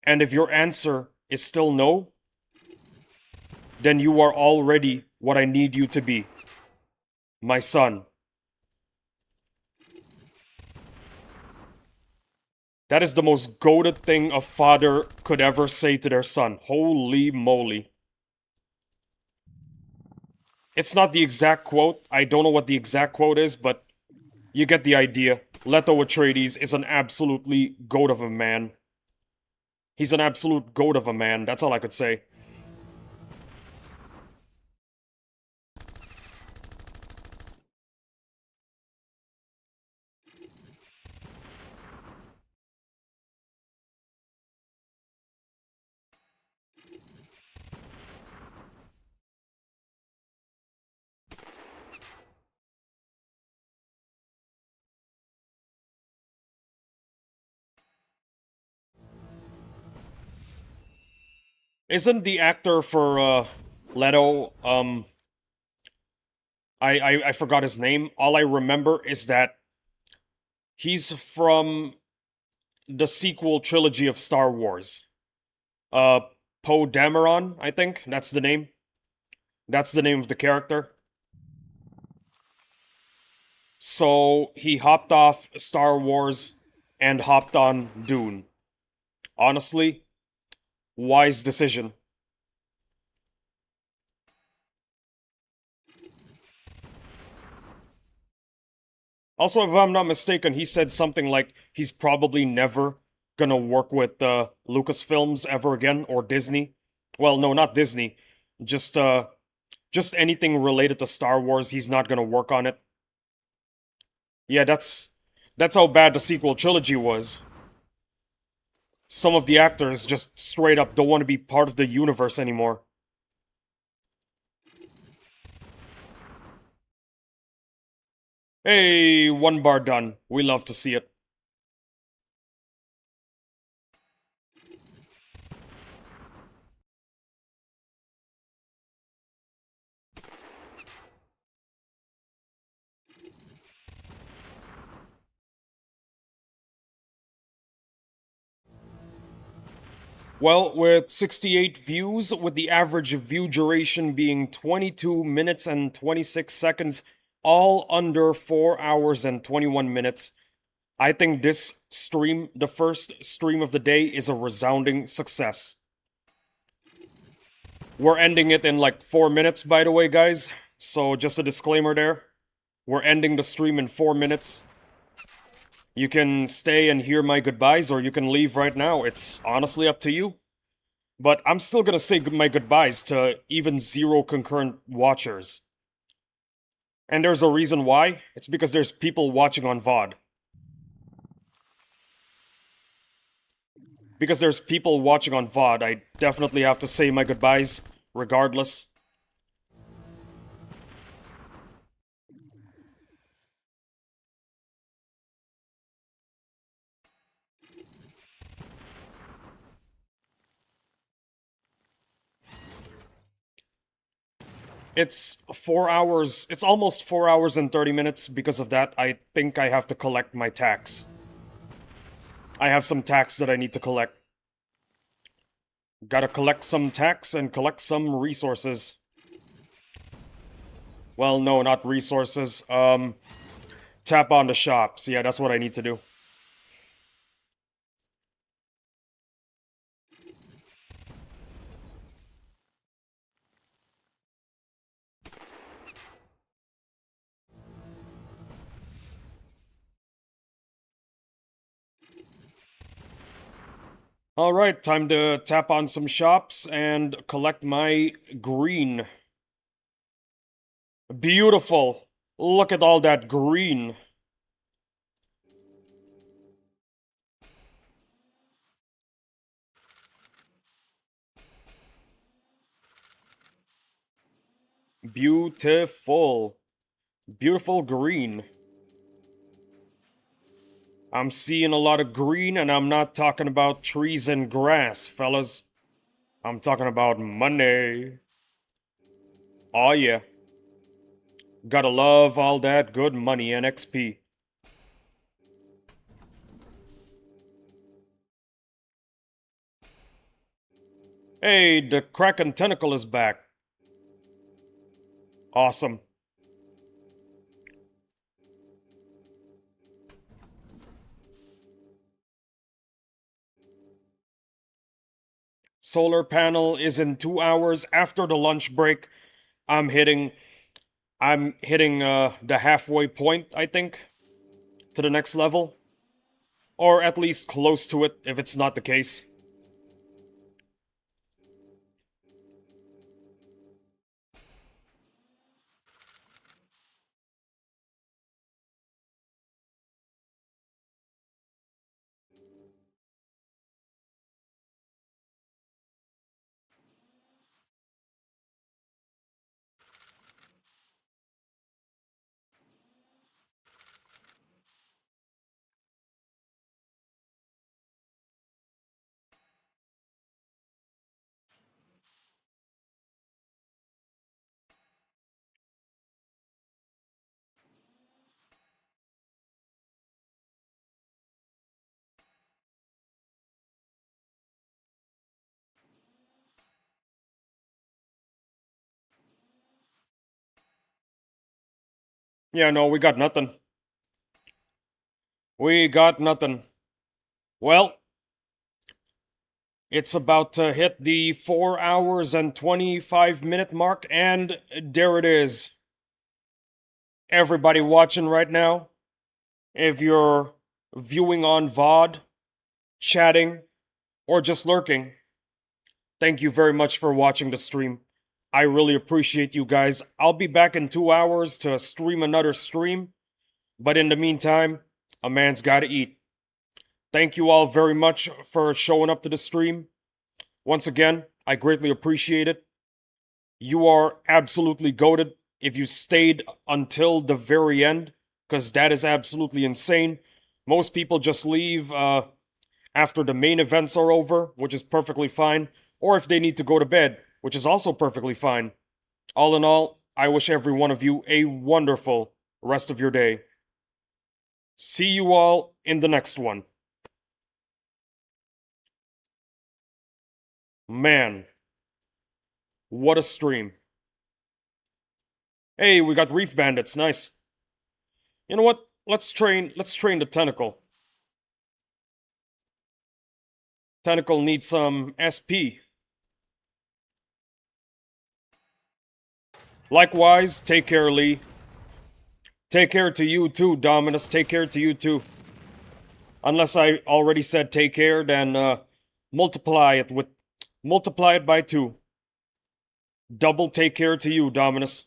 [SPEAKER 1] And if your answer is still no, then you are already what I need you to be, my son." That is the most goated thing a father could ever say to their son. Holy moly. It's not the exact quote. I don't know what the exact quote is, but you get the idea. Leto Atreides is an absolutely goat of a man. He's an absolute goat of a man. That's all I could say. Isn't the actor for Leto I forgot his name. All I remember is that he's from the sequel trilogy of Star Wars. Uh Poe Dameron, I think. That's the name. That's the name of the character. So he hopped off Star Wars and hopped on Dune. Honestly, wise decision. Also, if I'm not mistaken, he said something like he's probably never gonna work with Lucasfilms ever again or Disney. Well, no, not Disney. Just uh, just anything related to Star Wars. He's not gonna work on it. Yeah, that's how bad the sequel trilogy was. Some of the actors just straight up don't want to be part of the universe anymore. Hey, one bar done. We love to see it. Well, with 68 views, with the average view duration being 22 minutes and 26 seconds, all under 4 hours and 21 minutes, I think this stream, the first stream of the day, is a resounding success. We're ending it in like 4 minutes, by the way, guys. So, just a disclaimer there. We're ending the stream in 4 minutes. You can stay and hear my goodbyes, or you can leave right now. It's honestly up to you. But I'm still gonna say my goodbyes to even 0 concurrent watchers. And there's a reason why. It's because there's people watching on VOD. Because there's people watching on VOD, I definitely have to say my goodbyes, regardless. It's 4 hours, it's almost 4 hours and 30 minutes. Because of that, I think I have to collect my tax. I have some tax that I need to collect. Gotta collect some tax and collect some resources. Well, no, not resources. Tap on the shops. Yeah, that's what I need to do. Alright, time to tap on some shops and collect my green. Beautiful. Look at all that green. Beautiful. Beautiful green. I'm seeing a lot of green, and I'm not talking about trees and grass, fellas. I'm talking about money. Oh yeah. Gotta love all that good money and XP. Hey, the Kraken tentacle is back. Awesome. Solar panel is in 2 hours after the lunch break. I'm hitting the halfway point, I think, to the next level. Or at least close to it, if it's not the case. Yeah, no, we got nothing. We got nothing. Well, it's about to hit the 4 hours and 25-minute mark, and there it is. Everybody watching right now, if you're viewing on VOD, chatting, or just lurking, thank you very much for watching the stream. I really appreciate you guys. I'll be back in 2 hours to stream another stream, but in the meantime, a man's gotta eat. Thank you all very much for showing up to the stream. Once again, I greatly appreciate it. You are absolutely goated if you stayed until the very end, because that is absolutely insane. Most people just leave after the main events are over, which is perfectly fine, or if they need to go to bed, which is also perfectly fine. All in all, I wish every one of you a wonderful rest of your day. See you all in the next one. Man, what a stream. Hey, we got Reef Bandits, nice. You know what? Let's train the Tentacle. Tentacle needs some SP. Likewise, take care, Lee. Take care to you too, Dominus. Take care to you too. Unless I already said take care, then multiply it by 2. Double take care to you, Dominus.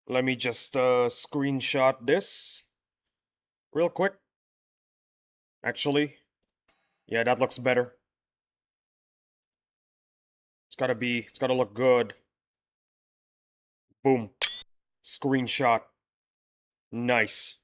[SPEAKER 1] Let me just screenshot this real quick. Actually, yeah, that looks better. It's gotta look good. Boom. Screenshot. Nice.